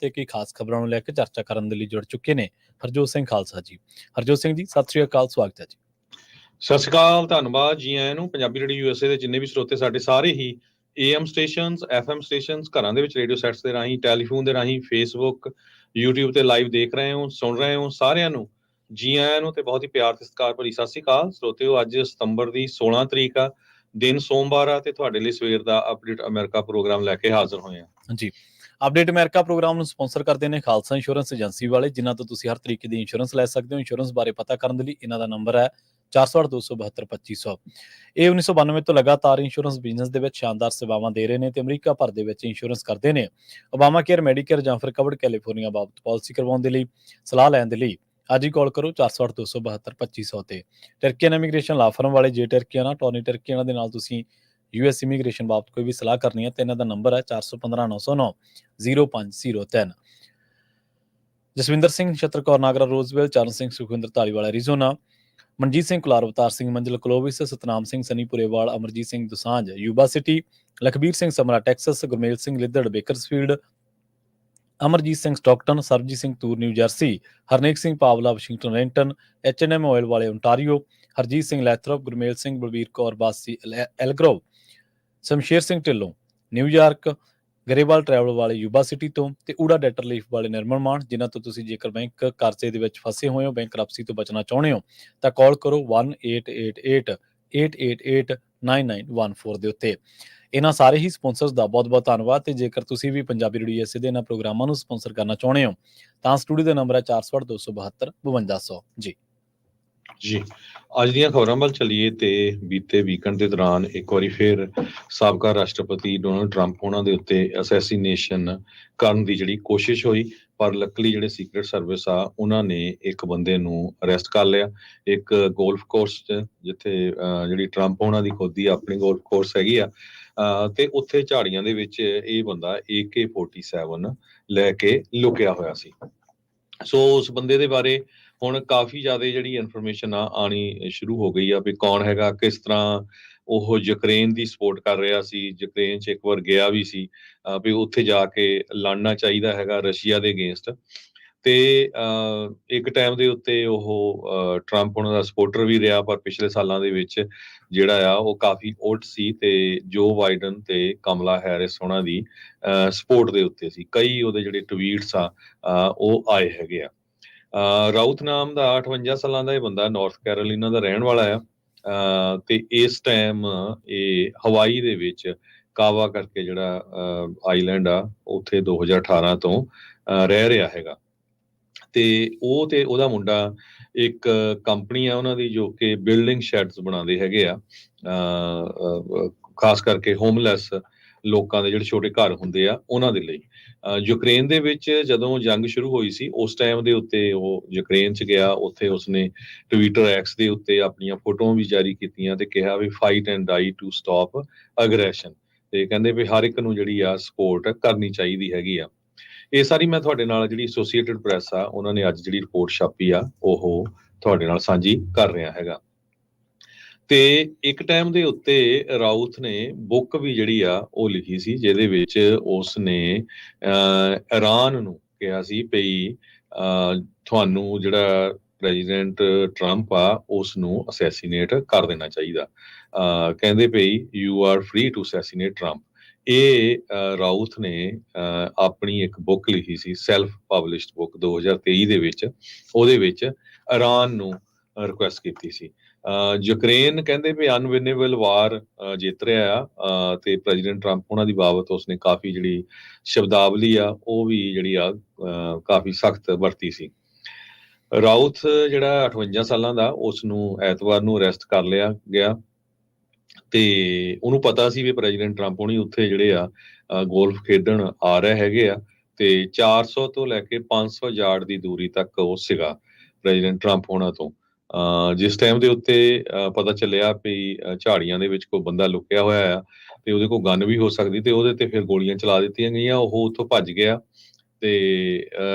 ਤੇ ਕਈ ਖਾਸ ਖਬਰਾਂ ਨੂੰ ਲੈ ਕੇ ਚਰਚਾ ਕਰਨ ਦੇ ਲਈ ਜੁੜ ਚੁੱਕੇ ਨੇ ਹਰਜੋਤ ਸਿੰਘ ਖਾਲਸਾ ਜੀ। ਹਰਜੋਤ ਸਿੰਘ ਜੀ, ਸਤਿ ਸ੍ਰੀ ਅਕਾਲ, ਸਵਾਗਤ ਹੈ ਜੀ। ਸਤਿ ਸ਼੍ਰੀ ਅਕਾਲ, ਧੰਨਵਾਦ ਜੀ ਆਇਆਂ ਨੂੰ। ਪੰਜਾਬੀ ਰੇਡੀਓ USA ਦੇ ਜਿੰਨੇ ਵੀ ਸਰੋਤੇ ਸਾਡੇ ਸਾਰੇ ਹੀ AM ਸਟੇਸ਼ਨਸ, FM ਸਟੇਸ਼ਨਸ, ਘਰਾਂ ਦੇ ਵਿੱਚ ਰੇਡੀਓ ਸੈਟਸ ਦੇ ਰਾਹੀਂ, ਟੈਲੀਫੋਨ ਦੇ ਰਾਹੀਂ, ਫੇਸਬੁੱਕ, YouTube ਤੇ ਲਾਈਵ ਦੇਖ ਰਹੇ ਹੋ, ਸੁਣ ਰਹੇ ਹੋ, ਸਾਰਿਆਂ ਨੂੰ ਜੀ ਆਇਆਂ ਨੂੰ ਤੇ ਬਹੁਤ ਹੀ ਪਿਆਰ ਤੇ ਸਤਿਕਾਰ ਭਰੀ ਸਤਿ ਸ਼੍ਰੀ ਅਕਾਲ। ਸਰੋਤਿਓ, ਅੱਜ ਸਤੰਬਰ ਦੀ 16 ਤਰੀਕ ਆ, ਦਿਨ ਸੋਮਵਾਰ ਆ, ਤੇ ਤੁਹਾਡੇ ਲਈ ਸਵੇਰ ਦਾ ਅਪਡੇਟ ਅਮਰੀਕਾ ਪ੍ਰੋਗਰਾਮ ਲੈ ਕੇ ਹਾਜ਼ਰ ਹੋਏ ਆ ਜੀ। ਅਪਡੇਟ ਅਮਰੀਕਾ ਪ੍ਰੋਗਰਾਮ ਨੂੰ ਸਪਾਂਸਰ ਕਰਦੇ ਨੇ ਖਾਲਸਾ ਇੰਸ਼ੋਰੈਂਸ ਏਜੰਸੀ ਵਾਲੇ, ਜਿਨ੍ਹਾਂ ਤੋਂ ਤੁਸੀਂ ਹਰ ਤਰੀਕੇ ਦੀ ਇੰਸ਼ੋਰੈਂਸ ਲੈ ਸਕਦੇ ਹੋ। ਇੰਸ਼ੋਰੈਂਸ ਬਾਰੇ ਪਤਾ ਕਰਨ ਦੇ ਲਈ ਇਹਨਾਂ ਦਾ ਨੰਬਰ ਹੈ 408-272-2500। ਇਹ 1992 ਤੋਂ ਲਗਾਤਾਰ ਇੰਸ਼ੋਰੈਂਸ ਬਿਜ਼ਨਸ ਦੇ ਵਿੱਚ ਸ਼ਾਨਦਾਰ ਸੇਵਾਵਾਂ ਦੇ ਰਹੇ ਨੇ ਤੇ ਅਮਰੀਕਾ ਭਰ ਦੇ ਵਿੱਚ ਇੰਸ਼ੋਰੈਂਸ ਕਰਦੇ ਨੇ। ਓਬਾਮਾ ਕੇਅਰ, ਮੈਡੀਕੇਅਰ ਜਾਂ ਫਿਰ ਕਵਰਡ ਕੈਲੀਫੋਰਨੀਆ ਬਾਬਤ ਪਾਲਿਸੀ ਕਰਵਾਉਣ ਦੇ ਲਈ, ਸਲਾਹ ਲੈਣ ਦੇ ਲਈ ਅੱਜ ਹੀ ਕਾਲ ਕਰੋ 408-272-2500 ਤੇ। ਟਰਕੀਅਨ ਇਮੀਗ੍ਰੇਸ਼ਨ ਲਾ ਫਰਮ ਵਾਲੇ, ਜੇ ਟਰਕੀਅਨ ਟੋਨੀ ਟਰਕੀਅਨ ਦੇ ਨਾਲ ਤੁਸੀਂ US ਇਮੀਗ੍ਰੇਸ਼ਨ ਬਾਬਤ ਕੋਈ ਵੀ ਸਲਾਹ ਕਰਨੀ ਹੈ ਤੇ ਇਹਨਾਂ ਦਾ ਨੰਬਰ ਹੈ 415-909-0503। Jaswinder Singh, Nachhattar Kaur Nagra Roswell, Charan Singh Sukhwinder Dhaliwal Arizona, Manjit Singh Kular, Avtar Singh Manzil Clovis, Satnam Singh Sunny Purewal, Amarjit Singh Dosanjh Yuba City, Lakhbir Singh Samra Texas, Gurmel Singh Liddar Bakersfield, Amarjit Singh Stockton, Sarabjit Singh Toor New Jersey, Harnek Singh Pawla Washington Renton, H&M oil ਵਾਲੇ Ontario, Harjit Singh Lathrop, Gurmel Singh Balbir Kaur Bassi Elk Grove, Shamsher Singh Dhillon New York, Grewal travel ਵਾਲੇ ਯੂਬਾ ਸਿਟੀ ਤੋਂ, ਤੇ ਊੜਾ ਡੈਟਰ ਲੀਫ ਵਾਲੇ ਨਿਰਮਲ ਮਾਨ, ਜਿਨ੍ਹਾਂ ਤੋਂ ਤੁਸੀਂ ਜੇਕਰ ਬੈਂਕ ਕਰਜ਼ੇ ਦੇ ਵਿੱਚ ਫਸੇ ਹੋਏ ਹੋ, ਬੈਂਕ ਕਰਪਸੀ ਤੋਂ ਬਚਣਾ ਚਾਹੁੰਦੇ ਹੋ, ਤਾਂ ਕਾਲ ਕਰੋ 1888-888-9914 ਦੇ ਉੱਤੇ। ਇਹਨਾਂ ਸਾਰੇ ਹੀ ਸਪਾਂਸਰਸ ਦਾ ਬਹੁਤ ਬਹੁਤ ਧੰਨਵਾਦ। ਤੇ ਜੇਕਰ ਤੁਸੀਂ ਵੀ ਪੰਜਾਬੀ ਰੇਡੀਓ USA ਦੇ ਇਹਨਾਂ ਪ੍ਰੋਗਰਾਮਾਂ ਨੂੰ ਸਪਾਂਸਰ ਕਰਨਾ ਚਾਹੁੰਦੇ ਹੋ ਤਾਂ ਸਟੂਡੀਓ ਦਾ ਨੰਬਰ ਹੈ 408-272-5200 ਜੀ। ਜੀ, ਅੱਜ ਦੀਆਂ ਖਬਰਾਂ ਵੱਲ ਚੱਲੀਏ ਤੇ ਬੀਤੇ ਵੀਕਐਂਡ ਦੇ ਦੌਰਾਨ ਇੱਕ ਵਾਰੀ ਫਿਰ ਸਾਬਕਾ ਰਾਸ਼ਟਰਪਤੀ ਡੋਨਲਡ ਟਰੰਪ ਉਹਨਾਂ ਦੇ ਉੱਤੇ ਅਸੈਸੀਨੇਸ਼ਨ ਕਰਨ ਦੀ ਜਿਹੜੀ ਕੋਸ਼ਿਸ਼ ਹੋਈ, ਪਰ ਲੱਕਲੀ ਜਿਹੜੇ ਸੀਕ੍ਰੇਟ ਸਰਵਿਸ ਆ ਉਹਨਾਂ ਨੇ ਇੱਕ ਬੰਦੇ ਨੂੰ ਅਰੈਸਟ ਕਰ ਲਿਆ। ਇੱਕ ਗੋਲਫ ਕੋਰਸ 'ਚ, ਜਿੱਥੇ ਜਿਹੜੀ ਟਰੰਪ ਉਹਨਾਂ ਦੀ ਖੁਦ ਦੀ ਆਪਣੀ ਗੋਲਫ ਕੋਰਸ ਹੈਗੀ ਆ, ਤੇ ਉੱਥੇ ਝਾੜੀਆਂ ਦੇ ਵਿੱਚ ਇਹ ਬੰਦਾ AK-47 ਲੈ ਕੇ ਲੁਕਿਆ ਹੋਇਆ ਸੀ। ਸੋ ਉਸ ਬੰਦੇ ਦੇ ਬਾਰੇ ਹੁਣ ਕਾਫੀ ਜ਼ਿਆਦਾ ਜਿਹੜੀ ਇਨਫੋਰਮੇਸ਼ਨ ਆ ਆਣੀ ਸ਼ੁਰੂ ਹੋ ਗਈ ਆ ਵੀ ਕੌਣ ਹੈਗਾ, ਕਿਸ ਤਰ੍ਹਾਂ ਉਹ ਯੂਕਰੇਨ ਦੀ ਸਪੋਰਟ ਕਰ ਰਿਹਾ ਸੀ, ਯੂਕਰੇਨ 'ਚ ਇੱਕ ਵਾਰ ਗਿਆ ਵੀ ਸੀ, ਵੀ ਉੱਥੇ ਜਾ ਕੇ ਲੜਨਾ ਚਾਹੀਦਾ ਹੈਗਾ ਰਸ਼ੀਆ ਦੇ ਅਗੇਂਸਟ। ਤੇ ਇੱਕ ਟਾਈਮ ਦੇ ਉੱਤੇ ਉਹ ਟਰੰਪ ਉਹਨਾਂ ਦਾ ਸਪੋਰਟਰ ਵੀ ਰਿਹਾ, ਪਰ ਪਿਛਲੇ ਸਾਲਾਂ ਦੇ ਵਿੱਚ ਜਿਹੜਾ ਆ ਉਹ ਕਾਫੀ ਉਲਟ ਸੀ ਤੇ ਜੋ ਬਾਈਡਨ ਤੇ ਕਮਲਾ ਹੈਰਿਸ ਉਹਨਾਂ ਦੀ ਸਪੋਰਟ ਦੇ ਉੱਤੇ ਸੀ। ਕਈ ਉਹਦੇ ਜਿਹੜੇ ਟਵੀਟਸ ਆ ਉਹ ਆਏ ਹੈਗੇ ਆ। ਰਾਊਥ ਨਾਮ ਦਾ 58 ਸਾਲਾਂ ਦਾ ਇਹ ਬੰਦਾ ਨਾਰਥ ਕੈਰੋਲੀਨਾ ਦਾ ਰਹਿਣ ਵਾਲਾ ਆ, ਤੇ ਇਸ ਟਾਈਮ ਇਹ ਹਵਾਈ ਦੇ ਵਿੱਚ ਕਾਵਾ ਕਰਕੇ ਜਿਹੜਾ ਆਈਲੈਂਡ ਆ ਉੱਥੇ 2018 ਤੋਂ ਰਹਿ ਰਿਹਾ ਹੈਗਾ। ਤੇ ਉਹ ਤੇ ਉਹਦਾ ਮੁੰਡਾ ਇੱਕ ਕੰਪਨੀ ਆ ਉਹਨਾਂ ਦੀ ਜੋ ਕਿ ਬਿਲਡਿੰਗ ਸ਼ੈਡਸ ਬਣਾਉਂਦੇ ਹੈਗੇ ਆ, ਖਾਸ ਕਰਕੇ ਹੋਮਲੈਸ ਲੋਕਾਂ ਦੇ ਜਿਹੜੇ ਛੋਟੇ ਘਰ ਹੁੰਦੇ ਆ ਉਹਨਾਂ ਦੇ ਲਈ। ਯੂਕਰੇਨ ਦੇ ਵਿੱਚ ਜਦੋਂ ਜੰਗ ਸ਼ੁਰੂ ਹੋਈ ਸੀ ਉਸ ਟਾਈਮ ਦੇ ਉੱਤੇ ਉਹ ਯੂਕਰੇਨ 'ਚ ਗਿਆ, ਉੱਥੇ ਉਸਨੇ ਟਵਿੱਟਰ ਐਕਸ ਦੇ ਉੱਤੇ ਆਪਣੀਆਂ ਫੋਟੋਆਂ ਵੀ ਜਾਰੀ ਕੀਤੀਆਂ ਤੇ ਕਿਹਾ ਵੀ fight and die to stop aggression, ਤੇ ਕਹਿੰਦੇ ਵੀ ਹਰ ਇੱਕ ਨੂੰ ਜਿਹੜੀ ਆ ਸਪੋਰਟ ਕਰਨੀ ਚਾਹੀਦੀ ਹੈਗੀ ਆ। ਇਹ ਸਾਰੀ ਮੈਂ ਤੁਹਾਡੇ ਨਾਲ ਜਿਹੜੀ ਐਸੋਸੀਏਟਡ ਪ੍ਰੈਸ ਆ ਉਹਨਾਂ ਨੇ ਅੱਜ ਜਿਹੜੀ ਰਿਪੋਰਟ ਛਾਪੀ ਆ ਉਹ ਤੁਹਾਡੇ ਨਾਲ ਸਾਂਝੀ ਕਰ ਰਿਹਾ ਹੈਗਾ। ਤੇ ਇੱਕ ਟਾਈਮ ਦੇ ਉੱਤੇ ਰਾਊਥ ਨੇ ਬੁੱਕ ਵੀ ਜਿਹੜੀ ਆ ਉਹ ਲਿਖੀ ਸੀ, ਜਿਹਦੇ ਵਿੱਚ ਉਸ ਨੇ ਇਰਾਨ ਨੂੰ ਕਿਹਾ ਸੀ ਵੀ ਤੁਹਾਨੂੰ ਜਿਹੜਾ ਪ੍ਰੈਜ਼ੀਡੈਂਟ ਟਰੰਪ ਆ ਉਸ ਨੂੰ ਅਸੈਸੀਨੇਟ ਕਰ ਦੇਣਾ ਚਾਹੀਦਾ। ਕਹਿੰਦੇ ਪਈ you are free to assassinate Trump. ਇਹ ਰਾਊਥ ਨੇ ਆਪਣੀ ਇੱਕ ਬੁੱਕ ਲਿਖੀ ਸੀ, ਸੈਲਫ ਪਬਲਿਸ਼ਡ ਬੁੱਕ 2023 ਦੇ ਵਿੱਚ, ਉਹਦੇ ਵਿੱਚ ਇਰਾਨ ਨੂੰ ਰਿਕੁਐਸਟ ਕੀਤੀ ਸੀ। ਯੂਕਰੇਨ ਕਹਿੰਦੇ ਵੀ ਅਨਵਿਨੇਬਲ ਵਾਰ ਜਿੱਤ ਰਿਹਾ ਆ, ਤੇ ਪ੍ਰੈਜ਼ੀਡੈਂਟ ਟਰੰਪ ਉਹਨਾਂ ਦੀ ਬਾਬਤ ਉਸਨੇ ਕਾਫੀ ਜਿਹੜੀ ਸ਼ਬਦਾਵਲੀ ਆ ਉਹ ਵੀ ਜਿਹੜੀ ਆ ਕਾਫੀ ਸਖਤ ਵਰਤੀ ਸੀ। ਰਾਊਥ ਜਿਹੜਾ 58 ਸਾਲਾਂ ਦਾ, ਉਸ ਨੂੰ ਐਤਵਾਰ ਨੂੰ ਅਰੈਸਟ ਕਰ ਲਿਆ ਗਿਆ ਤੇ ਉਹਨੂੰ ਪਤਾ ਸੀ ਵੀ ਪ੍ਰੈਜ਼ੀਡੈਂਟ ਟਰੰਪ ਹੋਣੀ ਉੱਥੇ ਜਿਹੜੇ ਆ ਗੋਲਫ ਖੇਡਣ ਆ ਰਹੇ ਹੈਗੇ ਆ, ਤੇ 400 ਤੋਂ ਲੈ ਕੇ 500 ਯਾਰਡ ਦੀ ਦੂਰੀ ਤੱਕ ਉਹ ਸੀਗਾ ਪ੍ਰੈਜ਼ੀਡੈਂਟ ਟਰੰਪ ਹੋਣਾ ਤੋਂ। ਜਿਸ ਟਾਈਮ ਦੇ ਉੱਤੇ ਪਤਾ ਚੱਲਿਆ ਵੀ ਝਾੜੀਆਂ ਦੇ ਵਿੱਚ ਕੋਈ ਬੰਦਾ ਲੁਕਿਆ ਹੋਇਆ ਆ ਤੇ ਉਹਦੇ ਕੋਲ ਗਨ ਵੀ ਹੋ ਸਕਦੀ, ਤੇ ਉਹਦੇ ਤੇ ਫਿਰ ਗੋਲੀਆਂ ਚਲਾ ਦਿੱਤੀਆਂ ਗਈਆਂ। ਉਹ ਉੱਥੋਂ ਭੱਜ ਗਿਆ ਤੇ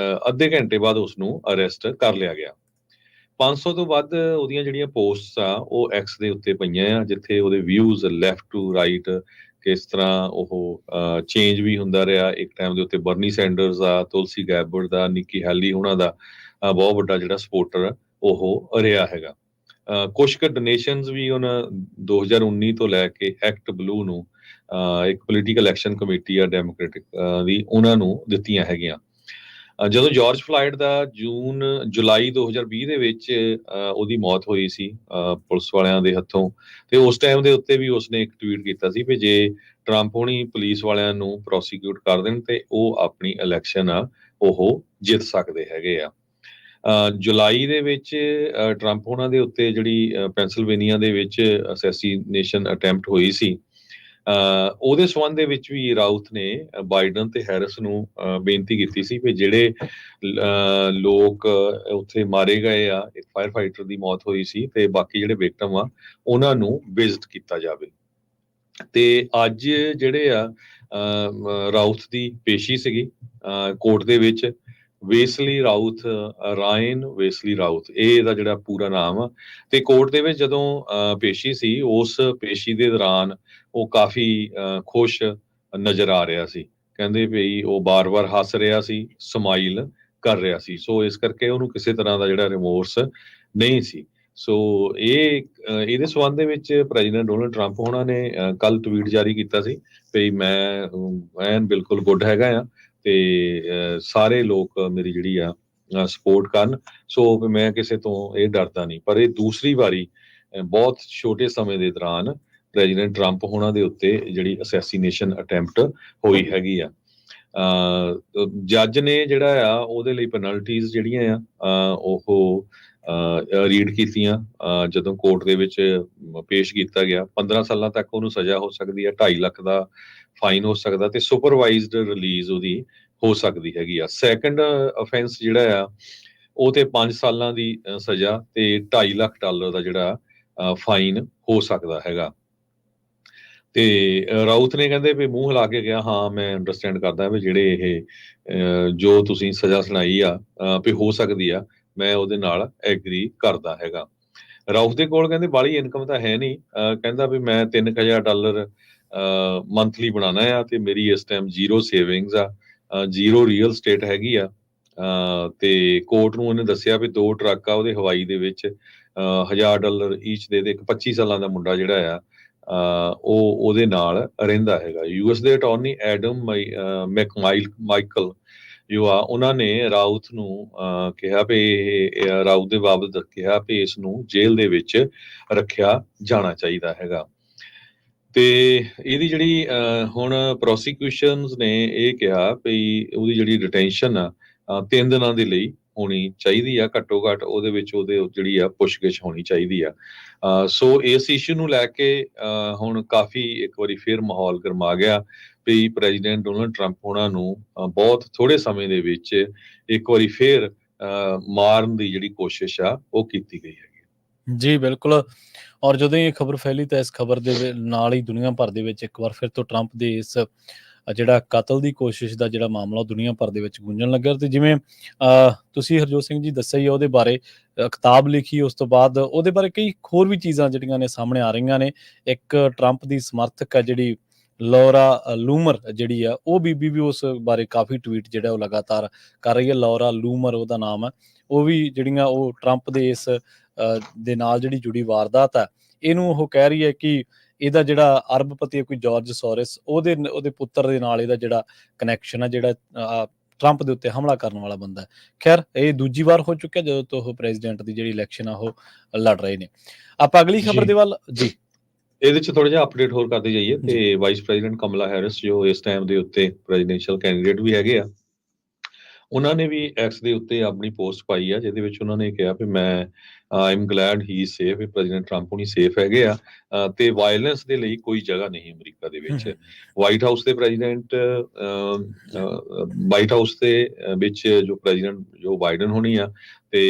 ਅੱਧੇ ਘੰਟੇ ਬਾਅਦ ਉਸਨੂੰ ਅਰੈਸਟ ਕਰ ਲਿਆ ਗਿਆ। 500 ਤੋਂ ਵੱਧ ਉਹਦੀਆਂ ਜਿਹੜੀਆਂ ਪੋਸਟਸ ਆ ਉਹ ਐਕਸ ਦੇ ਉੱਤੇ ਪਈਆਂ ਆ, ਜਿੱਥੇ ਉਹਦੇ ਵਿਊਜ਼ ਲੈਫਟ ਟੂ ਰਾਈਟ ਕਿਸ ਤਰ੍ਹਾਂ ਉਹ ਚੇਂਜ ਵੀ ਹੁੰਦਾ ਰਿਹਾ। ਇੱਕ ਟਾਈਮ ਦੇ ਉੱਤੇ ਬਰਨੀ ਸੈਂਡਰਸ ਦਾ, ਤੁਲਸੀ ਗੈਬਰਡ ਦਾ, ਨਿੱਕੀ ਹੈਲੀ ਉਹਨਾਂ ਦਾ ਬਹੁਤ ਵੱਡਾ ਜਿਹੜਾ ਸਪੋਰਟਰ ਉਹ ਰਿਹਾ ਹੈਗਾ। ਕੁਛ ਕੁ ਡੋਨੇਸ਼ਨਸ ਵੀ ਉਹਨਾਂ 2019 ਤੋਂ ਲੈ ਕੇ ਐਕਟ ਬਲੂ ਨੂੰ ਇੱਕ ਪੋਲੀਟੀਕਲ ਐਕਸ਼ਨ ਕਮੇਟੀ ਆ ਡੈਮੋਕ੍ਰੈਟਿਕ ਦੀ, ਉਹਨਾਂ ਨੂੰ ਦਿੱਤੀਆਂ ਹੈਗੀਆਂ। ਜਦੋਂ ਜਾਰਜ ਫਲਾਇਡ ਦਾ ਜੁਲਾਈ 2020 ਦੇ ਵਿੱਚ ਉਹਦੀ ਮੌਤ ਹੋਈ ਸੀ ਪੁਲਿਸ ਵਾਲਿਆਂ ਦੇ ਹੱਥੋਂ, ਤੇ ਉਸ ਟਾਈਮ ਦੇ ਉੱਤੇ ਵੀ ਉਸਨੇ ਇੱਕ ਟਵੀਟ ਕੀਤਾ ਸੀ ਵੀ ਜੇ ਟਰੰਪ ਹੋਣੀ ਪੁਲਿਸ ਵਾਲਿਆਂ ਨੂੰ ਪ੍ਰੋਸੀਕਿਊਟ ਕਰ ਦੇਣ ਤੇ ਉਹ ਆਪਣੀ ਇਲੈਕਸ਼ਨ ਆ ਉਹ ਜਿੱਤ ਸਕਦੇ ਹੈਗੇ ਆ। ਜੁਲਾਈ ਦੇ ਵਿੱਚ ਟਰੰਪ ਹੋਣਾ ਦੇ ਉੱਤੇ ਜਿਹੜੀ ਪੈਂਸਿਲਵੇਨੀਆ ਦੇ ਵਿੱਚ ਅਸੈਸੀਨੇਸ਼ਨ ਅਟੈਂਪਟ ਹੋਈ ਸੀ, ਉਹਦੇ ਸੰਬੰਧ ਦੇ ਵਿੱਚ ਵੀ ਰਾਉਤ ਨੇ ਬਾਈਡਨ ਤੇ ਹੈਰਿਸ ਨੂੰ ਬੇਨਤੀ ਕੀਤੀ ਸੀ ਵੀ ਜਿਹੜੇ ਲੋਕ ਉੱਥੇ ਮਾਰੇ ਗਏ ਆ, ਇੱਕ ਫਾਇਰ ਫਾਈਟਰ ਦੀ ਮੌਤ ਹੋਈ ਸੀ ਤੇ ਬਾਕੀ ਜਿਹੜੇ ਵਿਕਟਮ ਆ ਉਹਨਾਂ ਨੂੰ ਵਿਜ਼ਿਟ ਕੀਤਾ ਜਾਵੇ। ਤੇ ਅੱਜ ਜਿਹੜੇ ਆ ਰਾਉਤ ਦੀ ਪੇਸ਼ੀ ਸੀਗੀ ਕੋਰਟ ਦੇ ਵਿੱਚ। ਵੇਸਲੀ ਰਾਉਤ, ਰਾਇਨ ਵੇਸਲੀ ਰਾਉਤ, ਇਹ ਇਹਦਾ ਜਿਹੜਾ ਪੂਰਾ ਨਾਮ ਆ। ਤੇ ਕੋਰਟ ਦੇ ਵਿੱਚ ਜਦੋਂ ਪੇਸ਼ੀ ਸੀ, ਉਸ ਪੇਸ਼ੀ ਦੇ ਦੌਰਾਨ ਉਹ ਕਾਫੀ ਖੁਸ਼ ਨਜ਼ਰ ਆ ਰਿਹਾ ਸੀ। ਕਹਿੰਦੇ ਵੀ ਉਹ ਬਾਰ-ਬਾਰ ਹੱਸ ਰਿਹਾ ਸੀ, ਸਮਾਈਲ ਕਰ ਰਿਹਾ ਸੀ। ਸੋ ਇਸ ਕਰਕੇ ਉਹਨੂੰ ਕਿਸੇ ਤਰ੍ਹਾਂ ਦਾ ਜਿਹੜਾ ਰਿਮੋਰਸ ਨਹੀਂ ਸੀ। ਸੋ ਇਹਦੇ ਸੰਬੰਧ ਦੇ ਵਿੱਚ ਪ੍ਰੈਜ਼ੀਡੈਂਟ ਡੋਨਲਡ ਟਰੰਪ ਹੋਣਾ ਨੇ ਕੱਲ ਟਵੀਟ ਜਾਰੀ ਕੀਤਾ ਸੀ ਵੀ ਮੈਂ ਬਿਲਕੁਲ ਗੁੱਡ ਹੈਗਾ ਆ ਤੇ ਸਾਰੇ ਲੋਕ ਮੇਰੀ ਜਿਹੜੀ ਆ ਸਪੋਰਟ ਕਰਨ। ਸੋ ਮੈਂ ਕਿਸੇ ਤੋਂ ਇਹ ਡਰਦਾ ਨਹੀਂ। ਪਰ ਇਹ ਦੂਸਰੀ ਵਾਰੀ ਬਹੁਤ ਛੋਟੇ ਸਮੇਂ ਦੇ ਦੌਰਾਨ ਪ੍ਰੈਜ਼ੀਡੈਂਟ ਟਰੰਪ ਹੋਣਾ ਦੇ ਉੱਤੇ ਜਿਹੜੀ ਅਸੈਸੀਨੇਸ਼ਨ ਅਟੈਂਪਟ ਹੋਈ ਹੈਗੀ ਆ। ਜੱਜ ਨੇ ਜਿਹੜਾ ਆ ਉਹਦੇ ਲਈ ਪੈਨਲਟੀਜ਼ ਜਿਹੜੀਆਂ ਆ ਉਹ ਰੀਡ ਕੀਤੀਆਂ ਜਦੋਂ ਕੋਰਟ ਦੇ ਵਿੱਚ ਪੇਸ਼ ਕੀਤਾ ਗਿਆ। 15 ਸਾਲਾਂ ਤੱਕ ਉਹਨੂੰ ਸਜ਼ਾ ਹੋ ਸਕਦੀ ਹੈ, 2.5 ਲੱਖ ਦਾ ਫਾਈਨ ਹੋ ਸਕਦਾ ਤੇ ਸੁਪਰਵਾਈਜ਼ਡ ਰਿਲੀਜ਼ ਉਹਦੀ ਹੋ ਸਕਦੀ ਹੈਗੀ ਆ। ਸੈਕੰਡ ਅਫੈਂਸ ਜਿਹੜਾ ਆ ਉਹ ਤੇ 5 ਸਾਲਾਂ ਦੀ ਸਜ਼ਾ ਤੇ 2.5 ਲੱਖ ਡਾਲਰ ਦਾ ਜਿਹੜਾ ਫਾਈਨ ਹੋ ਸਕਦਾ ਹੈਗਾ। ਤੇ ਰਾਉਤ ਨੇ ਕਹਿੰਦੇ ਵੀ ਮੂੰਹ ਹਿਲਾ ਕੇ ਗਿਆ, ਹਾਂ ਮੈਂ ਅੰਡਰਸਟੈਂਡ ਕਰਦਾ ਵੀ ਜਿਹੜੇ ਇਹ ਜੋ ਤੁਸੀਂ ਸਜ਼ਾ ਸੁਣਾਈ ਆ ਵੀ ਹੋ ਸਕਦੀ ਆ, ਮੈਂ ਉਹਦੇ ਨਾਲ ਐਗਰੀ ਕਰਦਾ ਹੈਗਾ। ਰਾਉਤ ਦੇ ਕੋਲ ਕਹਿੰਦੇ ਬਾਹਲੀ ਇਨਕਮ ਤਾਂ ਹੈ ਨਹੀਂ। ਕਹਿੰਦਾ ਵੀ ਮੈਂ $3000 ਮੰਥਲੀ ਬਣਾਉਣਾ ਆ ਤੇ ਮੇਰੀ ਇਸ ਟਾਈਮ 0 ਸੇਵਿੰਗਸ ਆ, 0 ਰੀਅਲ ਸਟੇਟ ਹੈਗੀ ਆ। ਤੇ ਕੋਰਟ ਨੂੰ ਉਹਨੇ ਦੱਸਿਆ ਵੀ 2 ਟਰੱਕ ਆ ਉਹਦੇ ਹਵਾਈ ਦੇ ਵਿੱਚ, $1000 ਈਚ ਦੇ ਇੱਕ 25 ਸਾਲਾਂ ਦਾ ਮੁੰਡਾ ਜਿਹੜਾ ਆ ਉਹ ਉਹਦੇ ਨਾਲ ਰਹਿੰਦਾ ਹੈਗਾ। ਯੂਐਸ ਦੇ ਅਟਾਰਨੀ ਐਡਮ ਮਾਈਕਲ ਜੋ ਆ, ਉਹਨਾਂ ਨੇ ਰਾਉਤ ਨੂੰ ਕਿਹਾ ਵੀ ਰਾਉਤ ਦੇ ਬਾਬਤ ਕਿਹਾ ਵੀ ਇਸ ਨੂੰ ਜੇਲ੍ਹ ਦੇ ਵਿੱਚ ਰੱਖਿਆ ਜਾਣਾ ਚਾਹੀਦਾ ਹੈਗਾ। ਤੇ ਇਹਦੀ ਜਿਹੜੀ ਹੁਣ ਪ੍ਰੋਸੀਕਿਊਸ਼ਨਸ ਨੇ ਇਹ ਕਿਹਾ ਵੀ ਉਹਦੀ ਜਿਹੜੀ ਡਿਟੈਂਸ਼ਨ ਆ 3 ਦਿਨਾਂ ਦੇ ਲਈ ਹੋਣੀ ਚਾਹੀਦੀ ਆ ਘੱਟੋ ਘੱਟ। ਉਹਦੇ ਵਿੱਚ ਉਹਦੇ ਜਿਹੜੀ ਆ ਪੁੱਛਗਿੱਛ ਹੋਣੀ ਚਾਹੀਦੀ ਆ। ਸੋ ਇਸ ਇਸ਼ੂ ਨੂੰ ਲੈ ਕੇ ਹੁਣ ਕਾਫੀ ਇੱਕ ਵਾਰੀ ਫਿਰ ਮਾਹੌਲ ਗਰਮਾ ਗਿਆ ਵੀ ਪ੍ਰੈਜ਼ੀਡੈਂਟ ਡੋਨਲਡ ਟਰੰਪ ਹੋਣਾ ਨੂੰ ਬਹੁਤ ਥੋੜੇ ਸਮੇਂ ਦੇ ਵਿੱਚ ਇੱਕ ਵਾਰੀ ਫਿਰ ਮਾਰਨ ਦੀ ਜਿਹੜੀ ਕੋਸ਼ਿਸ਼ ਆ ਉਹ ਕੀਤੀ ਗਈ ਹੈਗੀ। ਜੀ ਬਿਲਕੁਲ। ਔਰ ਜਦੋਂ ਇਹ ਖਬਰ ਫੈਲੀ ਤਾਂ ਇਸ ਖਬਰ ਦੇ ਨਾਲ ਹੀ ਦੁਨੀਆ ਭਰ ਦੇ ਵਿੱਚ ਇੱਕ ਵਾਰ ਫਿਰ ਤੋਂ ਟਰੰਪ ਦੇ ਇਸ ਜਿਹੜਾ ਕਤਲ ਦੀ ਕੋਸ਼ਿਸ਼ ਦਾ ਜਿਹੜਾ ਮਾਮਲਾ ਉਹ ਦੁਨੀਆ ਭਰ ਦੇ ਵਿੱਚ ਗੂੰਜਣ ਲੱਗਾ। ਤੇ ਜਿਵੇਂ ਤੁਸੀਂ ਹਰਜੋਤ ਸਿੰਘ ਜੀ ਦੱਸਿਆ ਹੀ ਉਹਦੇ ਬਾਰੇ ਕਿਤਾਬ ਲਿਖੀ, ਉਸ ਤੋਂ ਬਾਅਦ ਉਹਦੇ ਬਾਰੇ ਕਈ ਹੋਰ ਵੀ ਚੀਜ਼ਾਂ ਜਿਹੜੀਆਂ ਨੇ ਸਾਹਮਣੇ ਆ ਰਹੀਆਂ ਨੇ। ਇੱਕ ਟਰੰਪ ਦੀ ਸਮਰਥਕ ਹੈ ਜਿਹੜੀ ਲੌਰਾ ਲੂਮਰ ਜਿਹੜੀ ਆ, ਉਹ ਬੀਬੀ ਵੀ ਉਸ ਬਾਰੇ ਕਾਫੀ ਟਵੀਟ ਜਿਹੜਾ ਉਹ ਲਗਾਤਾਰ ਕਰ ਰਹੀ ਹੈ। ਲੌਰਾ ਲੂਮਰ ਉਹਦਾ ਨਾਮ ਹੈ। ਉਹ ਵੀ ਜਿਹੜੀਆਂ ਉਹ ਟਰੰਪ ਦੇ ਇਸ ਦੇ ਨਾਲ ਜਿਹੜੀ ਜੁੜੀ ਵਾਰਦਾਤ ਹੈ ਇਹਨੂੰ ਉਹ ਕਹਿ ਰਹੀ ਹੈ ਕਿ ਇਹਦਾ ਜਿਹੜਾ ਅਰਬਪਤੀ ਹੈ ਕੋਈ ਜਾਰਜ ਸੋਰਸ, ਉਹਦੇ ਪੁੱਤਰ ਦੇ ਨਾਲ ਇਹਦਾ ਜਿਹੜਾ ਕਨੈਕਸ਼ਨ ਹੈ, ਜਿਹੜਾ ਟਰੰਪ ਦੇ ਉੱਤੇ ਹਮਲਾ ਕਰਨ ਵਾਲਾ ਬੰਦਾ ਹੈ। ਖੈਰ ਇਹ ਦੂਜੀ ਵਾਰ ਹੋ ਚੁੱਕਿਆ ਜਦੋਂ ਤੋਂ ਉਹ ਪ੍ਰੈਜ਼ੀਡੈਂਟ ਦੀ ਜਿਹੜੀ ਇਲੈਕਸ਼ਨ ਆ ਉਹ ਲੜ ਰਹੇ ਨੇ। ਆਪਾਂ ਅਗਲੀ ਖਬਰ ਦੇ ਵੱਲ ਜੀ ਇਹਦੇ ਚ ਥੋੜਾ ਜਿਹਾ ਅਪਡੇਟ ਹੋਰ ਕਰਦੇ ਜਾਈਏ ਤੇ ਵਾਈਸ ਪ੍ਰੈਜ਼ੀਡੈਂਟ ਕਮਲਾ ਹੈਰਿਸ ਜੋ ਇਸ ਟਾਈਮ ਦੇ ਉੱਤੇ ਪ੍ਰੈਜ਼ੀਡੈਂਸ਼ੀਅਲ ਕੈਂਡੀਡੇਟ ਵੀ ਹੈਗੇ ਆ, ਉਹਨਾਂ ਨੇ ਵੀ ਐਕਸ ਦੇ ਉੱਤੇ ਆਪਣੀ ਪੋਸਟ ਪਾਈ ਆ ਜਿਹਦੇ ਵਿੱਚ ਉਹਨਾਂ ਨੇ ਕਿਹਾ ਵੀ ਮੈਂ I am Glade he safe, president Trump ਹੁਣੀ ਸੇਫ ਹੈਗੇ ਆ ਤੇ ਵਾਇਲੈਂਸ ਦੇ ਲਈ ਕੋਈ ਜਗ੍ਹਾ ਨਹੀਂ ਅਮਰੀਕਾ ਦੇ ਵਿੱਚ। ਵਾਈਟ ਹਾਊਸ ਦੇ ਪ੍ਰੈਜ਼ੀਡੈਂਟ ਵਾਈਟ ਹਾਊਸ ਦੇ ਵਿੱਚ ਜੋ ਪ੍ਰੈਜ਼ੀਡੈਂਟ ਜੋ ਬਾਈਡਨ ਹੋਣੀ ਆ ਤੇ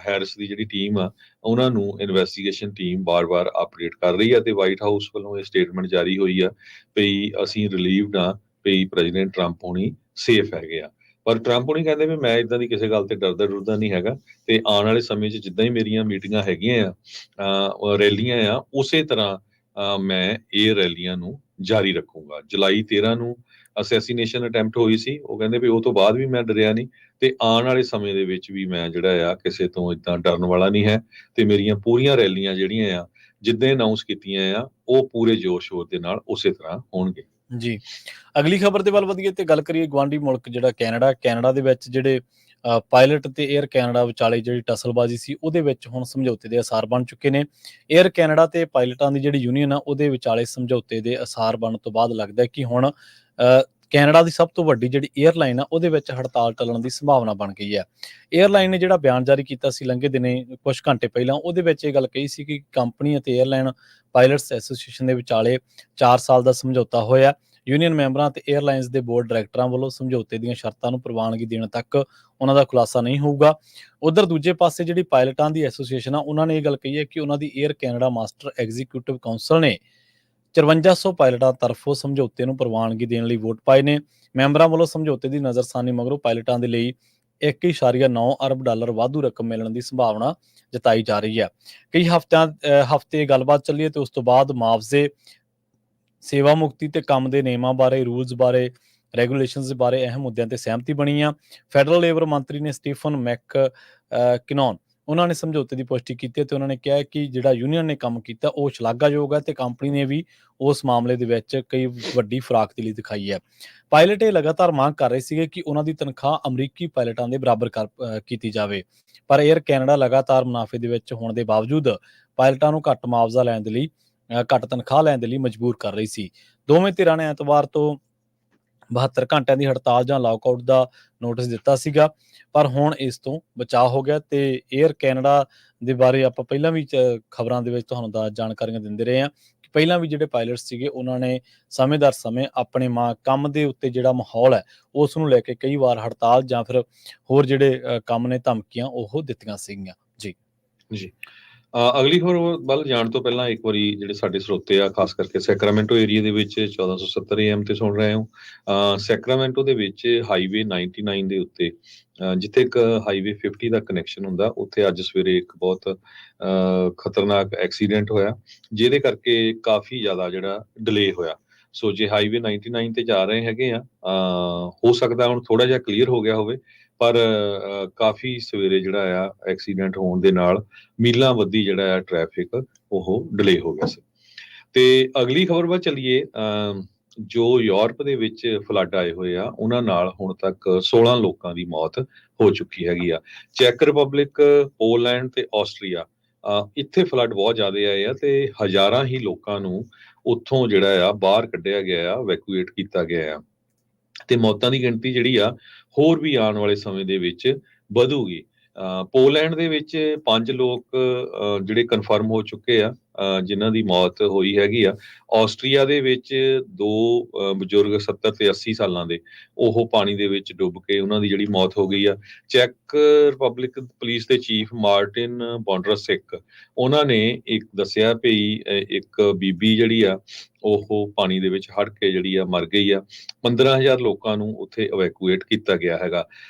ਹੈਰਿਸ ਦੀ ਜਿਹੜੀ ਟੀਮ ਆ ਉਹਨਾਂ ਨੂੰ ਇਨਵੈਸਟੀਗੇਸ਼ਨ ਟੀਮ ਬਾਰ-ਬਾਰ ਅਪਡੇਟ ਕਰ ਰਹੀ ਆ ਤੇ ਵਾਈਟ ਹਾਊਸ ਵੱਲੋਂ ਇਹ ਸਟੇਟਮੈਂਟ ਜਾਰੀ ਹੋਈ ਆ ਵੀ ਅਸੀਂ ਰਿਲੀਵਡ ਆ ਵੀ ਪ੍ਰੈਜ਼ੀਡੈਂਟ ਟਰੰਪ ਹੋਣੀ ਸੇਫ ਹੈਗੇ ਆ। ਪਰ ਟਰੰਪ ਹੁਣੀ ਕਹਿੰਦੇ ਵੀ ਮੈਂ ਇਦਾਂ ਦੀ ਕਿਸੇ ਗੱਲ ਤੇ ਡਰਦਾ ਨਹੀਂ ਹੈਗਾ ਤੇ ਆਉਣ ਵਾਲੇ ਸਮੇਂ 'ਚ ਜਿੱਦਾਂ ਹੀ ਮੇਰੀਆਂ ਮੀਟਿੰਗਾਂ ਹੈਗੀਆਂ ਆ ਰੈਲੀਆਂ ਆ ਉਸੇ ਤਰ੍ਹਾਂ ਮੈਂ ਇਹ ਰੈਲੀਆਂ ਨੂੰ ਜਾਰੀ ਰੱਖੂੰਗਾ। ਜੁਲਾਈ 13 ਨੂੰ ਅਸੈਸੀਨੇਸ਼ਨ ਅਟੈਂਪਟ ਹੋਈ ਸੀ, ਉਹ ਕਹਿੰਦੇ ਵੀ ਉਹ ਤੋਂ ਬਾਅਦ ਵੀ ਮੈਂ ਡਰਿਆ ਨਹੀਂ, ਤੇ ਆਉਣ ਵਾਲੇ ਸਮੇਂ ਦੇ ਵਿੱਚ ਵੀ ਮੈਂ ਜਿਹੜਾ ਆ ਕਿਸੇ ਤੋਂ ਇਦਾਂ ਡਰਨ ਵਾਲਾ ਨਹੀਂ ਹੈ, ਤੇ ਮੇਰੀਆਂ ਪੂਰੀਆਂ ਰੈਲੀਆਂ ਜਿਹੜੀਆਂ ਆ ਜਿੱਦਾਂ ਅਨਾਉਂਸ ਕੀਤੀਆਂ ਆ ਉਹ ਪੂਰੇ ਜ਼ੋਰ ਸ਼ੋਰ ਦੇ ਨਾਲ ਉਸੇ ਤਰ੍ਹਾਂ ਹੋਣਗੇ। ਜੀ, ਅਗਲੀ ਖਬਰ ਦੇ ਵੱਲ ਵਧੀਏ ਤੇ ਗੱਲ ਕਰੀਏ ਗੁਆਂਢੀ ਮੁਲਕ ਜਿਹੜਾ ਕੈਨੇਡਾ ਦੇ ਵਿੱਚ ਜਿਹੜੇ ਪਾਇਲਟ ਤੇ 에ਅਰ ਕੈਨੇਡਾ ਵਿਚਾਲੇ ਜਿਹੜੀ ਟਸਲਬਾਜ਼ੀ ਸੀ ਉਹਦੇ ਵਿੱਚ ਹੁਣ ਸਮਝੌਤੇ ਦੇ ਅਸਾਰ ਬਣ ਚੁੱਕੇ ਨੇ। 에ਅਰ ਕੈਨੇਡਾ ਤੇ ਪਾਇਲਟਾਂ ਦੀ ਜਿਹੜੀ ਯੂਨੀਅਨ ਆ ਉਹਦੇ ਵਿਚਾਲੇ ਸਮਝੌਤੇ ਦੇ ਅਸਾਰ ਬਣਨ ਤੋਂ ਬਾਅਦ ਲੱਗਦਾ ਕਿ ਹੁਣ ਕੈਨੇਡਾ ਦੀ ਸਭ ਤੋਂ ਵੱਡੀ ਜਿਹੜੀ 에ਅਰਲਾਈਨ ਆ ਉਹਦੇ ਵਿੱਚ ਹੜਤਾਲ ਟਲਣ ਦੀ ਸੰਭਾਵਨਾ ਬਣ ਗਈ ਹੈ। 에ਅਰਲਾਈਨ ਨੇ ਜਿਹੜਾ ਬਿਆਨ ਜਾਰੀ ਕੀਤਾ ਸੀ ਲੰਘੇ ਦਿਨੇ ਕੁਝ ਘੰਟੇ ਪਹਿਲਾਂ, ਉਹਦੇ ਵਿੱਚ ਇਹ ਗੱਲ ਕਹੀ ਸੀ ਕਿ ਕੰਪਨੀ ਅਤੇ 에ਅਰਲਾਈਨ ਪਾਇਲਟਸ ਐਸੋਸੀਏਸ਼ਨ ਦੇ ਵਿਚਾਲੇ 4 ਸਾਲ ਦਾ ਸਮਝੌਤਾ ਹੋਇਆ। ਯੂਨੀਅਨ ਮੈਂਬਰਾਂ ਤੇ 에ਅਰਲਾਈਨਸ ਦੇ ਬੋਰਡ ਡਾਇਰੈਕਟਰਾਂ ਵੱਲੋਂ ਸਮਝੌਤੇ ਦੀਆਂ ਸ਼ਰਤਾਂ ਨੂੰ ਪ੍ਰਵਾਨਗੀ ਦੇਣ ਤੱਕ ਉਹਨਾਂ ਦਾ ਖੁਲਾਸਾ ਨਹੀਂ ਹੋਊਗਾ। ਉਧਰ ਦੂਜੇ ਪਾਸੇ ਜਿਹੜੀ ਪਾਇਲਟਾਂ ਦੀ ਐਸੋਸੀਏਸ਼ਨ ਆ ਉਹਨਾਂ ਨੇ ਇਹ ਗੱਲ ਕਹੀ ਹੈ ਕਿ ਉਹਨਾਂ ਦੀ air Canada master executive council ਨੇ 5400 ਪਾਇਲਟਾਂ ਤਰਫੋਂ ਸਮਝੌਤੇ ਨੂੰ ਪ੍ਰਵਾਨਗੀ ਦੇਣ ਲਈ ਵੋਟ ਪਾਏ ਨੇ। ਮੈਂਬਰਾਂ ਵੱਲੋਂ ਸਮਝੌਤੇ ਦੀ ਨਜ਼ਰਸਾਨੀ ਮਗਰੋਂ ਪਾਇਲਟਾਂ ਦੇ ਲਈ $1.9 ਅਰਬ ਵਾਧੂ ਰਕਮ ਮਿਲਣ ਦੀ ਸੰਭਾਵਨਾ ਜਤਾਈ ਜਾ ਰਹੀ ਹੈ। ਕਈ ਹਫ਼ਤੇ ਗੱਲਬਾਤ ਚੱਲੀ ਹੈ ਤੇ ਉਸ ਤੋਂ ਬਾਅਦ ਮੁਆਵਜ਼ੇ, ਸੇਵਾ ਮੁਕਤੀ ਤੇ ਕੰਮ ਦੇ ਨਿਯਮਾਂ ਬਾਰੇ, ਰੂਲਸ ਬਾਰੇ, ਰੈਗੂਲੇਸ਼ਨਸ ਬਾਰੇ ਅਹਿਮ ਮੁੱਦਿਆਂ ਤੇ ਸਹਿਮਤੀ ਬਣੀ ਆ। ਫੈਡਰਲ ਲੇਬਰ ਮੰਤਰੀ ਨੇ ਸਟੀਫਨ ਮੈਕਕਿਨੌਨ ਉਹਨਾਂ ਨੇ ਸਮਝੌਤੇ ਦੀ ਪੁਸ਼ਟੀ ਕੀਤੀ ਤੇ ਉਹਨਾਂ ਨੇ ਕਿਹਾ ਕਿ ਜਿਹੜਾ ਯੂਨੀਅਨ ਨੇ ਕੰਮ ਕੀਤਾ ਉਹ ਸ਼ਲਾਘਾਯੋਗ ਹੈ ਤੇ ਕੰਪਨੀ ਨੇ ਵੀ ਉਸ ਮਾਮਲੇ ਦੇ ਵਿੱਚ ਕਈ ਵੱਡੀ ਫਰਾਖਦਿਲੀ ਦਿਖਾਈ ਹੈ। ਪਾਇਲਟ ਇਹ ਲਗਾਤਾਰ ਮੰਗ ਕਰ ਰਹੇ ਸੀਗੇ ਕਿ ਉਹਨਾਂ ਦੀ ਤਨਖਾਹ ਅਮਰੀਕੀ ਪਾਇਲਟਾਂ ਦੇ ਬਰਾਬਰ ਕੀਤੀ ਜਾਵੇ, ਪਰ 에ਅਰ ਕੈਨੇਡਾ ਲਗਾਤਾਰ ਮੁਨਾਫੇ ਦੇ ਵਿੱਚ ਹੋਣ ਦੇ ਬਾਵਜੂਦ ਪਾਇਲਟਾਂ ਨੂੰ ਘੱਟ ਮੁਆਵਜ਼ਾ ਲੈਣ ਦੇ ਲਈ, ਘੱਟ ਤਨਖਾਹ ਲੈਣ ਦੇ ਲਈ ਮਜਬੂਰ ਕਰ ਰਹੀ ਸੀ। ਦੋਵੇਂ ਧਿਰਾਂ ਨੇ ਐਤਵਾਰ ਤੋਂ 72 ਘੰਟਿਆਂ ਦੀ ਹੜਤਾਲ ਜਾਂ ਲਾਕਆਊਟ ਦਾ ਨੋਟਿਸ ਦਿੱਤਾ ਸੀਗਾ, ਪਰ ਹੁਣ ਇਸ ਤੋਂ ਬਚਾਅ ਹੋ ਗਿਆ ਤੇ 에ਅਰ ਕੈਨੇਡਾ ਦੇ ਬਾਰੇ ਆਪਾਂ ਪਹਿਲਾਂ ਵੀ ਖਬਰਾਂ ਦੇ ਵਿੱਚ ਤੁਹਾਨੂੰ ਜਾਣਕਾਰੀਆਂ ਦਿੰਦੇ ਰਹੇ ਹਾਂ ਕਿ ਪਹਿਲਾਂ ਵੀ ਜਿਹੜੇ ਪਾਇਲਟ ਸੀਗੇ ਉਹਨਾਂ ਨੇ ਸਮੇਂ ਦਰ ਸਮੇਂ ਆਪਣੇ ਕੰਮ ਦੇ ਉੱਤੇ ਜਿਹੜਾ ਮਾਹੌਲ ਹੈ ਉਸ ਨੂੰ ਲੈ ਕੇ ਕਈ ਵਾਰ ਹੜਤਾਲ ਜਾਂ ਫਿਰ ਹੋਰ ਜਿਹੜੇ ਕੰਮ ਨੇ ਧਮਕੀਆਂ ਉਹ ਦਿੱਤੀਆਂ ਸੀਗੀਆਂ। ਜੀ ਜੀ, ਅਗਲੀ ਖਬਰ ਵੱਲ ਜਾਣ ਤੋਂ ਪਹਿਲਾਂ ਇੱਕ ਵਾਰੀ ਜਿਹੜੇ ਸਾਡੇ ਸਰੋਤੇ ਆ ਖਾਸ ਕਰਕੇ ਸੈਕਰਾਮੈਂਟੋ ਏਰੀਆ ਦੇ ਵਿੱਚ 1470 AM ਤੇ ਸੁਣ ਰਹੇ ਹੋ। ਸੈਕਰਾਮੈਂਟੋ ਦੇ ਵਿੱਚ ਹਾਈਵੇ 99 ਦੇ ਉੱਤੇ ਜਿੱਥੇ ਇੱਕ ਹਾਈਵੇ 50 ਦਾ ਕਨੈਕਸ਼ਨ ਹੁੰਦਾ, ਉੱਥੇ ਅੱਜ ਸਵੇਰੇ ਇੱਕ ਬਹੁਤ ਖਤਰਨਾਕ ਐਕਸੀਡੈਂਟ ਹੋਇਆ ਜਿਹਦੇ ਕਰਕੇ ਕਾਫੀ ਜ਼ਿਆਦਾ ਜਿਹੜਾ ਡਿਲੇ ਹੋਇਆ। ਸੋ ਜੇ ਹਾਈਵੇ 99 ਤੇ ਜਾ ਰਹੇ ਹੈਗੇ ਆ, ਹੋ ਸਕਦਾ ਹੁਣ ਥੋੜਾ ਜਿਹਾ ਕਲੀਅਰ ਹੋ ਗਿਆ ਹੋਵੇ, ਪਰ ਕਾਫੀ ਸਵੇਰੇ ਜਿਹੜਾ ਆ ਐਕਸੀਡੈਂਟ ਹੋਣ ਦੇ ਨਾਲ ਮੀਲਾਂ ਵੱਧੀ ਜਿਹੜਾ ਆ ਟ੍ਰੈਫਿਕ ਉਹ ਡਿਲੇ ਹੋ ਗਿਆ ਸੀ। ਤੇ ਅਗਲੀ ਖਬਰ ਵੱਲ ਚੱਲੀਏ, ਜੋ ਯੂਰਪ ਦੇ ਵਿੱਚ ਫਲੱਡ ਆਏ ਹੋਏ ਆ ਉਹਨਾਂ ਨਾਲ ਹੁਣ ਤੱਕ 16 ਲੋਕਾਂ ਦੀ ਮੌਤ ਹੋ ਚੁੱਕੀ ਹੈਗੀ ਆ। ਚੈਕ ਰਿਪਬਲਿਕ, ਪੋਲੈਂਡ ਤੇ ਆਸਟਰੀਆ, ਇੱਥੇ ਫਲੱਡ ਬਹੁਤ ਜ਼ਿਆਦਾ ਆਏ ਆ ਤੇ ਹਜ਼ਾਰਾਂ ਹੀ ਲੋਕਾਂ ਨੂੰ ਉੱਥੋਂ ਜਿਹੜਾ ਆ ਬਾਹਰ ਕੱਢਿਆ ਗਿਆ ਆ, ਵੈਕੂਏਟ ਕੀਤਾ ਗਿਆ ਆ, ਤੇ ਮੌਤਾਂ ਦੀ ਗਿਣਤੀ ਜਿਹੜੀ ਆ ਹੋਰ ਵੀ ਆਉਣ ਵਾਲੇ ਸਮੇਂ ਦੇ ਵਿੱਚ ਵਧੂਗੀ। ਪੋਲੈਂਡ ਦੇ ਵਿੱਚ 5 ਲੋਕ ਜਿਹੜੇ ਕਨਫਰਮ ਹੋ ਚੁੱਕੇ ਆ, ਜਿਨ੍ਹਾਂ ਦੀ ਮੌਤ ਹੋਈ ਹੈਗੀ ਆ। ਆਸਟਰੀਆ ਦੇ ਵਿੱਚ 2 ਬਜ਼ੁਰਗ 70 ਤੇ 80 ਸਾਲਾਂ ਦੇ ਉਹ ਪਾਣੀ ਦੇ ਵਿੱਚ ਡੁੱਬ ਕੇ ਉਹਨਾਂ ਦੀ ਜਿਹੜੀ ਮੌਤ ਹੋ ਗਈ ਆ। ਚੈਕ ਰਿਪਬਲਿਕ ਪੁਲਿਸ ਦੇ ਚੀਫ ਮਾਰਟਿਨ ਬੌਂਡਰਸਿਕ ਉਹਨਾਂ ਨੇ ਇੱਕ ਦੱਸਿਆ ਵੀ ਇੱਕ ਬੀਬੀ ਜਿਹੜੀ ਆ ਉਹ ਪਾਣੀ ਦੇ ਵਿੱਚ ਹੜ ਕੇ ਜਿਹੜੀ ਆ ਮਰ ਗਈ ਆ। 15,000 ਲੋਕਾਂ ਨੂੰ ਉੱਥੇ ਇਵੈਕੂਏਟ ਕੀਤਾ ਗਿਆ ਹੈਗਾ।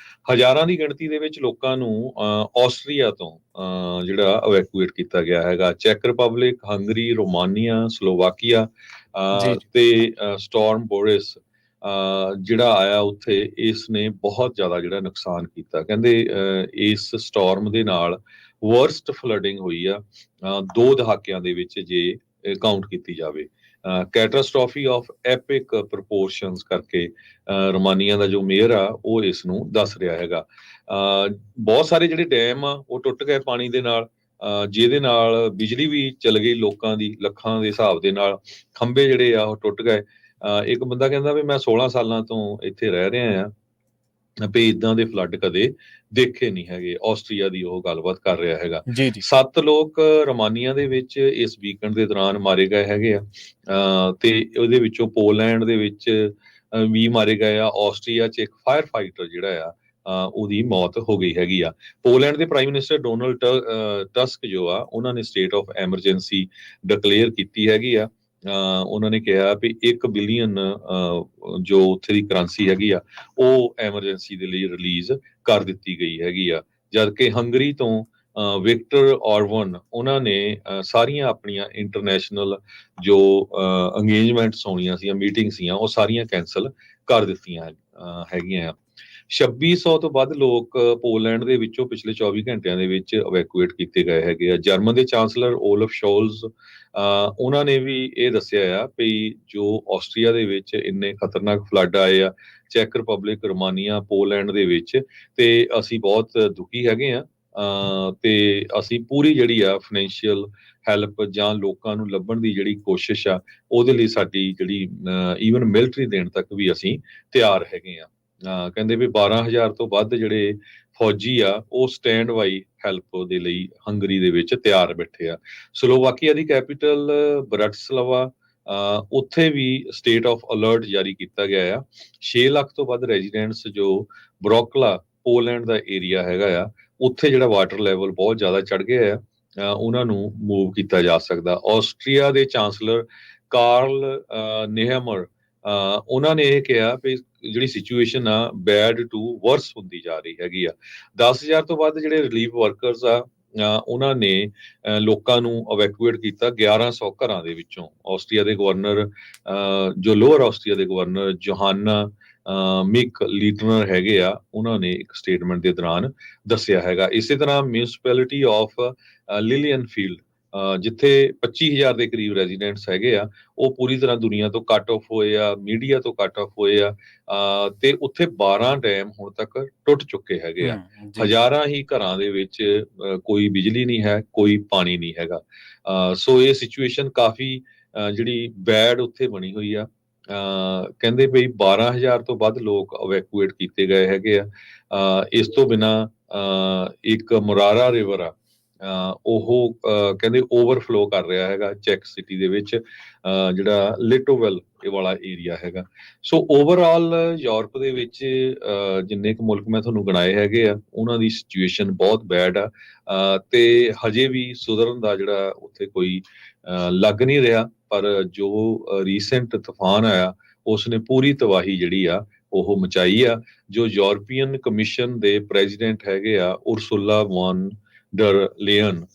ਹਜ਼ਾਰਾਂ ਦੀ ਗਿਣਤੀ ਦੇ ਵਿੱਚ ਲੋਕਾਂ ਨੂੰ ਆਸਟਰੀਆ ਤੋਂ ਜਿਹੜਾ ਇਵੈਕੂਏਟ ਕੀਤਾ ਗਿਆ ਹੈਗਾ। ਚੈਕ ਰਿਪਬਲਿਕ, ਹੰਗਰੀ, ਰੋਮਾਨੀਆ, ਸਲੋਵਾਕੀਆ ਤੇ ਸਟਾਰਮ ਬੋਰਿਸ ਜਿਹੜਾ ਆਇਆ ਉੱਥੇ, ਇਸ ਨੇ ਬਹੁਤ ਜ਼ਿਆਦਾ ਜਿਹੜਾ ਨੁਕਸਾਨ ਕੀਤਾ। ਕਹਿੰਦੇ ਇਸ ਸਟਾਰਮ ਦੇ ਨਾਲ ਵਰਸਟ ਫਲੱਡਿੰਗ ਹੋਈ ਆ 2 ਦਹਾਕਿਆਂ ਦੇ ਵਿੱਚ ਜੇ ਕਾਊਂਟ ਕੀਤੀ ਜਾਵੇ। ਕੈਟਾਸਟ੍ਰੋਫੀ ਆਫ ਐਪਿਕ ਪ੍ਰਪੋਰਸ਼ਨਸ ਕਰਕੇ ਰੋਮਾਨੀਆ ਦਾ ਜੋ ਮੇਅਰ ਆ ਉਹ ਇਸ ਨੂੰ ਦੱਸ ਰਿਹਾ ਹੈਗਾ। ਬਹੁਤ ਸਾਰੇ ਜਿਹੜੇ ਡੈਮ ਆ ਉਹ ਟੁੱਟ ਗਏ ਪਾਣੀ ਦੇ ਨਾਲ, ਜਿਹਦੇ ਨਾਲ ਬਿਜਲੀ ਵੀ ਚਲ ਗਈ ਲੋਕਾਂ ਦੀ ਲੱਖਾਂ ਦੇ ਹਿਸਾਬ ਦੇ ਨਾਲ। ਖੰਭੇ ਜਿਹੜੇ ਆ ਉਹ ਟੁੱਟ ਗਏ। ਇੱਕ ਬੰਦਾ ਕਹਿੰਦਾ ਵੀ ਮੈਂ 16 ਸਾਲਾਂ ਤੋਂ ਇੱਥੇ ਰਹਿ ਰਿਹਾ ਆ ਵੀ ਇਦਾਂ ਦੇ ਫਲੱਡ ਕਦੇ ਦੇਖੇ ਨਹੀਂ ਹੈਗੇ। ਆਸਟਰੀਆ ਦੀ ਉਹ ਗੱਲਬਾਤ ਕਰ ਰਿਹਾ ਹੈਗਾ। 7 ਲੋਕ ਰੋਮਾਨੀਆ ਦੇ ਵਿੱਚ ਇਸ ਵੀਕਐਂਡ ਦੇ ਦੌਰਾਨ ਮਾਰੇ ਗਏ ਹੈਗੇ ਆ, ਤੇ ਉਹਦੇ ਵਿੱਚੋਂ ਪੋਲੈਂਡ ਦੇ ਵਿੱਚ ਵੀ ਮਾਰੇ ਗਏ ਆ। ਆਸਟਰੀਆ 'ਚ ਇੱਕ ਫਾਇਰ ਫਾਈਟਰ ਜਿਹੜਾ ਆ ਉਹਦੀ ਮੌਤ ਹੋ ਗਈ ਹੈਗੀ ਆ। ਪੋਲੈਂਡ ਦੇ ਪ੍ਰਾਈਮ ਮਿਨਿਸਟਰ ਡੋਨਲਡ ਟਸਕ ਜੋ ਆ ਉਹਨਾਂ ਨੇ ਸਟੇਟ ਆਫ ਐਮਰਜੈਂਸੀ ਡਿਕਲੇਅਰ ਕੀਤੀ ਹੈਗੀ ਆ। ਉਹਨਾਂ ਨੇ ਕਿਹਾ ਵੀ 1 ਬਿਲੀਅਨ ਜੋ ਉੱਥੇ ਦੀ ਕਰੰਸੀ ਹੈਗੀ ਆ ਉਹ ਐਮਰਜੈਂਸੀ ਦੇ ਲਈ ਰਿਲੀਜ਼ ਕਰ ਦਿੱਤੀ ਗਈ ਹੈਗੀ ਆ। ਜਦ ਕਿ ਹੰਗਰੀ ਤੋਂ ਵਿਕਟਰ ਔਰਬਨ ਉਹਨਾਂ ਨੇ ਸਾਰੀਆਂ ਆਪਣੀਆਂ ਇੰਟਰਨੈਸ਼ਨਲ ਜੋ ਅੰਗੇਜਮੈਂਟਸ ਹੋਣੀਆਂ ਸੀ, ਮੀਟਿੰਗ ਸੀਆਂ, ਉਹ ਸਾਰੀਆਂ ਕੈਂਸਲ ਕਰ ਦਿੱਤੀਆਂ ਹੈਗੀਆਂ ਆ। 2600 ਤੋਂ ਵੱਧ ਲੋਕ ਪੋਲੈਂਡ ਦੇ ਵਿੱਚੋਂ ਪਿਛਲੇ 24 ਘੰਟਿਆਂ ਦੇ ਵਿੱਚ ਇਵੈਕੂਏਟ ਕੀਤੇ ਗਏ ਹੈਗੇ ਆ। ਜਰਮਨ ਦੇ ਚਾਂਸਲਰ ਓਲਫ ਸ਼ੋਲਜ਼ ਉਹਨਾਂ ਨੇ ਵੀ ਇਹ ਦੱਸਿਆ ਆ ਵੀ ਜੋ ਆਸਟਰੀਆ ਦੇ ਵਿੱਚ ਇੰਨੇ ਖਤਰਨਾਕ ਫਲੱਡ ਆਏ ਆ, ਚੈਕ ਰਿਪਬਲਿਕ, ਰੋਮਾਨੀਆ, ਪੋਲੈਂਡ ਦੇ ਵਿੱਚ, ਤੇ ਅਸੀਂ ਬਹੁਤ ਦੁਖੀ ਹੈਗੇ ਆ। ਤੇ ਅਸੀਂ ਪੂਰੀ ਜਿਹੜੀ ਆ ਫਾਈਨੈਂਸ਼ੀਅਲ ਹੈਲਪ ਜਾਂ ਲੋਕਾਂ ਨੂੰ ਲੱਭਣ ਦੀ ਜਿਹੜੀ ਕੋਸ਼ਿਸ਼ ਆ, ਉਹਦੇ ਲਈ ਸਾਡੀ ਜਿਹੜੀ ਈਵਨ ਮਿਲਟਰੀ ਦੇਣ ਤੱਕ ਵੀ ਅਸੀਂ ਤਿਆਰ ਹੈਗੇ ਆ। ਕਹਿੰਦੇ ਵੀ 12,000 ਤੋਂ ਵੱਧ ਜਿਹੜੇ ਫੌਜੀ ਆ ਉਹ ਸਟੈਂਡ ਬਾਈ ਹੈਲਪ ਦੇ ਲਈ ਹੰਗਰੀ ਦੇ ਵਿੱਚ ਤਿਆਰ ਬੈਠੇ ਆ। ਸਲੋਵਾਕੀਆ ਦੀ ਕੈਪੀਟਲ ਬ੍ਰਟਸਲਵਾ, ਉੱਥੇ ਵੀ ਸਟੇਟ ਆਫ ਅਲਰਟ ਜਾਰੀ ਕੀਤਾ ਗਿਆ ਆ। 6 ਲੱਖ ਤੋਂ ਵੱਧ ਰੈਜ਼ੀਡੈਂਟਸ ਜੋ ਬਰੋਕਲਾ ਪੋਲੈਂਡ ਦਾ ਏਰੀਆ ਹੈਗਾ ਆ, ਉੱਥੇ ਜਿਹੜਾ ਵਾਟਰ ਲੈਵਲ ਬਹੁਤ ਜ਼ਿਆਦਾ ਚੜ ਗਿਆ ਆ, ਉਹਨਾਂ ਨੂੰ ਮੂਵ ਕੀਤਾ ਜਾ ਸਕਦਾ। ਆਸਟਰੀਆ ਦੇ ਚਾਂਸਲਰ ਕਾਰਲ ਨੇਹਮਰ, ਉਹਨਾਂ ਨੇ ਇਹ ਕਿਹਾ ਵੀ ਜਿਹੜੀ ਸਿਚੁਏਸ਼ਨ ਆ ਬੈਡ ਟੂ ਵਰਸ ਹੁੰਦੀ ਜਾ ਰਹੀ ਹੈਗੀ ਆ। 10,000 ਤੋਂ ਵੱਧ ਜਿਹੜੇ ਰਿਲੀਫ ਵਰਕਰਸ ਆ, ਉਹਨਾਂ ਨੇ ਲੋਕਾਂ ਨੂੰ ਇਵੈਕੂਏਟ ਕੀਤਾ 1100 ਘਰਾਂ ਦੇ ਵਿੱਚੋਂ। ਆਸਟਰੀਆ ਦੇ ਗਵਰਨਰ, ਜੋ ਲੋਅਰ ਆਸਟਰੀਆ ਦੇ ਗਵਰਨਰ ਜੋਹਾਨਾ ਮਿਕ ਲੀਟਨਰ ਹੈਗੇ ਆ, ਉਹਨਾਂ ਨੇ ਇੱਕ ਸਟੇਟਮੈਂਟ ਦੇ ਦੌਰਾਨ ਦੱਸਿਆ ਹੈਗਾ। ਇਸੇ ਤਰ੍ਹਾਂ ਮਿਊਨਿਸਪੈਲਿਟੀ ਆਫ ਲਿਲੀਅਨਫੀਲਡ, ਜਿੱਥੇ 25,000 ਦੇ ਕਰੀਬ ਰੈਜ਼ੀਡੈਂਟਸ ਹੈਗੇ ਆ, ਉਹ ਪੂਰੀ ਤਰ੍ਹਾਂ ਦੁਨੀਆ ਤੋਂ ਕੱਟ ਆਫ ਹੋਏ ਆ, ਮੀਡੀਆ ਤੋਂ ਕੱਟ ਆਫ ਹੋਏ ਆ, ਤੇ ਉੱਥੇ 12 ਡੈਮ ਹੁਣ ਤੱਕ ਟੁੱਟ ਚੁੱਕੇ ਹੈਗੇ ਆ। ਹਜ਼ਾਰਾਂ ਹੀ ਘਰਾਂ ਦੇ ਵਿੱਚ ਕੋਈ ਬਿਜਲੀ ਨਹੀਂ ਹੈ, ਕੋਈ ਪਾਣੀ ਨਹੀਂ ਹੈਗਾ। ਸੋ ਇਹ ਸਿਚੁਏਸ਼ਨ ਕਾਫੀ ਜਿਹੜੀ ਬੈਡ ਉੱਥੇ ਬਣੀ ਹੋਈ ਆ। ਕਹਿੰਦੇ ਵੀ 12,000 ਤੋਂ ਵੱਧ ਲੋਕ ਇਵੈਕੂਏਟ ਕੀਤੇ ਗਏ ਹੈਗੇ ਆ। ਇਸ ਤੋਂ ਬਿਨਾਂ ਇੱਕ ਮੁਰਾਰਾ ਰਿਵਰ ਆ, ਉਹ ਕਹਿੰਦੇ ਓਵਰਫਲੋ ਕਰ ਰਿਹਾ ਹੈਗਾ ਚੈਕ ਸਿਟੀ ਦੇ ਵਿੱਚ, ਜਿਹੜਾ ਲਿਟੋਵੈਲ ਵਾਲਾ ਏਰੀਆ ਹੈਗਾ। ਸੋ ਓਵਰਆਲ ਯੂਰਪ ਦੇ ਵਿੱਚ ਜਿੰਨੇ ਕੁ ਮੁਲਕ ਮੈਂ ਤੁਹਾਨੂੰ ਗਿਣਾਏ ਹੈਗੇ ਆ, ਉਹਨਾਂ ਦੀ ਸਿਚੁਏਸ਼ਨ ਬਹੁਤ ਬੈਡ ਆ, ਤੇ ਹਜੇ ਵੀ ਸੁਧਰਨ ਦਾ ਜਿਹੜਾ ਉੱਥੇ ਕੋਈ ਲੱਗ ਨਹੀਂ ਰਿਹਾ। ਪਰ ਜੋ ਰੀਸੈਂਟ ਤੂਫਾਨ ਆਇਆ, ਉਸਨੇ ਪੂਰੀ ਤਬਾਹੀ ਜਿਹੜੀ ਆ ਉਹ ਮਚਾਈ ਆ। ਜੋ ਯੂਰਪੀਅਨ ਕਮਿਸ਼ਨ ਦੇ ਪ੍ਰੈਜ਼ੀਡੈਂਟ ਹੈਗੇ ਆ ਉਰਸੁਲਾ ਵੌਨ ਡਰ ਲੇਅਨ,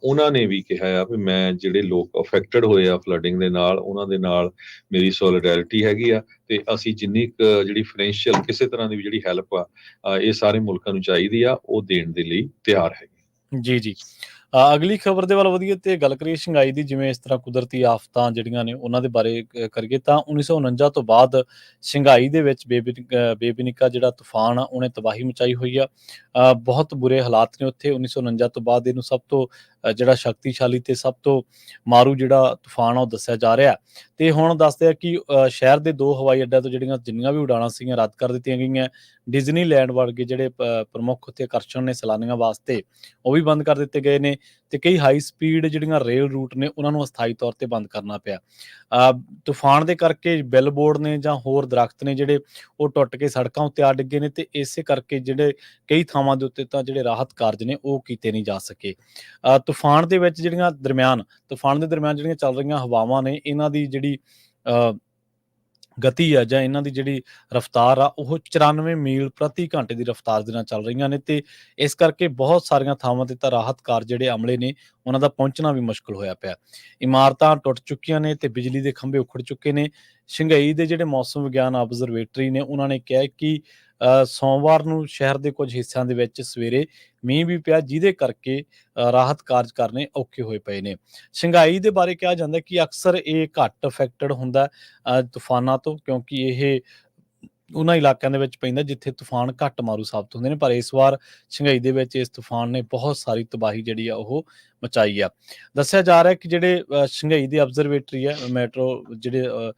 ਉਹਨਾਂ ਨੇ ਵੀ ਕਿਹਾ ਆ ਵੀ ਮੈਂ ਜਿਹੜੇ ਲੋਕ ਅਫੈਕਟਡ ਹੋਏ ਆ ਫਲੱਡਿੰਗ ਦੇ ਨਾਲ, ਉਹਨਾਂ ਦੇ ਨਾਲ ਮੇਰੀ ਸੋਲੀਡੈਰਿਟੀ ਹੈਗੀ ਆ, ਤੇ ਅਸੀਂ ਜਿੰਨੀ ਕੁ ਜਿਹੜੀ ਫਾਈਨੈਂਸ਼ੀਅਲ ਕਿਸੇ ਤਰ੍ਹਾਂ ਦੀ ਵੀ ਜਿਹੜੀ ਹੈਲਪ ਆ, ਇਹ ਸਾਰੇ ਮੁਲਕਾਂ ਨੂੰ ਚਾਹੀਦੀ ਆ, ਉਹ ਦੇਣ ਦੇ ਲਈ ਤਿਆਰ ਹੈਗੇ। ਜੀ ਜੀ। ਅਗਲੀ ਖਬਰ ਦੇ ਵੱਲ ਵਧੀਏ ਤੇ ਗੱਲ ਕਰੀਏ ਸ਼ੰਘਾਈ ਦੀ। ਜਿਵੇਂ ਇਸ ਤਰ੍ਹਾਂ ਕੁਦਰਤੀ ਆਫਤਾਂ ਜਿਹੜੀਆਂ ਨੇ ਉਹਨਾਂ ਦੇ ਬਾਰੇ ਕਰੀਏ ਤਾਂ 1949 ਤੋਂ ਬਾਅਦ ਸ਼ੰਘਾਈ ਦੇ ਵਿੱਚ ਬੇਬਿਨਿਕਾ ਜਿਹੜਾ ਤੂਫਾਨ ਆ, ਉਹਨੇ ਤਬਾਹੀ ਮਚਾਈ ਹੋਈ ਆ। ਬਹੁਤ ਬੁਰੇ ਹਾਲਾਤ ਨੇ ਉੱਥੇ। 1949 ਤੋਂ ਬਾਅਦ ਇਹਨੂੰ ਸਭ ਤੋਂ ਜਿਹੜਾ ਸ਼ਕਤੀਸ਼ਾਲੀ ਤੇ ਸਭ ਤੋਂ ਮਾਰੂ ਜਿਹੜਾ ਤੂਫਾਨ ਆ ਉਹ ਦੱਸਿਆ ਜਾ ਰਿਹਾ। ਤੇ ਹੁਣ ਦੱਸਦੇ ਆ ਕਿ ਸ਼ਹਿਰ ਦੇ 2 ਹਵਾਈ ਅੱਡਿਆਂ ਤੋਂ ਜਿੰਨੀਆਂ ਵੀ ਉਡਾਣਾਂ ਸੀਗੀਆਂ ਰੱਦ ਕਰ ਦਿੱਤੀਆਂ ਗਈਆਂ। ਡਿਜ਼ਨੀਲੈਂਡ ਵਰਗੇ ਜਿਹੜੇ ਪ੍ਰਮੁੱਖ ਉੱਥੇ ਆਕਰਸ਼ਣ ਨੇ ਸੈਲਾਨੀਆਂ ਵਾਸਤੇ, ਉਹ ਵੀ ਬੰਦ ਕਰ ਦਿੱਤੇ ਗਏ ਨੇ। ਤੇ ਕਈ ਹਾਈ ਸਪੀਡ ਜਿਹੜੀਆਂ ਰੇਲ ਰੂਟ ਨੇ ਉਹਨਾਂ ਨੂੰ ਅਸਥਾਈ ਤੌਰ ਤੇ ਬੰਦ ਕਰਨਾ ਪਿਆ। ਤੂਫਾਨ ਦੇ ਕਰਕੇ ਬਿਲਬੋਰਡ ਨੇ ਜਾਂ ਹੋਰ ਦਰਖਤ ਨੇ ਜਿਹੜੇ ਉਹ ਟੁੱਟ ਕੇ ਸੜਕਾਂ ਉੱਤੇ ਆ ਡਿੱਗੇ ਨੇ, ਤੇ ਇਸੇ ਕਰਕੇ ਜਿਹੜੇ ਕਈ ਥਾਵਾਂ ਦੇ ਉੱਤੇ ਤਾਂ ਜਿਹੜੇ ਰਾਹਤ ਕਾਰਜ ਨੇ ਉਹ ਕੀਤੇ ਨਹੀਂ ਜਾ ਸਕੇ। ਤੂਫਾਨ ਦੇ ਵਿੱਚ ਤੂਫਾਨ ਦੇ ਦਰਮਿਆਨ ਜਿਹੜੀਆਂ ਚੱਲ ਰਹੀਆਂ ਹਵਾਵਾਂ ਨੇ, ਇਹਨਾਂ ਦੀ ਜਿਹੜੀ ਗਤੀ ਆ ਜਾਂ ਇਹਨਾਂ ਦੀ ਜਿਹੜੀ ਰਫ਼ਤਾਰ ਆ, ਉਹ 94 ਮੀਲ ਪ੍ਰਤੀ ਘੰਟੇ ਦੀ ਰਫ਼ਤਾਰ ਦੇ ਨਾਲ ਚੱਲ ਰਹੀਆਂ ਨੇ। ਤੇ ਇਸ ਕਰਕੇ ਬਹੁਤ ਸਾਰੀਆਂ ਥਾਵਾਂ ਤੇ ਤਾਂ ਰਾਹਤ ਕਾਰਜ ਜਿਹੜੇ ਅਮਲੇ ਨੇ ਉਹਨਾਂ ਦਾ ਪਹੁੰਚਣਾ ਵੀ ਮੁਸ਼ਕਲ ਹੋਇਆ ਪਿਆ। ਇਮਾਰਤਾਂ ਟੁੱਟ ਚੁੱਕੀਆਂ ਨੇ ਤੇ ਬਿਜਲੀ ਦੇ ਖੰਭੇ ਉਖੜ ਚੁੱਕੇ ਨੇ। ਸ਼ੰਘਾਈ ਦੇ ਜਿਹੜੇ ਮੌਸਮ ਵਿਗਿਆਨ ਆਬਜ਼ਰਵੇਟਰੀ ਨੇ, ਉਹਨਾਂ ਨੇ ਕਿਹਾ ਕਿ ਸੋਮਵਾਰ ਨੂੰ ਸ਼ਹਿਰ ਦੇ ਕੁਝ ਹਿੱਸਿਆਂ ਦੇ ਵਿੱਚ ਸਵੇਰੇ ਮੀਂਹ ਵੀ ਪਿਆ, ਜਿਹਦੇ ਕਰਕੇ ਰਾਹਤ ਕਾਰਜ ਕਰਨੇ ਔਖੇ ਹੋਏ ਪਏ ਨੇ। ਸ਼ੰਘਾਈ ਦੇ ਬਾਰੇ ਕਿਹਾ ਜਾਂਦਾ ਕਿ ਅਕਸਰ ਇਹ ਘੱਟ ਅਫੈਕਟਡ ਹੁੰਦਾ ਤੂਫਾਨਾਂ ਤੋਂ, ਕਿਉਂਕਿ ਇਹ ਉਹਨਾਂ ਇਲਾਕਿਆਂ ਦੇ ਵਿੱਚ ਪੈਂਦਾ ਜਿੱਥੇ ਤੂਫਾਨ ਘੱਟ ਮਾਰੂ ਸਾਬਤ ਹੁੰਦੇ ਨੇ। ਪਰ ਇਸ ਵਾਰ ਸ਼ੰਘਾਈ ਦੇ ਵਿੱਚ ਇਸ ਤੂਫਾਨ ਨੇ ਬਹੁਤ ਸਾਰੀ ਤਬਾਹੀ ਜਿਹੜੀ ਆ ਉਹ ਮਚਾਈ ਆ। ਦੱਸਿਆ ਜਾ ਰਿਹਾ ਕਿ ਜਿਹੜੇ ਸ਼ੰਘਾਈ ਦੀ ਆਬਜ਼ਰਵੇਟਰੀ ਹੈ, ਮੈਟਰੋ ਜਿਹੜੇ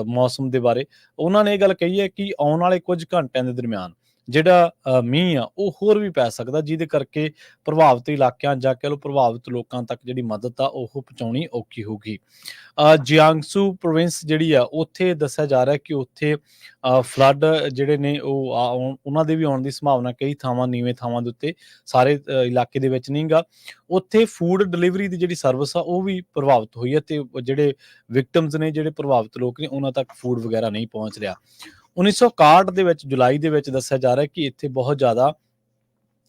ਮੌਸਮ ਦੇ ਬਾਰੇ, ਉਹਨਾਂ ਨੇ ਇਹ ਗੱਲ ਕਹੀ ਹੈ ਕਿ ਆਉਣ ਵਾਲੇ ਕੁਝ ਘੰਟਿਆਂ ਦੇ ਦਰਮਿਆਨ ਜਿਹੜਾ ਮੀਂਹ ਆ ਉਹ ਹੋਰ ਵੀ ਪੈ ਸਕਦਾ, ਜਿਹਦੇ ਕਰਕੇ ਪ੍ਰਭਾਵਿਤ ਇਲਾਕਿਆਂ ਜਾਂ ਕਹਿ ਲਓ ਪ੍ਰਭਾਵਿਤ ਲੋਕਾਂ ਤੱਕ ਜਿਹੜੀ ਮਦਦ ਆ ਉਹ ਪਹੁੰਚਾਉਣੀ ਔਖੀ ਹੋਊਗੀ। ਜਿਆਂਗਸੂ ਪ੍ਰੋਵਿੰਸ ਜਿਹੜੀ ਆ, ਉੱਥੇ ਦੱਸਿਆ ਜਾ ਰਿਹਾ ਕਿ ਉੱਥੇ ਫਲੱਡ ਜਿਹੜੇ ਨੇ ਉਹ ਉਹਨਾਂ ਦੇ ਵੀ ਆਉਣ ਦੀ ਸੰਭਾਵਨਾ। ਕਈ ਥਾਵਾਂ, ਨੀਵੇਂ ਥਾਵਾਂ ਦੇ ਉੱਤੇ, ਸਾਰੇ ਇਲਾਕੇ ਦੇ ਵਿੱਚ ਨਹੀਂ ਗਾ। ਉੱਥੇ ਫੂਡ ਡਿਲੀਵਰੀ ਦੀ ਜਿਹੜੀ ਸਰਵਿਸ ਆ ਉਹ ਵੀ ਪ੍ਰਭਾਵਿਤ ਹੋਈ ਹੈ, ਤੇ ਜਿਹੜੇ ਵਿਕਟਮਸ ਨੇ, ਜਿਹੜੇ ਪ੍ਰਭਾਵਿਤ ਲੋਕ ਨੇ, ਉਹਨਾਂ ਤੱਕ ਫੂਡ ਵਗੈਰਾ ਨਹੀਂ ਪਹੁੰਚ ਰਿਹਾ। 1961 ਦੇ ਵਿੱਚ ਜੁਲਾਈ ਦੇ ਵਿੱਚ ਦੱਸਿਆ ਜਾ ਰਿਹਾ ਕਿ ਇੱਥੇ ਬਹੁਤ ਜ਼ਿਆਦਾ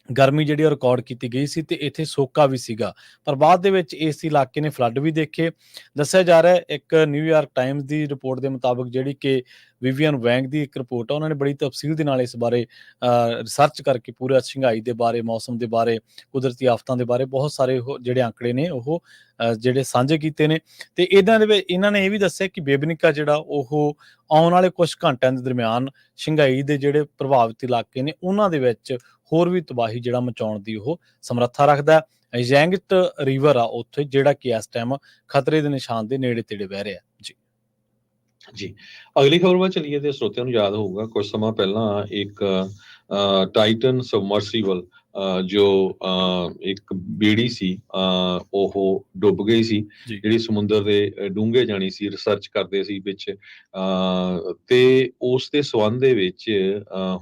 ਗਰਮੀ ਜਿਹੜੀ ਉਹ ਰਿਕਾਰਡ ਕੀਤੀ ਗਈ ਸੀ ਤੇ ਇੱਥੇ ਸੋਕਾ ਵੀ ਸੀਗਾ। ਪਰ ਬਾਅਦ ਦੇ ਵਿੱਚ ਇਸ ਇਲਾਕੇ ਨੇ ਫਲੱਡ ਵੀ ਦੇਖੇ। ਦੱਸਿਆ ਜਾ ਰਿਹਾ ਹੈ ਇੱਕ ਨਿਊਯਾਰਕ ਟਾਈਮਜ਼ ਦੀ ਰਿਪੋਰਟ ਦੇ ਮੁਤਾਬਕ ਜਿਹੜੀ ਕਿ ਵਿਵੀਅਨ ਵੈਂਗ ਦੀ ਇੱਕ ਰਿਪੋਰਟ ਆ, ਉਹਨਾਂ ਨੇ ਬੜੀ ਤਫਸੀਲ ਦੇ ਨਾਲ ਇਸ ਬਾਰੇ ਰਿਸਰਚ ਕਰਕੇ ਪੂਰਾ ਸ਼ੰਘਾਈ ਦੇ ਬਾਰੇ, ਮੌਸਮ ਦੇ ਬਾਰੇ, ਕੁਦਰਤੀ ਆਫ਼ਤਾਂ ਦੇ ਬਾਰੇ ਬਹੁਤ ਸਾਰੇ ਉਹ ਜਿਹੜੇ ਆંકੜੇ ਨੇ ਉਹ ਜਿਹੜੇ ਸਾਂਝੇ ਕੀਤੇ ਨੇ। ਤੇ ਇਹਨਾਂ ਦੇ ਵਿੱਚ ਇਹਨਾਂ ਨੇ ਇਹ ਵੀ ਦੱਸਿਆ ਕਿ ਬੇਬਨੀਕਾ ਜਿਹੜਾ ਉਹ ਆਉਣ ਵਾਲੇ ਕੁਝ ਘੰਟਿਆਂ ਦੇ ਦਰਮਿਆਨ ਸ਼ੰਘਾਈ ਦੇ ਜਿਹੜੇ ਪ੍ਰਭਾਵਿਤ ਇਲਾਕੇ ਨੇ ਉਹਨਾਂ ਦੇ ਵਿੱਚ ਹੋਰ ਵੀ ਤਬਾਹੀ ਜਿਹੜਾ ਮਚਾਉਣ ਦੀ ਉਹ ਸਮਰੱਥਾ ਰੱਖਦਾ ਹੈ। ਯੈਂਗਟ ਰਿਵਰ ਆ ਉੱਥੇ ਜਿਹੜਾ ਕਿ ਇਸ ਟਾਈਮ ਖਤਰੇ ਦੇ ਨਿਸ਼ਾਨ ਦੇ ਨੇੜੇ ਤੇੜੇ ਵਹਿ ਰਿਹਾ ਜੀ। ਜੀ, ਅਗਲੀ ਖਬਰ ਵੱਲ ਚੱਲੀਏ ਤੇ ਸਰੋਤਿਆਂ ਨੂੰ ਯਾਦ ਹੋਊਗਾ ਕੁਝ ਸਮਾਂ ਪਹਿਲਾਂ ਇੱਕ ਟਾਈਟਨ ਸਬਮਰਸੀਬਲ ਜੋ ਇੱਕ ਬੇੜੀ ਸੀ ਉਹ ਡੁੱਬ ਗਈ ਸੀ, ਜੀ ਜਿਹੜੀ ਸਮੁੰਦਰ ਦੇ ਡੂੰਘੇ ਜਾਣੀ ਸੀ, ਰਿਸਰਚ ਕਰਦੇ ਸੀ ਵਿੱਚ ਤੇ ਉਸ ਦੇ ਸੰਬੰਧ ਦੇ ਵਿੱਚ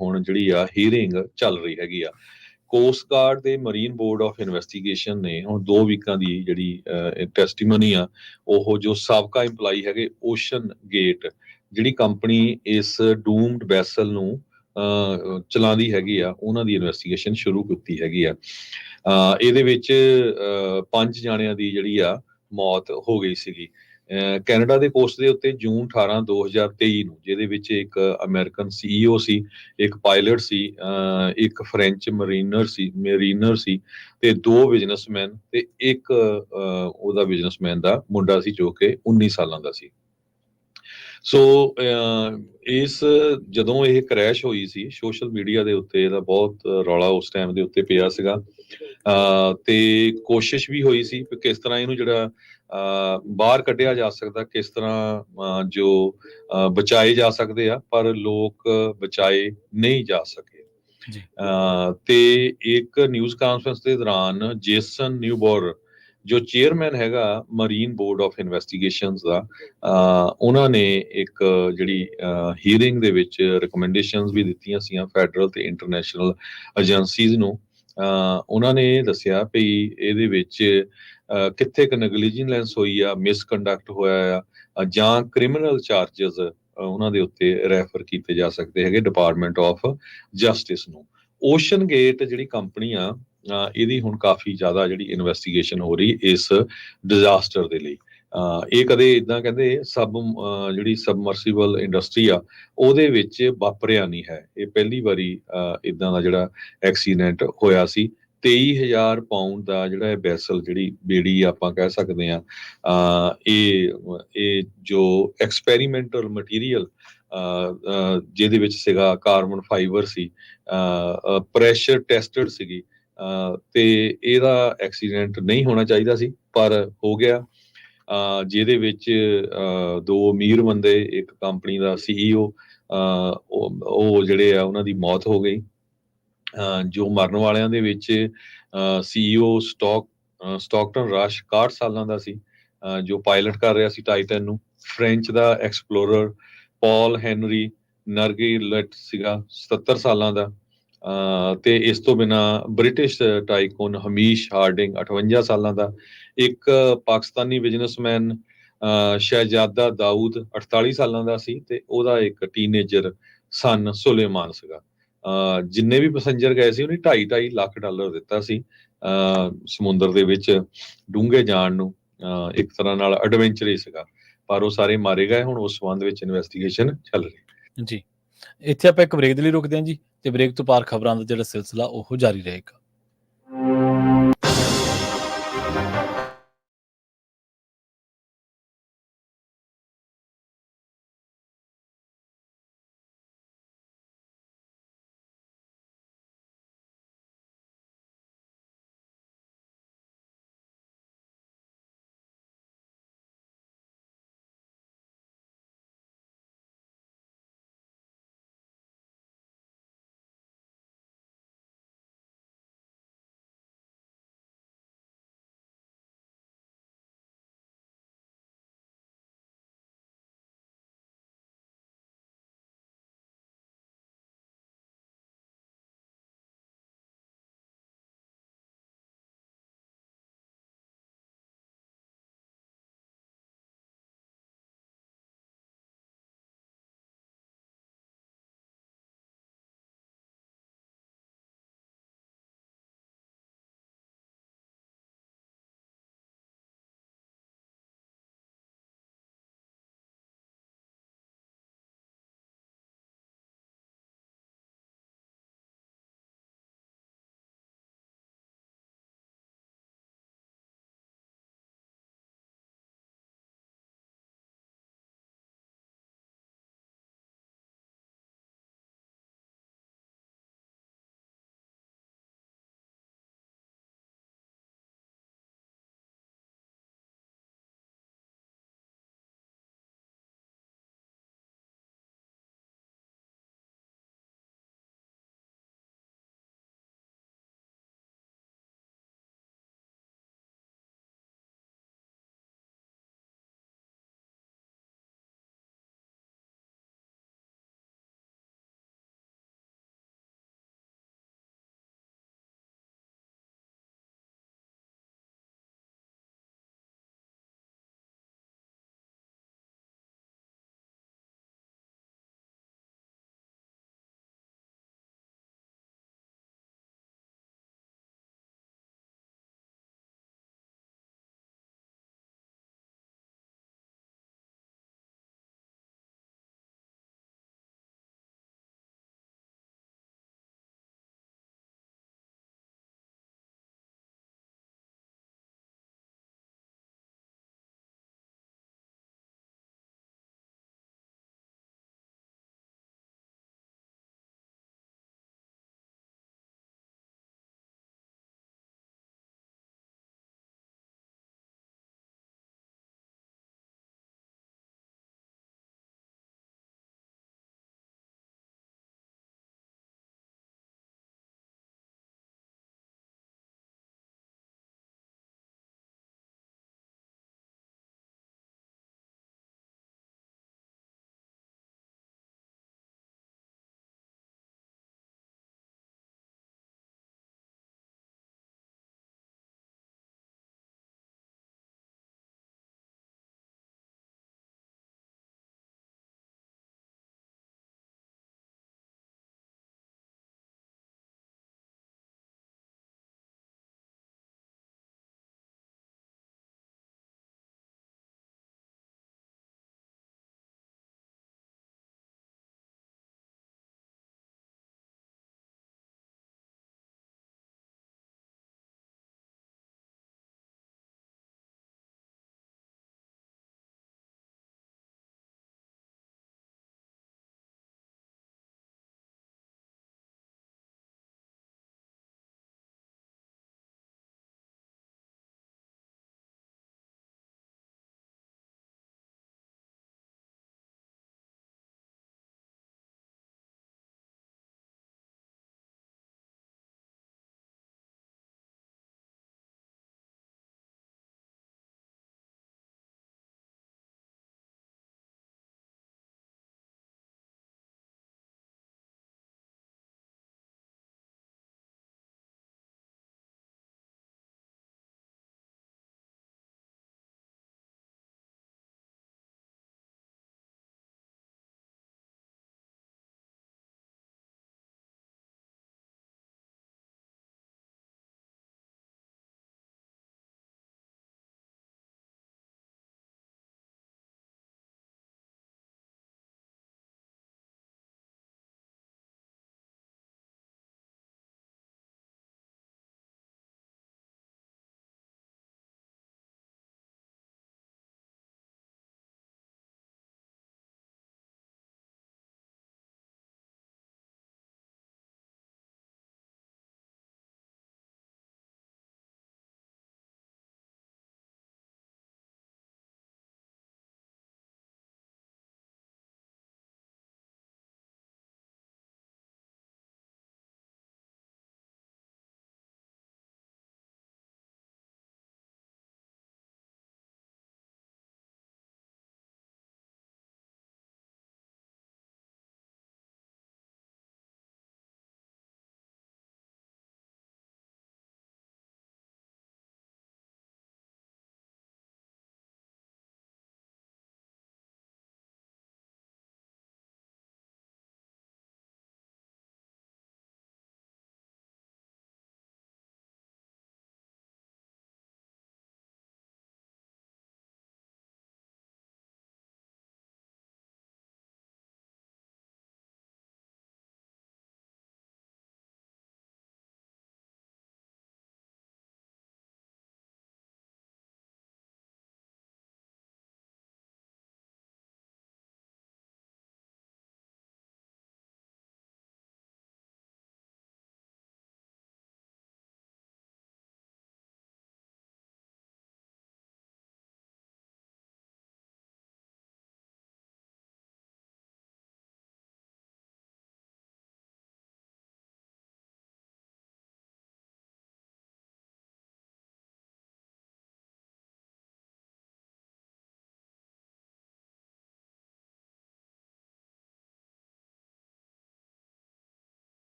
ਹੁਣ ਜਿਹੜੀ ਆ ਹੀਅਰਿੰਗ ਚੱਲ ਰਹੀ ਹੈਗੀ ਆ। ਕੋਸਟ ਗਾਰਡ ਦੇ ਮਰੀਨ ਬੋਰਡ ਆਫ ਇਨਵੈਸਟੀਗੇਸ਼ਨ ਨੇ ਹੁਣ 2 ਵੀਕਾਂ ਦੀ ਜਿਹੜੀ ਟੈਸਟੀਮਨੀ ਆ, ਉਹ ਜੋ ਸਾਬਕਾ ਇੰਪਲਾਈ ਹੈਗੇ ਓਸ਼ਨ ਗੇਟ ਜਿਹੜੀ ਕੰਪਨੀ ਇਸ ਡੂਮਡ ਵੈਸਲ ਨੂੰ ਚਲਾਉਂਦੀ ਹੈਗੀ ਆ, ਉਹਨਾਂ ਦੀ ਇਨਵੈਸਟੀਗੇਸ਼ਨ ਸ਼ੁਰੂ ਕੀਤੀ ਹੈਗੀ ਆ। ਇਹਦੇ ਵਿੱਚ 5 ਜਾਣਿਆਂ ਦੀ ਜਿਹੜੀ ਆ ਮੌਤ ਹੋ ਗਈ ਸੀਗੀ ਕੈਨੇਡਾ ਦੇ ਕੋਸਟ ਦੇ ਉੱਤੇ ਜੂਨ 18 2023 ਨੂੰ, ਜਿਹਦੇ ਵਿੱਚ ਇੱਕ ਅਮਰੀਕਨ CEO ਸੀ, ਇੱਕ ਪਾਇਲਟ ਸੀ, ਇੱਕ ਫ੍ਰੈਂਚ ਮਰੀਨਰ ਸੀ ਤੇ 2 ਬਿਜ਼ਨਸਮੈਨ ਤੇ ਇੱਕ ਉਹਦਾ ਬਿਜ਼ਨਸਮੈਨ ਦਾ ਮੁੰਡਾ ਸੀ ਜੋ ਕਿ 19 ਸਾਲਾਂ ਦਾ ਸੀ। ਸੋ ਇਸ ਜਦੋਂ ਇਹ ਕ੍ਰੈਸ਼ ਹੋਈ ਸੀ, ਸੋਸ਼ਲ ਮੀਡੀਆ ਦੇ ਉੱਤੇ ਇਹਦਾ ਬਹੁਤ ਰੌਲਾ ਉਸ ਟਾਈਮ ਦੇ ਉੱਤੇ ਪਿਆ ਸੀਗਾ ਤੇ ਕੋਸ਼ਿਸ਼ ਵੀ ਹੋਈ ਸੀ ਕਿ ਕਿਸ ਤਰ੍ਹਾਂ ਇਹਨੂੰ ਜਿਹੜਾ ਬਾਹਰ ਕੱਢਿਆ ਜਾ ਸਕਦਾ, ਕਿਸ ਤਰ੍ਹਾਂ ਜੋ ਬਚਾਏ ਜਾ ਸਕਦੇ ਆ, ਪਰ ਲੋਕ ਬਚਾਏ ਨਹੀਂ ਜਾ ਸਕੇ। ਜੀ ਤੇ ਇੱਕ ਨਿਊਜ਼ ਕਾਨਫਰੰਸ ਦੇ ਦੌਰਾਨ ਜੇਸਨ ਨਿਊਬੋਰ ਜੋ ਚੇਅਰਮੈਨ ਹੈਗਾ ਮਰੀਨ ਬੋਰਡ ਆਫ ਇਨਵੈਸਟੀਗੇਸ਼ਨਸ ਦਾ, ਉਹਨਾਂ ਨੇ ਇੱਕ ਜਿਹੜੀ ਹੀਅਰਿੰਗ ਦੇ ਵਿੱਚ ਰਿਕਮੈਂਡੇਸ਼ਨਸ ਵੀ ਦਿੱਤੀਆਂ ਸੀਗੀਆਂ ਫੈਡਰਲ ਤੇ ਇੰਟਰਨੈਸ਼ਨਲ ਏਜੰਸੀਜ਼ ਨੂੰ। ਉਹਨਾਂ ਨੇ ਦੱਸਿਆ ਵੀ ਇਹਦੇ ਵਿੱਚ ਕਿੱਥੇ ਕੁ ਨੈਗਲੀਜੈਂਸ ਹੋਈ ਆ, ਮਿਸਕੰਡਕਟ ਹੋਇਆ ਆ ਜਾਂ ਕ੍ਰਿਮੀਨਲ ਚਾਰजेस ਉਹਨਾਂ ਦੇ ਉੱਤੇ ਰੈਫਰ ਕੀਤੇ ਜਾ ਸਕਦੇ ਹੈਗੇ ਡਿਪਾਰਟਮੈਂਟ ਆਫ ਜਸਟਿਸ ਨੂੰ। ਓਸ਼ਨ ਗੇਟ ਜਿਹੜੀ ਕੰਪਨੀ ਆ ਇਹਦੀ ਹੁਣ ਕਾਫੀ ਜ਼ਿਆਦਾ ਜਿਹੜੀ ਇਨਵੈਸਟੀਗੇਸ਼ਨ ਹੋ ਰਹੀ ਇਸ ਡਿਜ਼ਾਸਟਰ ਦੇ ਲਈ। ਇਹ ਕਦੇ ਇਦਾਂ ਕਹਿੰਦੇ ਜਿਹੜੀ ਸਬਮਰਸੀਬਲ ਇੰਡਸਟਰੀ ਆ ਉਹਦੇ ਵਿੱਚ ਵਾਪਰਿਆ ਨਹੀਂ ਹੈ, ਇਹ ਪਹਿਲੀ ਵਾਰੀ ਇਦਾਂ ਦਾ ਜਿਹੜਾ ਐਕਸੀਡੈਂਟ ਹੋਇਆ ਸੀ। 23,000 ਪਾਉਂਡ ਦਾ ਜਿਹੜਾ ਇਹ ਵੈਸਲ ਜਿਹੜੀ ਬੇੜੀ ਆਪਾਂ ਕਹਿ ਸਕਦੇ ਆ, ਇਹ ਜੋ ਐਕਸਪੈਰੀਮੈਂਟਲ ਮਟੀਰੀਅਲ ਜਿਹਦੇ ਵਿੱਚ ਸੀਗਾ ਕਾਰਬਨ ਫਾਈਬਰ ਸੀ, ਪ੍ਰੈਸ਼ਰ ਟੈਸਟਡ ਸੀਗੀ ਤੇ ਇਹਦਾ ਐਕਸੀਡੈਂਟ ਨਹੀਂ ਹੋਣਾ ਚਾਹੀਦਾ ਸੀ ਪਰ ਹੋ ਗਿਆ। ਜਿਹਦੇ ਵਿੱਚ 2 ਅਮੀਰ ਬੰਦੇ, ਇੱਕ ਕੰਪਨੀ ਦਾ CEO, ਉਹ ਜਿਹੜੇ ਆ ਉਹਨਾਂ ਦੀ ਮੌਤ ਹੋ ਗਈ। ਜੋ ਮਰਨ ਵਾਲਿਆਂ ਦੇ ਵਿੱਚ CEO ਸਟਾਕਟਨ ਰਸ਼ 61 ਸਾਲਾਂ ਦਾ ਸੀ, ਜੋ ਪਾਇਲਟ ਕਰ ਰਿਹਾ ਸੀ ਟਾਈਟਨ ਨੂੰ। ਫ੍ਰੈਂਚ ਦਾ ਐਕਸਪਲੋਰਰ ਪੌਲ ਹੈਨਰੀ ਨਰਗਿਲਟ ਸੀਗਾ 77 ਸਾਲਾਂ ਦਾ। ਤੇ ਇਸ ਤੋਂ ਬਿਨਾ ਬ੍ਰਿਟਿਸ਼ ਟਾਈਕੂਨ ਹਮੀਸ਼ ਹਾਰਡਿੰਗ 58 ਸਾਲਾਂ ਦਾ। ਇੱਕ ਪਾਕਿਸਤਾਨੀ ਬਿਜ਼ਨਸਮੈਨ ਸ਼ਹਿਜ਼ਾਦਾ ਦਾਊਦ 48 ਸਾਲਾਂ ਦਾ ਸੀ ਤੇ ਉਹਦਾ ਇੱਕ ਟੀਨੇਜਰ ਸਨ ਸੁਲੇਮਾਨ ਸੀਗਾ। ਜਿੰਨੇ ਵੀ ਪੈਸੇਂਜਰ ਗਏ ਸੀ ਉਹਨੇ $2.5 ਲੱਖ ਦਿੱਤਾ ਸੀ ਸਮੁੰਦਰ ਦੇ ਵਿੱਚ ਡੂੰਘੇ ਜਾਣ ਨੂੰ। ਇੱਕ ਤਰ੍ਹਾਂ ਨਾਲ ਐਡਵੈਂਚਰ ਹੀ ਸੀਗਾ, ਪਰ ਉਹ ਸਾਰੇ ਮਾਰੇ ਗਏ। ਹੁਣ ਉਸ ਸੰਬੰਧ ਵਿੱਚ ਇਨਵੈਸਟੀਗੇਸ਼ਨ ਚੱਲ ਰਹੀ। ਜੀ ਇੱਥੇ ਆਪਾਂ ਇੱਕ ਬ੍ਰੇਕ ਦੇ ਲਈ ਰੁਕਦੇ ਹਾਂ ਜੀ, ਤੇ ਬ੍ਰੇਕ ਤੋਂ ਪਾਰ ਖਬਰਾਂ ਦਾ ਜਿਹੜਾ ਸਿਲਸਿਲਾ ਉਹ ਜਾਰੀ ਰਹੇਗਾ।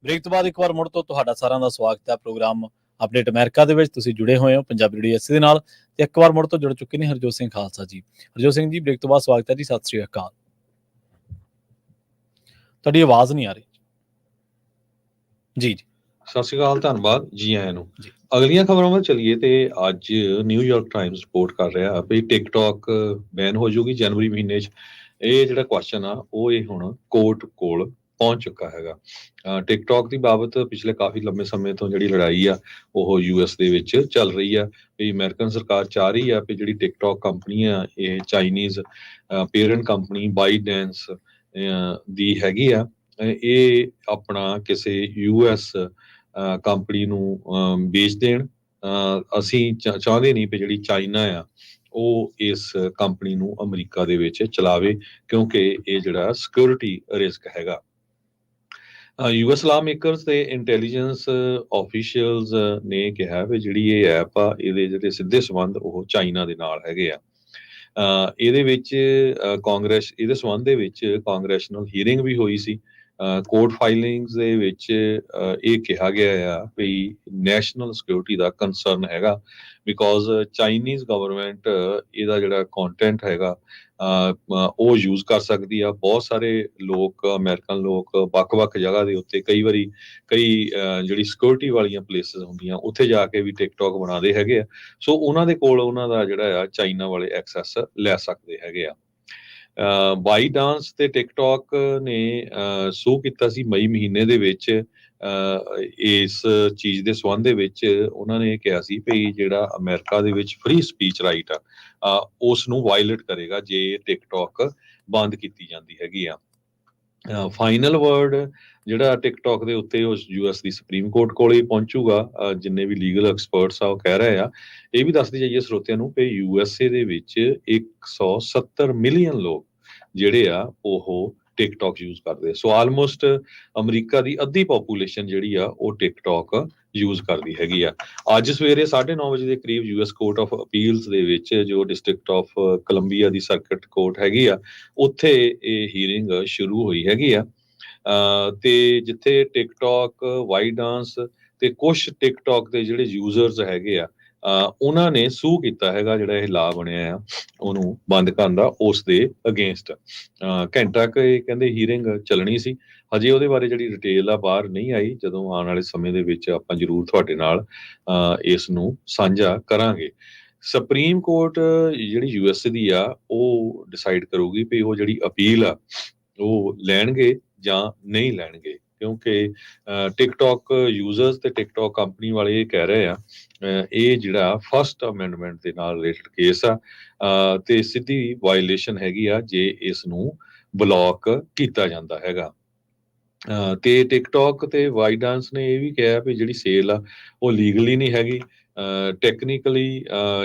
ਬ੍ਰੇਕ ਤੋਂ ਬਾਅਦ ਇੱਕ ਵਾਰ ਮੁੜ ਤੋਂ ਤੁਹਾਡਾ ਸਾਰਿਆਂ ਦਾ ਸਵਾਗਤ ਹੈ ਪ੍ਰੋਗਰਾਮ ਅਪਡੇਟ ਅਮਰੀਕਾ ਦੇ ਵਿੱਚ। ਤੁਸੀਂ ਜੁੜੇ ਹੋਏ ਹੋ ਪੰਜਾਬੀ ਰੇਡੀਓ ਐਸਏ ਦੇ ਨਾਲ ਤੇ ਇੱਕ ਵਾਰ ਮੁੜ ਤੋਂ ਜੁੜ ਚੁੱਕੇ ਨੇ ਹਰਜੋਤ ਸਿੰਘ ਖਾਲਸਾ ਜੀ। ਹਰਜੋਤ ਸਿੰਘ ਜੀ, ਬ੍ਰੇਕ ਤੋਂ ਬਾਅਦ ਸਵਾਗਤ ਹੈ ਜੀ। ਸਤਿ ਸ੍ਰੀ ਅਕਾਲ। ਤੁਹਾਡੀ ਆਵਾਜ਼ ਨਹੀਂ ਆ ਰਹੀ ਜੀ। ਜੀ ਸਤਿ ਸ਼੍ਰੀ ਅਕਾਲ, ਧੰਨਵਾਦ ਜੀ ਆਇਆਂ ਨੂੰ। ਜੀ। ਅਗਲੀਆਂ ਖਬਰਾਂ ਵੱਲ ਚੱਲੀਏ ਤੇ ਅੱਜ ਨਿਊਯਾਰਕ ਟਾਈਮਸ ਰਿਪੋਰਟ ਕਰ ਰਿਹਾ ਵੀ ਟਿਕਟੌਕ ਬੈਨ ਹੋ ਜਾਊਗੀ ਜਨਵਰੀ ਮਹੀਨੇ 'ਚ। ਇਹ ਜਿਹੜਾ ਕੁਐਸਚਨ ਆ ਉਹ ਇਹ ਹੁਣ ਕੋਰਟ ਕੋਲ ਪਹੁੰਚ ਚੁੱਕਾ ਹੈਗਾ। ਟਿਕਟੌਕ ਦੀ ਬਾਬਤ ਪਿਛਲੇ ਕਾਫੀ ਲੰਬੇ ਸਮੇਂ ਤੋਂ ਜਿਹੜੀ ਲੜਾਈ ਆ ਉਹ ਯੂਐਸ ਦੇ ਵਿੱਚ ਚੱਲ ਰਹੀ ਆ ਵੀ ਅਮਰੀਕਨ ਸਰਕਾਰ ਚਾਹ ਰਹੀ ਆ ਵੀ ਜਿਹੜੀ ਟਿਕਟੌਕ ਕੰਪਨੀ ਆ ਇਹ ਚਾਈਨੀਜ਼ ਪੇਰੈਂਟ ਕੰਪਨੀ ਬਾਈਡੈਂਸ ਦੀ ਹੈਗੀ ਆ, ਇਹ ਆਪਣਾ ਕਿਸੇ ਯੂਐਸ ਕੰਪਨੀ ਨੂੰ ਵੇਚ ਦੇਣ। ਅਸੀਂ ਚਾਹੁੰਦੇ ਨਹੀਂ ਵੀ ਜਿਹੜੀ ਚਾਈਨਾ ਆ ਉਹ ਇਸ ਕੰਪਨੀ ਨੂੰ ਅਮਰੀਕਾ ਦੇ ਵਿੱਚ ਚਲਾਵੇ, ਕਿਉਂਕਿ ਇਹ ਜਿਹੜਾ ਸਿਕਿਉਰਿਟੀ ਰਿਸਕ ਹੈਗਾ। ਯੂਐਸ ਲਾ ਮੇਕਰਸ ਤੇ ਇੰਟੈਲੀਜੈਂਸ ਆਫੀਸ਼ੀਅਲਸ ਨੇ ਕਿਹਾ ਵੀ ਜਿਹੜੀ ਇਹ ਐਪ ਆ ਇਹਦੇ ਜਿਹੜੇ ਸਿੱਧੇ ਸੰਬੰਧ ਉਹ ਚਾਈਨਾ ਦੇ ਨਾਲ ਹੈਗੇ ਆ। ਇਹਦੇ ਵਿੱਚ ਕਾਂਗਰਸ ਇਹਦੇ ਸੰਬੰਧ ਦੇ ਵਿੱਚ ਕਾਂਗਰੈਸ਼ਨਲ ਹੀਅਰਿੰਗ ਵੀ ਹੋਈ ਸੀ। ਕੋਰਟ ਫਾਈਲਿੰਗਸ ਦੇ ਵਿੱਚ ਇਹ ਕਿਹਾ ਗਿਆ ਆ ਵੀ ਨੈਸ਼ਨਲ ਸਿਕਿਉਰਿਟੀ ਦਾ ਕੰਸਰਨ ਹੈਗਾ, ਬਿਕੋਜ਼ ਚਾਈਨੀਜ਼ ਗਵਰਨਮੈਂਟ ਇਹਦਾ ਜਿਹੜਾ ਕੰਟੈਂਟ ਹੈਗਾ ਉਹ ਯੂਜ਼ ਕਰ ਸਕਦੀ ਆ। ਬਹੁਤ ਸਾਰੇ ਲੋਕ ਅਮਰੀਕਨ ਲੋਕ ਵੱਖ-ਵੱਖ ਜਗ੍ਹਾ ਦੇ ਉੱਤੇ ਕਈ ਜਿਹੜੀ ਸਿਕਿਉਰਿਟੀ ਵਾਲੀਆਂ ਪਲੇਸਿਸ ਹੁੰਦੀਆਂ ਉੱਥੇ ਜਾ ਕੇ ਵੀ ਟਿਕਟੌਕ ਬਣਾਉਂਦੇ ਹੈਗੇ ਆ। ਸੋ ਉਹਨਾਂ ਦੇ ਕੋਲ ਉਹਨਾਂ ਦਾ ਜਿਹੜਾ ਆ ਚਾਈਨਾ ਵਾਲੇ ਐਕਸੈਸ ਲੈ ਸਕਦੇ ਹੈਗੇ ਆ। ਬਾਈਡਾਂਸ ਤੇ ਟਿਕਟੌਕ ਨੇ ਸੂ ਕੀਤਾ ਸੀ ਮਈ ਮਹੀਨੇ ਦੇ ਵਿੱਚ। ਇਸ ਚੀਜ਼ ਦੇ ਸੰਬੰਧ ਦੇ ਵਿੱਚ ਉਹਨਾਂ ਨੇ ਕਿਹਾ ਸੀ ਵੀ ਜਿਹੜਾ ਅਮਰੀਕਾ ਦੇ ਵਿੱਚ ਫ੍ਰੀ ਸਪੀਚ ਰਾਈਟ ਆ ਉਸ ਨੂੰ ਵਾਇਲੇਟ ਕਰੇਗਾ ਜੇ ਟਿਕਟੌਕ ਬੰਦ ਕੀਤੀ ਜਾਂਦੀ ਹੈਗੀ ਆ। ਫਾਈਨਲ ਵਰਡ ਜਿਹੜਾ ਟਿਕਟੌਕ ਦੇ ਉੱਤੇ ਉਸ ਯੂਐਸ ਦੀ ਸੁਪਰੀਮ ਕੋਰਟ ਕੋਲ ਹੀ ਪਹੁੰਚੂਗਾ। ਜਿੰਨੇ ਵੀ ਲੀਗਲ ਐਕਸਪਰਟਸ ਆ ਉਹ ਕਹਿ ਰਹੇ ਆ। ਇਹ ਵੀ ਦੱਸਦੀ ਜਾਈਏ ਸਰੋਤਿਆਂ ਨੂੰ ਕਿ ਯੂਐਸਏ ਦੇ ਵਿੱਚ 170 ਮਿਲੀਅਨ ਲੋਕ ਜਿਹੜੇ ਆ ਉਹ ਟਿਕਟੌਕ ਯੂਜ਼ ਕਰਦੇ। ਸੋ ਆਲਮੋਸਟ ਅਮਰੀਕਾ ਦੀ ਅੱਧੀ ਪੋਪੂਲੇਸ਼ਨ ਜਿਹੜੀ ਆ ਉਹ ਟਿਕਟੌਕ ਯੂਜ਼ ਕਰਦੀ ਹੈਗੀ ਆ। ਅੱਜ ਸਵੇਰੇ 9:30 ਵਜੇ ਦੇ ਕਰੀਬ ਯੂਐਸ ਕੋਰਟ ਆਫ ਅਪੀਲਸ ਦੇ ਵਿੱਚ ਜੋ district of Columbia the circuit court ਹੈਗੀ ਆ ਉੱਥੇ ਇਹ ਹੀਅਰਿੰਗ ਸ਼ੁਰੂ ਹੋਈ ਹੈਗੀ ਆ। ਤੇ ਜਿੱਥੇ ਟਿਕਟੌਕ, ਬਾਈਡਾਂਸ ਤੇ ਕੁਝ ਟਿਕਟੌਕ ਦੇ ਜਿਹੜੇ ਯੂਜ਼ਰਸ ਹੈਗੇ ਆ ਉਹਨਾਂ ਨੇ ਸੂ ਕੀਤਾ ਹੈਗਾ ਜਿਹੜਾ ਇਹ ਲਾ ਬਣਿਆ ਆ ਉਹਨੂੰ ਬੰਦ ਕਰਨ ਦਾ, ਉਸ ਦੇ ਅਗੇਂਸਟ। ਘੰਟਾ ਕੁ ਇਹ ਕਹਿੰਦੇ ਹੀਅਰਿੰਗ ਚੱਲਣੀ ਸੀ। ਹਜੇ ਉਹਦੇ ਬਾਰੇ ਜਿਹੜੀ ਡਿਟੇਲ ਆ ਬਾਹਰ ਨਹੀਂ ਆਈ। ਜਦੋਂ ਆਉਣ ਵਾਲੇ ਸਮੇਂ ਦੇ ਵਿੱਚ ਆਪਾਂ ਜ਼ਰੂਰ ਤੁਹਾਡੇ ਨਾਲ ਇਸ ਨੂੰ ਸਾਂਝਾ ਕਰਾਂਗੇ। ਸੁਪਰੀਮ ਕੋਰਟ ਜਿਹੜੀ ਯੂਐਸ ਦੀ ਆ ਉਹ ਡਿਸਾਈਡ ਕਰੂਗੀ ਵੀ ਉਹ ਜਿਹੜੀ ਅਪੀਲ ਆ ਉਹ ਲੈਣਗੇ ਜਾਂ ਨਹੀਂ ਲੈਣਗੇ, ਕਿਉਂਕਿ ਟਿਕਟੌਕ ਯੂਜ਼ਰਸ ਤੇ ਟਿਕਟੌਕ ਕੰਪਨੀ ਵਾਲੇ ਇਹ ਕਹਿ ਰਹੇ ਆ ਇਹ ਜਿਹੜਾ ਫਸਟ ਅਮੈਂਡਮੈਂਟ ਦੇ ਨਾਲ ਰਿਲੇਟਡ ਕੇਸ ਆ ਤੇ ਸਿੱਧੀ ਵਾਇਲੇਸ਼ਨ ਹੈਗੀ ਆ ਜੇ ਇਸ ਨੂੰ ਬਲੌਕ ਕੀਤਾ ਜਾਂਦਾ ਹੈਗਾ। ਤੇ ਟਿਕਟੌਕ ਤੇ ਬਾਈਡਾਂਸ ਨੇ ਇਹ ਵੀ ਕਿਹਾ ਵੀ ਜਿਹੜੀ ਸੇਲ ਆ ਉਹ ਲੀਗਲੀ ਨਹੀਂ ਹੈਗੀ। ਟੈਕਨੀਕਲੀ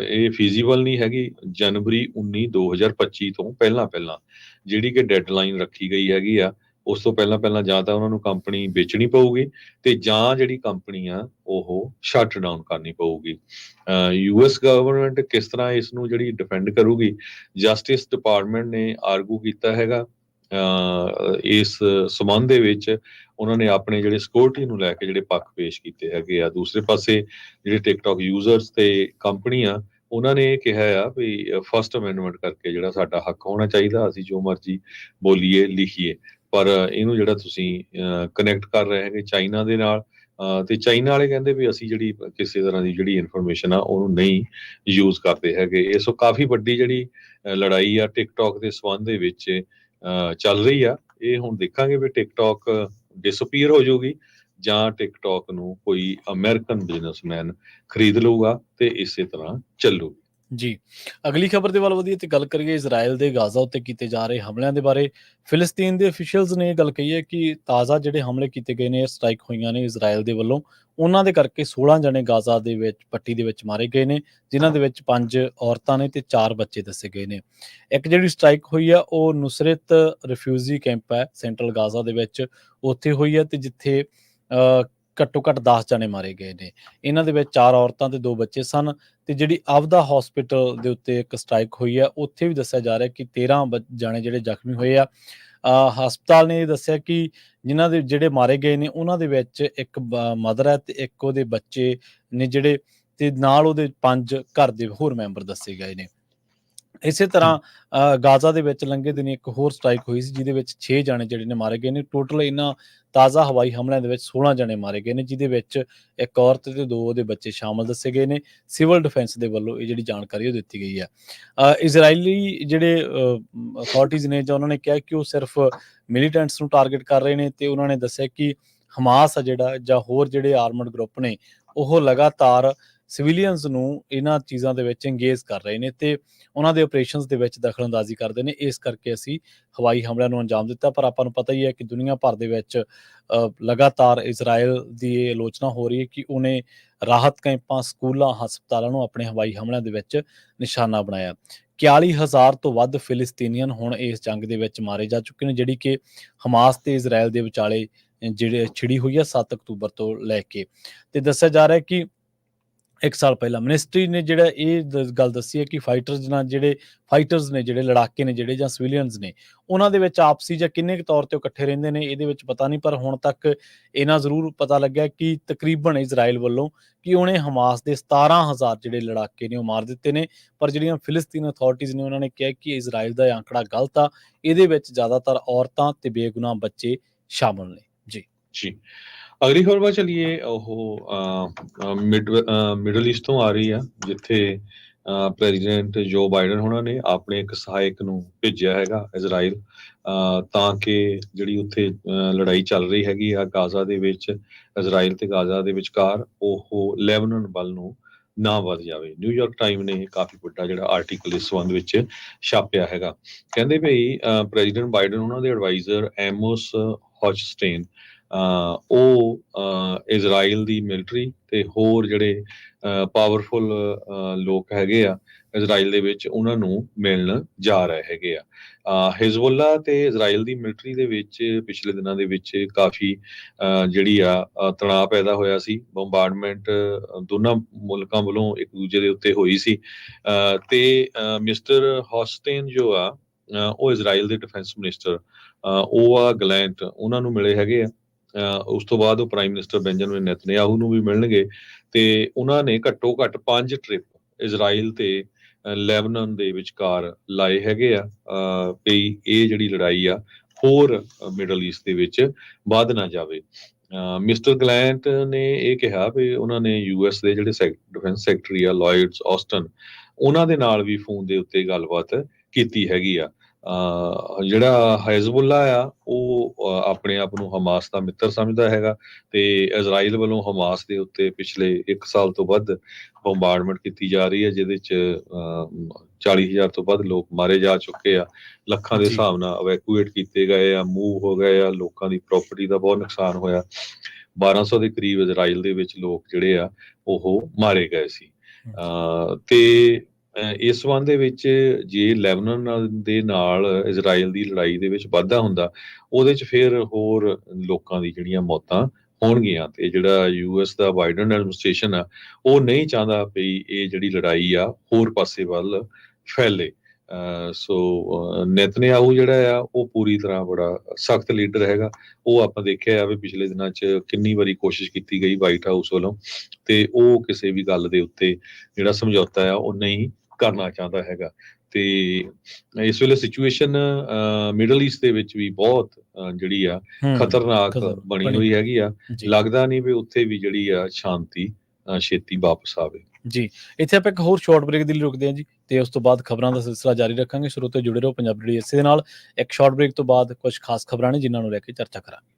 ਇਹ ਫੀਜ਼ੀਬਲ ਨਹੀਂ ਹੈਗੀ। ਜਨਵਰੀ 19 2025 ਤੋਂ ਪਹਿਲਾਂ ਜਿਹੜੀ ਕਿ ਡੈਡਲਾਈਨ ਰੱਖੀ ਗਈ ਹੈਗੀ ਆ ਉਸ ਤੋਂ ਪਹਿਲਾਂ ਜਾਂ ਤਾਂ ਉਹਨਾਂ ਨੂੰ ਕੰਪਨੀ ਵੇਚਣੀ ਪਊਗੀ ਤੇ ਜਾਂ ਜਿਹੜੀ ਕੰਪਨੀ ਆ ਉਹ ਸ਼ਟ ਡਾਊਨ ਕਰਨੀ ਪਊਗੀ। ਯੂਐਸ ਗਵਰਨਮੈਂਟ ਕਿਸ ਤਰ੍ਹਾਂ ਇਸ ਨੂੰ ਜਿਹੜੀ ਡਿਫੈਂਡ ਕਰੂਗੀ, ਜਸਟਿਸ ਡਿਪਾਰਟਮੈਂਟ ਨੇ ਆਰਗੂ ਕੀਤਾ ਹੈਗਾ। ਇਸ ਸੰਬੰਧ ਦੇ ਵਿੱਚ ਉਹਨਾਂ ਨੇ ਆਪਣੇ ਜਿਹੜੇ ਸਿਕਿਉਰਿਟੀ ਨੂੰ ਲੈ ਕੇ ਜਿਹੜੇ ਪੱਖ ਪੇਸ਼ ਕੀਤੇ ਹੈਗੇ ਆ। ਦੂਸਰੇ ਪਾਸੇ ਜਿਹੜੇ ਟਿਕਟੌਕ ਯੂਜ਼ਰਸ ਤੇ ਕੰਪਨੀ ਆ ਉਹਨਾਂ ਨੇ ਇਹ ਕਿਹਾ ਆ ਵੀ ਫਸਟ ਅਮੈਂਡਮੈਂਟ ਕਰਕੇ ਜਿਹੜਾ ਸਾਡਾ ਹੱਕ ਹੋਣਾ ਚਾਹੀਦਾ, ਅਸੀਂ ਜੋ ਮਰਜ਼ੀ ਬੋਲੀਏ ਲਿਖੀਏ। ਪਰ ਇਹਨੂੰ ਜਿਹੜਾ ਤੁਸੀਂ ਕਨੈਕਟ ਕਰ ਰਹੇ ਹੈਗੇ ਚਾਈਨਾ ਦੇ ਨਾਲ ਤੇ ਚਾਈਨਾ ਵਾਲੇ ਕਹਿੰਦੇ ਵੀ ਅਸੀਂ ਜਿਹੜੀ ਕਿਸੇ ਤਰ੍ਹਾਂ ਦੀ ਜਿਹੜੀ ਇਨਫੋਰਮੇਸ਼ਨ ਆ ਉਹਨੂੰ ਨਹੀਂ ਯੂਜ਼ ਕਰਦੇ ਹੈਗੇ। ਇਹ ਸੋ ਕਾਫੀ ਵੱਡੀ ਜਿਹੜੀ ਲੜਾਈ ਆ ਟਿਕਟੌਕ ਦੇ ਸੰਬੰਧ ਦੇ ਵਿੱਚ ਚੱਲ ਰਹੀ ਆ। ਇਹ ਹੁਣ ਦੇਖਾਂਗੇ ਵੀ ਟਿਕਟੌਕ ਡਿਸਅਪੀਅਰ ਹੋ ਜਾਊਗੀ ਜਾਂ ਟਿਕਟੌਕ ਨੂੰ ਕੋਈ ਅਮਰੀਕਨ ਬਿਜ਼ਨਸਮੈਨ ਖਰੀਦ ਲਊਗਾ ਤੇ ਇਸੇ ਤਰ੍ਹਾਂ ਚੱਲੂਗੀ। ਜੀ, ਅਗਲੀ ਖਬਰ ਦੇ ਵੱਲ ਵਧੀਏ ਤੇ ਗੱਲ ਕਰੀਏ ਇਜ਼ਰਾਈਲ ਦੇ ਗਾਜ਼ਾ ਉੱਤੇ ਕੀਤੇ ਜਾ ਰਹੇ ਹਮਲਿਆਂ ਦੇ ਬਾਰੇ। ਫਿਲਿਸਤੀਨ ਦੇ ਅਫੀਸ਼ੀਅਲਸ ਨੇ ਇਹ ਗੱਲ ਕਹੀ ਹੈ ਕਿ ਤਾਜ਼ਾ ਜਿਹੜੇ ਹਮਲੇ ਕੀਤੇ ਗਏ ਨੇ, ਸਟ੍ਰਾਈਕ ਹੋਈਆਂ ਨੇ ਇਜ਼ਰਾਈਲ ਦੇ ਵੱਲੋਂ, ਉਹਨਾਂ ਦੇ ਕਰਕੇ 16 ਜਣੇ ਗਾਜ਼ਾ ਦੇ ਵਿੱਚ ਪੱਟੀ ਦੇ ਵਿੱਚ ਮਾਰੇ ਗਏ ਨੇ, ਜਿਨ੍ਹਾਂ ਦੇ ਵਿੱਚ 5 ਔਰਤਾਂ ਨੇ ਤੇ 4 ਬੱਚੇ ਦੱਸੇ ਗਏ ਨੇ। ਇੱਕ ਜਿਹੜੀ ਸਟ੍ਰਾਈਕ ਹੋਈ ਆ ਉਹ ਨੁਸਰਤ ਰਿਫਿਊਜੀ ਕੈਂਪ ਹੈ ਸੈਂਟਰਲ ਗਾਜ਼ਾ ਦੇ ਵਿੱਚ, ਉੱਥੇ ਹੋਈ ਹੈ ਤੇ ਜਿੱਥੇ ਘੱਟੋ ਘੱਟ 10 ਜਣੇ ਮਾਰੇ ਗਏ ਨੇ। ਇਹਨਾਂ ਦੇ ਵਿੱਚ 4 ਔਰਤਾਂ ਤੇ 2 ਬੱਚੇ ਸਨ ਤੇ ਜਿਹੜੀ ਅਵਧਾ ਹਸਪੀਟਲ ਦੇ ਉੱਤੇ ਇੱਕ ਸਟ੍ਰਾਈਕ ਹੋਈ ਆ, ਉੱਥੇ ਵੀ ਦੱਸਿਆ ਜਾ ਰਿਹਾ ਕਿ 13 ਜਾਣੇ ਜਿਹੜੇ ਜ਼ਖਮੀ ਹੋਏ ਆ। ਹਸਪਤਾਲ ਨੇ ਇਹ ਦੱਸਿਆ ਕਿ ਜਿਨ੍ਹਾਂ ਦੇ ਜਿਹੜੇ ਮਾਰੇ ਗਏ ਨੇ, ਉਹਨਾਂ ਦੇ ਵਿੱਚ ਇੱਕ ਮਦਰ ਹੈ ਤੇ ਇੱਕ ਉਹਦੇ ਬੱਚੇ ਨੇ ਜਿਹੜੇ, ਤੇ ਨਾਲ ਉਹਦੇ 5 ਘਰ ਦੇ ਹੋਰ ਮੈਂਬਰ ਦੱਸੇ ਗਏ ਨੇ। ਇਸੇ ਤਰ੍ਹਾਂ ਗਾਜ਼ਾ ਦੇ ਵਿੱਚ ਲੰਘੇ ਦਿਨੀ ਇੱਕ ਹੋਰ ਸਟ੍ਰਾਈਕ ਹੋਈ ਸੀ, ਜਿਹਦੇ ਵਿੱਚ 6 ਜਾਣੇ ਜਿਹੜੇ ਨੇ ਮਾਰੇ ਗਏ ਨੇ। ਟੋਟਲ ਇਹਨਾਂ ਤਾਜ਼ਾ ਹਵਾਈ ਹਮਲਿਆਂ ਦੇ ਵਿੱਚ 16 ਜਾਣੇ ਮਾਰੇ ਗਏ ਨੇ, ਜਿਹਦੇ ਵਿੱਚ ਇੱਕ ਔਰਤ ਤੇ 2 ਉਹਦੇ ਬੱਚੇ ਸ਼ਾਮਲ ਦੱਸੇ ਗਏ ਨੇ। ਸਿਵਲ ਡਿਫੈਂਸ ਦੇ ਵੱਲੋਂ ਇਹ ਜਿਹੜੀ ਜਾਣਕਾਰੀ ਉਹ ਦਿੱਤੀ ਗਈ ਹੈ। ਇਜ਼ਰਾਈਲੀ ਜਿਹੜੇ ਅਥਾਰਟੀਜ਼ ਨੇ ਜਾਂ ਉਹਨਾਂ ਨੇ ਕਿਹਾ ਕਿ ਉਹ ਸਿਰਫ ਮਿਲੀਟੈਂਟਸ ਨੂੰ ਟਾਰਗੇਟ ਕਰ ਰਹੇ ਨੇ, ਤੇ ਉਹਨਾਂ ਨੇ ਦੱਸਿਆ ਕਿ ਹਮਾਸ ਆ ਜਿਹੜਾ ਜਾਂ ਹੋਰ ਜਿਹੜੇ ਆਰਮਡ ਗਰੁੱਪ ਨੇ, ਉਹ ਲਗਾਤਾਰ ਸਿਵਿਲੀਅਨਸ ਨੂੰ ਇਹਨਾਂ ਚੀਜ਼ਾਂ ਦੇ ਵਿੱਚ ਇੰਗੇਜ ਕਰ ਰਹੇ ਨੇ ਤੇ ਉਹਨਾਂ ਦੇ ਆਪਰੇਸ਼ਨਸ ਦੇ ਵਿੱਚ ਦਖਲਅੰਦਾਜ਼ੀ ਕਰਦੇ ਨੇ। ਇਸ ਕਰਕੇ ਅਸੀਂ ਹਵਾਈ ਹਮਲਿਆਂ ਨੂੰ ਅੰਜਾਮ ਦਿੱਤਾ। ਪਰ ਆਪਾਂ ਨੂੰ ਪਤਾ ਹੀ ਹੈ ਕਿ ਦੁਨੀਆ ਭਰ ਦੇ ਵਿੱਚ ਲਗਾਤਾਰ ਇਜ਼ਰਾਈਲ ਦੀ ਇਹ ਆਲੋਚਨਾ ਹੋ ਰਹੀ ਹੈ ਕਿ ਉਹਨੇ ਰਾਹਤ ਕੈਂਪਾਂ, ਸਕੂਲਾਂ, ਹਸਪਤਾਲਾਂ ਨੂੰ ਆਪਣੇ ਹਵਾਈ ਹਮਲਿਆਂ ਦੇ ਵਿੱਚ ਨਿਸ਼ਾਨਾ ਬਣਾਇਆ। 41,000 ਤੋਂ ਵੱਧ ਫਿਲਿਸਤੀਨੀਅਨ ਹੁਣ ਇਸ ਜੰਗ ਦੇ ਵਿੱਚ ਮਾਰੇ ਜਾ ਚੁੱਕੇ ਨੇ, ਜਿਹੜੀ ਕਿ ਹਮਾਸ ਤੇ ਇਜ਼ਰਾਈਲ ਦੇ ਵਿਚਾਲੇ ਜਿਹੜੇ ਛਿੜੀ ਹੋਈ ਹੈ 7 ਅਕਤੂਬਰ ਤੋਂ ਲੈ ਕੇ। ਤੇ ਦੱਸਿਆ ਜਾ ਰਿਹਾ ਕਿ 1 ਸਾਲ ਪਹਿਲਾਂ ਮਿਨਿਸਟਰੀ ਨੇ ਜਿਹੜਾ ਇਹ ਗੱਲ ਦੱਸੀ ਹੈ ਕਿ ਫਾਈਟਰਸ ਨੇ ਜਿਹੜੇ ਲੜਾਕੇ ਨੇ ਜਿਹੜੇ ਜਾਂ ਸਿਵਿਲੀਅਨਸ ਨੇ, ਉਹਨਾਂ ਦੇ ਵਿੱਚ ਆਪਸੀ ਜਾਂ ਕਿੰਨੇ ਕੁ ਤੌਰ ਤੇ ਉਹ ਇਕੱਠੇ ਰਹਿੰਦੇ ਨੇ, ਇਹਦੇ ਵਿੱਚ ਪਤਾ ਨਹੀਂ। ਪਰ ਹੁਣ ਤੱਕ ਇਹਨਾਂ ਜ਼ਰੂਰ ਪਤਾ ਲੱਗਿਆ ਕਿ ਤਕਰੀਬਨ ਇਜ਼ਰਾਈਲ ਵੱਲੋਂ ਕਿ ਉਹਨੇ ਹਮਾਸ ਦੇ 17,000 ਜਿਹੜੇ ਲੜਾਕੇ ਨੇ ਉਹ ਮਾਰ ਦਿੱਤੇ ਨੇ। ਪਰ ਜਿਹੜੀਆਂ ਫਿਲਿਸਤੀਨ ਅਥਾਰਟੀਜ਼ ਨੇ, ਉਹਨਾਂ ਨੇ ਕਿਹਾ ਕਿ ਇਜ਼ਰਾਈਲ ਦਾ ਇਹ ਅੰਕੜਾ ਗਲਤ ਆ, ਇਹਦੇ ਵਿੱਚ ਜ਼ਿਆਦਾਤਰ ਔਰਤਾਂ ਤੇ ਬੇਗੁਨਾਹ ਬੱਚੇ ਸ਼ਾਮਲ ਨੇ। ਜੀ ਜੀ। ਅਗਲੀ ਖਬਰ ਵੱਲ ਚੱਲੀਏ। ਉਹ ਮਿਡਲ ਈਸਟ ਤੋਂ ਆ ਰਹੀ ਆ, ਜਿੱਥੇ ਪ੍ਰੈਜ਼ੀਡੈਂਟ ਜੋ ਬਾਈਡਨ ਉਹਨਾਂ ਨੇ ਆਪਣੇ ਇੱਕ ਸਹਾਇਕ ਨੂੰ ਭੇਜਿਆ ਹੈਗਾ ਇਜ਼ਰਾਈਲ, ਤਾਂ ਕਿ ਜਿਹੜੀ ਉੱਥੇ ਲੜਾਈ ਚੱਲ ਰਹੀ ਹੈਗੀ ਆ ਗਾਜ਼ਾ ਦੇ ਵਿੱਚ, ਇਜ਼ਰਾਈਲ ਤੇ ਗਾਜ਼ਾ ਦੇ ਵਿਚਕਾਰ, ਉਹ ਲੈਬਨਾਨ ਵੱਲ ਨੂੰ ਨਾ ਵੱਧ ਜਾਵੇ। ਨਿਊਯਾਰਕ ਟਾਈਮ ਨੇ ਕਾਫੀ ਵੱਡਾ ਜਿਹੜਾ ਆਰਟੀਕਲ ਇਸ ਸੰਬੰਧ ਵਿੱਚ ਛਾਪਿਆ ਹੈਗਾ। ਕਹਿੰਦੇ ਭਈ ਪ੍ਰੈਜ਼ੀਡੈਂਟ ਬਾਈਡਨ ਉਹਨਾਂ ਦੇ ਐਡਵਾਈਜ਼ਰ ਐਮੋਸ ਹੌਚਸਟੇਨ, ਉਹ ਇਜ਼ਰਾਈਲ ਦੀ ਮਿਲਟਰੀ ਤੇ ਹੋਰ ਜਿਹੜੇ ਪਾਵਰਫੁਲ ਲੋਕ ਹੈਗੇ ਆ ਇਜ਼ਰਾਈਲ ਦੇ ਵਿੱਚ, ਉਹਨਾਂ ਨੂੰ ਮਿਲਣ ਜਾ ਰਹੇ ਹੈਗੇ ਆ। ਹਿਜ਼ਬੁੱਲਾ ਤੇ ਇਜ਼ਰਾਈਲ ਦੀ ਮਿਲਟਰੀ ਦੇ ਵਿੱਚ ਪਿਛਲੇ ਦਿਨਾਂ ਦੇ ਵਿੱਚ ਕਾਫੀ ਜਿਹੜੀ ਆ ਤਣਾਅ ਪੈਦਾ ਹੋਇਆ ਸੀ। ਬੰਬਾਰਡਮੈਂਟ ਦੋਨਾਂ ਮੁਲਕਾਂ ਵੱਲੋਂ ਇੱਕ ਦੂਜੇ ਦੇ ਉੱਤੇ ਹੋਈ ਸੀ, ਤੇ ਮਿਸਟਰ ਹੌਸਟੇਨ ਜੋ ਆ, ਉਹ ਇਜ਼ਰਾਈਲ ਦੇ ਡਿਫੈਂਸ ਮਿਨਿਸਟਰ, ਉਹ ਆ ਗਲੈਂਟ, ਉਹਨਾਂ ਨੂੰ ਮਿਲੇ ਹੈਗੇ ਆ। ਉਸ ਤੋਂ ਬਾਅਦ ਉਹ ਪ੍ਰਾਈਮ ਮਿਨਿਸਟਰ ਬੈਂਜਾਮਿਨ ਨੇਤਨਯਾਹੂ ਨੂੰ ਵੀ ਮਿਲਣਗੇ, ਤੇ ਉਹਨਾਂ ਨੇ ਘੱਟੋ ਘੱਟ 5 ਟ੍ਰਿਪ ਇਜ਼ਰਾਈਲ ਤੇ ਲੈਬਨਾਨ ਦੇ ਵਿਚਕਾਰ ਲਾਏ ਹੈਗੇ ਆ, ਵੀ ਇਹ ਜਿਹੜੀ ਲੜਾਈ ਆ ਹੋਰ ਮਿਡਲ ਈਸਟ ਦੇ ਵਿੱਚ ਵੱਧ ਨਾ ਜਾਵੇ। ਮਿਸਟਰ ਗਲੈਂਟ ਨੇ ਇਹ ਕਿਹਾ ਵੀ ਉਹਨਾਂ ਨੇ ਯੂਐਸ ਦੇ ਜਿਹੜੇ ਡਿਫੈਂਸ ਸੈਕਟਰੀ ਆ ਲਾਇਡਸ ਆਸਟਨ, ਉਹਨਾਂ ਦੇ ਨਾਲ ਵੀ ਫੋਨ ਦੇ ਉੱਤੇ ਗੱਲਬਾਤ ਕੀਤੀ ਹੈਗੀ ਆ। ਜਿਹੜਾ ਹਿਜ਼ਬੁੱਲਾ ਆ, ਉਹ ਆਪਣੇ ਆਪ ਨੂੰ ਹਮਾਸ ਦਾ ਮਿੱਤਰ ਸਮਝਦਾ ਹੈਗਾ, ਤੇ ਇਜ਼ਰਾਈਲ ਵੱਲੋਂ ਹਮਾਸ ਦੇ ਉੱਤੇ ਪਿਛਲੇ 1 ਸਾਲ ਤੋਂ ਵੱਧ ਬੰਬਾਰਡਮੈਂਟ ਕੀਤੀ ਜਾ ਰਹੀ ਹੈ, ਜਿਹਦੇ 'ਚ 40,000 ਤੋਂ ਵੱਧ ਲੋਕ ਮਾਰੇ ਜਾ ਚੁੱਕੇ ਆ, ਲੱਖਾਂ ਦੇ ਜੀ ਹਿਸਾਬ ਨਾਲ ਇਵੈਕੂਏਟ ਕੀਤੇ ਗਏ ਆ, ਮੂਵ ਹੋ ਗਏ ਆ, ਲੋਕਾਂ ਦੀ ਪ੍ਰਾਪਰਟੀ ਦਾ ਬਹੁਤ ਨੁਕਸਾਨ ਹੋਇਆ। 1200 ਦੇ ਕਰੀਬ ਇਜ਼ਰਾਈਲ ਦੇ ਵਿੱਚ ਲੋਕ ਜਿਹੜੇ ਆ ਉਹ ਮਾਰੇ ਗਏ ਸੀ। ਤੇ ਇਸ ਸੰਬੰਧ ਦੇ ਵਿੱਚ ਜੇ ਲੈਬਨਾਨ ਦੇ ਨਾਲ ਇਜ਼ਰਾਈਲ ਦੀ ਲੜਾਈ ਦੇ ਵਿੱਚ ਵਾਧਾ ਹੁੰਦਾ, ਉਹਦੇ 'ਚ ਫਿਰ ਹੋਰ ਲੋਕਾਂ ਦੀ ਜਿਹੜੀਆਂ ਮੌਤਾਂ ਹੋਣਗੀਆਂ। ਤੇ ਜਿਹੜਾ ਯੂਐਸ ਦਾ ਬਾਈਡਨ ਐਡਮਿਨਿਸਟ੍ਰੇਸ਼ਨ ਆ, ਉਹ ਨਹੀਂ ਚਾਹੁੰਦਾ ਵੀ ਇਹ ਜਿਹੜੀ ਲੜਾਈ ਆ ਹੋਰ ਪਾਸੇ ਵੱਲ ਫੈਲੇ। ਸੋ ਨੇਤਨਯਾਹੂ ਜਿਹੜਾ ਆ, ਉਹ ਪੂਰੀ ਤਰ੍ਹਾਂ ਬੜਾ ਸਖਤ ਲੀਡਰ ਹੈਗਾ। ਉਹ ਆਪਾਂ ਦੇਖਿਆ ਆ ਵੀ ਪਿਛਲੇ ਦਿਨਾਂ 'ਚ ਕਿੰਨੀ ਵਾਰੀ ਕੋਸ਼ਿਸ਼ ਕੀਤੀ ਗਈ ਵਾਈਟ ਹਾਊਸ ਵੱਲੋਂ, ਤੇ ਉਹ ਕਿਸੇ ਵੀ ਗੱਲ ਦੇ ਉੱਤੇ ਜਿਹੜਾ ਸਮਝੌਤਾ ਆ ਉਹ ਨਹੀਂ ਕਰਨਾ ਚਾਹੁੰਦਾ ਹੈਗਾ। ਤੇ ਇਸ ਵੇਲੇ ਸਿਚੁਏਸ਼ਨ ਮਿਡਲ ਈਸਟ ਦੇ ਵਿੱਚ ਵੀ ਬਹੁਤ ਜਿਹੜੀ ਆ ਖਤਰਨਾਕ ਬਣੀ ਹੋਈ ਹੈਗੀ ਆ। ਲੱਗਦਾ ਨਹੀਂ ਵੀ ਉੱਥੇ ਵੀ ਜਿਹੜੀ ਆ ਸ਼ਾਂਤੀ ਛੇਤੀ ਵਾਪਸ ਆਵੇ। ਜੀ, ਇੱਥੇ ਆਪਾਂ ਇੱਕ ਹੋਰ ਸ਼ਾਰਟ ਬ੍ਰੇਕ ਦੇ ਲਈ ਰੁਕਦੇ ਹਾਂ ਜੀ, ਤੇ ਉਸ ਤੋਂ ਬਾਅਦ ਖਬਰਾਂ ਦਾ ਸਿਲਸਿਲਾ ਜਾਰੀ ਰੱਖਾਂਗੇ। ਸਰੋਤੇ ਜੁੜੇ ਰਹੋ ਪੰਜਾਬੀ ਡੇਲੀ ਇਸੇ ਦੇ ਨਾਲ। ਇੱਕ ਸ਼ਾਰਟ ਬ੍ਰੇਕ ਤੋਂ ਬਾਅਦ ਕੁਝ ਖਾਸ ਖਬਰਾਂ ਨੇ ਜਿਨ੍ਹਾਂ ਨੂੰ ਲੈ ਕੇ ਚਰਚਾ ਕਰਾਂਗੇ।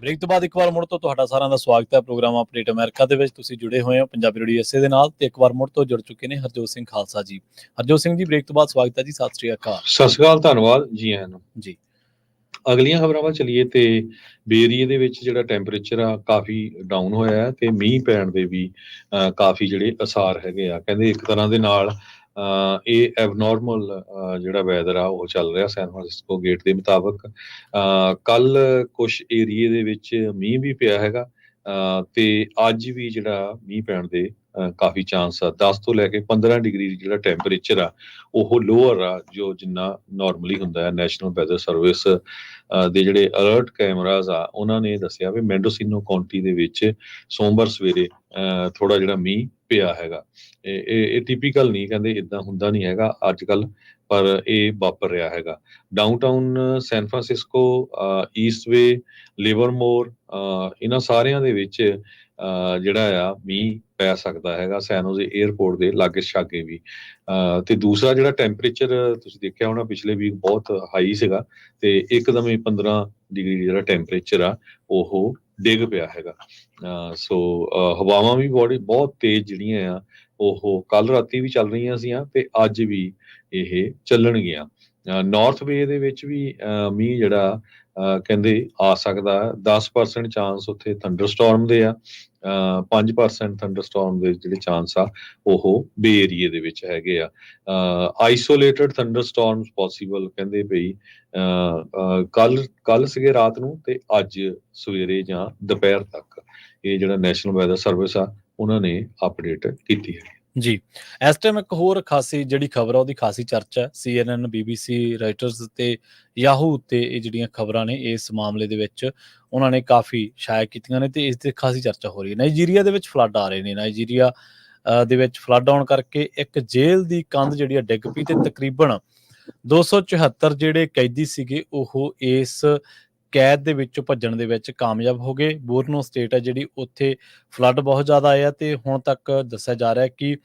ਬ੍ਰੇਕ ਤੋਂ ਬਾਅਦ ਇੱਕ ਵਾਰ ਮੁੜ ਤੋਂ ਤੁਹਾਡਾ ਸਾਰਿਆਂ ਦਾ ਸਵਾਗਤ ਹੈ ਪ੍ਰੋਗਰਾਮ ਅਪਡੇਟ ਅਮਰੀਕਾ ਦੇ ਵਿੱਚ। ਤੁਸੀਂ ਜੁੜੇ ਹੋਏ ਹੋ ਪੰਜਾਬੀ ਰੇਡੀਓ ਐਸਏ ਦੇ ਨਾਲ ਤੇ ਇੱਕ ਵਾਰ ਮੁੜ ਤੋਂ ਜੁੜ ਚੁੱਕੇ ਨੇ ਹਰਜੋਤ ਸਿੰਘ ਖਾਲਸਾ ਜੀ। ਹਰਜੋਤ ਸਿੰਘ ਜੀ, ਬ੍ਰੇਕ ਤੋਂ ਬਾਅਦ ਸਵਾਗਤ ਹੈ ਜੀ। ਸਤਿ ਸ੍ਰੀ ਅਕਾਲ। ਸਤਿ ਸ਼੍ਰੀ ਅਕਾਲ, ਧੰਨਵਾਦ ਜੀ ਆਇਆਂ ਨੂੰ। ਜੀ ਅਗਲੀਆਂ ਖਬਰਾਂ ਵੱਲ ਚੱਲੀਏ ਤੇ ਬੇਰੀਏ ਦੇ ਵਿੱਚ ਜਿਹੜਾ ਟੈਂਪਰੇਚਰ ਆ ਕਾਫੀ ਡਾਊਨ ਹੋਇਆ ਹੈ ਤੇ ਮੀਂਹ ਪੈਣ ਦੇ ਵੀ ਕਾਫੀ ਜਿਹੜੇ ਅਸਾਰ ਹੈਗੇ ਆ। ਕਹਿੰਦੇ ਇੱਕ ਤਰ੍ਹਾਂ ਦੇ ਨਾਲ ਇਹ ਐਬਨੋਰਮਲ ਜਿਹੜਾ ਵੈਦਰ ਆ ਉਹ ਚੱਲ ਰਿਹਾ ਸੈਨ ਫਰਾਂਸਿਸਕੋ ਗੇਟ ਦੇ ਮੁਤਾਬਕ। ਕੱਲ ਕੁਝ ਏਰੀਏ ਦੇ ਵਿੱਚ ਮੀਂਹ ਵੀ ਪਿਆ ਹੈਗਾ ਤੇ ਅੱਜ ਵੀ ਜਿਹੜਾ ਮੀਂਹ ਪੈਣ ਦੇ ਕਾਫੀ ਚਾਂਸ ਆ। 10 ਤੋਂ ਲੈ ਕੇ 15 ਡਿਗਰੀ ਜਿਹੜਾ ਟੈਂਪਰੇਚਰ ਆ ਉਹ ਲੋਅਰ ਆ ਜੋ ਜਿੰਨਾ ਨਾਰਮਲੀ ਹੁੰਦਾ ਹੈ। ਨੈਸ਼ਨਲ ਵੈਦਰ ਸਰਵਿਸ ਦੇ ਜਿਹੜੇ ਅਲਰਟ ਕੈਮਰਾਜ਼ ਆ ਉਹਨਾਂ ਨੇ ਦੱਸਿਆ ਵੀ ਮੈਂਡੋਸਿਨੋ ਕਾਉਂਟੀ ਦੇ ਵਿੱਚ ਸੋਮਵਾਰ ਸਵੇਰੇ ਥੋੜਾ ਜਿਹੜਾ ਮੀਂਹ ਪਿਆ ਹੈਗਾ। ਇਹ ਟਿਪੀਕਲ ਨਹੀਂ, ਕਹਿੰਦੇ ਇਦਾਂ ਹੁੰਦਾ ਨਹੀਂ ਹੈਗਾ ਅੱਜ ਕੱਲ, ਪਰ ਇਹ ਵਾਪਰ ਰਿਹਾ ਹੈਗਾ। ਡਾਊਨਟਾਊਨ ਸੈਨ ਫਰਾਂਸਿਸਕੋ, ਈਸਟਵੇ, ਲਿਵਰਮੋਰ, ਇਹਨਾਂ ਸਾਰਿਆਂ ਦੇ ਵਿੱਚ ਜਿਹੜਾ ਆ ਮੀਂਹ ਪੈ ਸਕਦਾ ਹੈਗਾ। ਸੈਨ ਹੋਜ਼ੇ 에ਅਰਪੋਰਟ ਦੇ ਲਾਗੇ ਛਾਗੇ ਵੀ। ਤੇ ਦੂਸਰਾ ਜਿਹੜਾ ਟੈਂਪਰੇਚਰ ਤੁਸੀਂ ਦੇਖਿਆ ਹੋਣਾ ਪਿਛਲੇ ਵੀਕ ਬਹੁਤ ਹਾਈ ਸੀਗਾ ਤੇ ਇੱਕਦਮ ਹੀ 15 ਡਿਗਰੀ ਜਿਹੜਾ ਟੈਂਪਰੇਚਰ ਆ ਉਹ ਡਿੱਗ ਪਿਆ ਹੈਗਾ। ਸੋ ਹਵਾਵਾਂ ਵੀ ਬਹੁਤ ਤੇਜ਼ ਜਿਹੜੀਆਂ ਆ ਉਹ ਕੱਲ ਰਾਤੀ ਵੀ ਚੱਲ ਰਹੀਆਂ ਸੀਆਂ ਤੇ ਅੱਜ ਵੀ ਇਹ ਚੱਲਣਗੀਆਂ। ਨਾਰਥ ਵੇ ਦੇ ਵਿੱਚ ਵੀ ਮੀਂਹ ਜਿਹੜਾ ਕਹਿੰਦੇ ਆ ਸਕਦਾ। 10% ਚਾਂਸ ਉੱਥੇ ਥੰਡਰਸਟਾਰਮ ਦੇ ਆ, 5% ਥੰਡਰਸਟਾਰਮ ਦੇ ਜਿਹੜੇ ਚਾਂਸ ਆ ਉਹ ਬੇ ਏਰੀਏ ਦੇ ਵਿੱਚ ਹੈਗੇ ਆ। ਆਈਸੋਲੇਟਡ ਥੰਡਰਸਟਾਰਮਸ ਪੋਸੀਬਲ ਕਹਿੰਦੇ ਪਈ ਕੱਲ ਸੀਗੇ ਰਾਤ ਨੂੰ ਤੇ ਅੱਜ ਸਵੇਰੇ ਜਾਂ ਦੁਪਹਿਰ ਤੱਕ। ਇਹ ਜਿਹੜਾ ਨੈਸ਼ਨਲ ਵੈਦਰ ਸਰਵਿਸ ਆ ਉਹਨਾਂ ਨੇ ਅਪਡੇਟ ਕੀਤੀ ਹੈ ਜੀ। ਇਸ ਟਾਈਮ ਇੱਕ ਹੋਰ ਖਾਸੀ ਜਿਹੜੀ ਖਬਰ ਆ ਉਹਦੀ ਖਾਸੀ ਚਰਚਾ CNN, BBC, ਰਾਈਟਰਸ ਤੇ ਯਾਹੂ ਉੱਤੇ ਇਹ ਜਿਹੜੀਆਂ ਖਬਰਾਂ ਨੇ ਇਸ ਮਾਮਲੇ ਦੇ ਵਿੱਚ ਉਹਨਾਂ ਨੇ ਕਾਫੀ ਸ਼ਾਇع ਕੀਤੀਆਂ ਨੇ ਤੇ ਇਸ ਤੇ ਖਾਸੀ ਚਰਚਾ ਹੋ ਰਹੀ ਹੈ। ਨਾਈਜੀਰੀਆ ਦੇ ਵਿੱਚ ਫਲੱਡ ਆ ਰਹੇ ਨੇ। ਨਾਈਜੀਰੀਆ ਦੇ ਵਿੱਚ ਫਲੱਡ ਆਉਣ ਕਰਕੇ ਇੱਕ ਜੇਲ੍ਹ ਦੀ ਕੰਧ ਜਿਹੜੀ ਆ ਡਿੱਗ ਪਈ ਤੇ ਤਕਰੀਬਨ 274 ਜਿਹੜੇ ਕੈਦੀ ਸੀਗੇ ਉਹ ਇਸ ਕੈਦ ਦੇ ਵਿੱਚੋਂ ਭੱਜਣ ਦੇ ਵਿੱਚ ਕਾਮਯਾਬ ਹੋ ਗਏ। ਬੋਰਨੋ ਸਟੇਟ ਹੈ ਜਿਹੜੀ, ਉੱਥੇ ਫਲੱਡ ਬਹੁਤ ਜ਼ਿਆਦਾ ਆਇਆ ਤੇ ਹੁਣ ਤੱਕ ਦੱਸਿਆ ਜਾ ਰਿਹਾ ਕਿ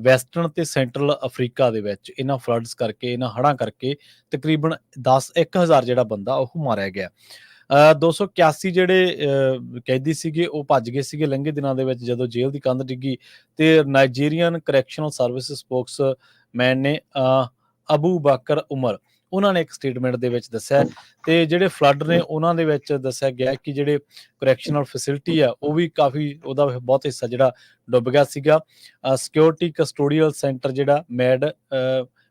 ਵੈਸਟਰਨ ਤੇ ਸੈਂਟਰਲ ਅਫਰੀਕਾ ਦੇ ਵਿੱਚ ਇਹਨਾਂ ਫਲੱਡਸ ਕਰਕੇ, ਇਹਨਾਂ ਹੜ੍ਹਾਂ ਕਰਕੇ ਤਕਰੀਬਨ 10,000 ਜਿਹੜਾ ਬੰਦਾ ਉਹ ਮਾਰਿਆ ਗਿਆ। 281 ਜਿਹੜੇ ਕੈਦੀ ਸੀਗੇ ਉਹ ਭੱਜ ਗਏ ਸੀਗੇ ਲੰਘੇ ਦਿਨਾਂ ਦੇ ਵਿੱਚ ਜਦੋਂ ਜੇਲ੍ਹ ਦੀ ਕੰਧ ਡਿੱਗੀ। ਤੇ ਨਾਈਜੀਰੀਅਨ ਕਰੈਕਸ਼ਨਲ ਸਰਵਿਸ ਸਪੋਕਸਮੈਨ ਨੇ ਅਬੂ ਬਕਰ ਉਮਰ ਉਹਨਾਂ ਨੇ ਇੱਕ ਸਟੇਟਮੈਂਟ ਦੇ ਵਿੱਚ ਦੱਸਿਆ। ਤੇ ਜਿਹੜੇ ਫਲੱਡ ਨੇ ਉਹਨਾਂ ਦੇ ਵਿੱਚ ਦੱਸਿਆ ਗਿਆ ਕਿ ਜਿਹੜੇ ਕਰੈਕਸ਼ਨਲ ਫੈਸਿਲਿਟੀ ਆ ਉਹ ਵੀ ਕਾਫੀ, ਉਹਦਾ ਬਹੁਤ ਹਿੱਸਾ ਜਿਹੜਾ ਡੁੱਬ ਗਿਆ ਸੀਗਾ। ਸਿਕਿਉਰਿਟੀ ਕਸਟੋਡੀਅਲ ਸੈਂਟਰ ਜਿਹੜਾ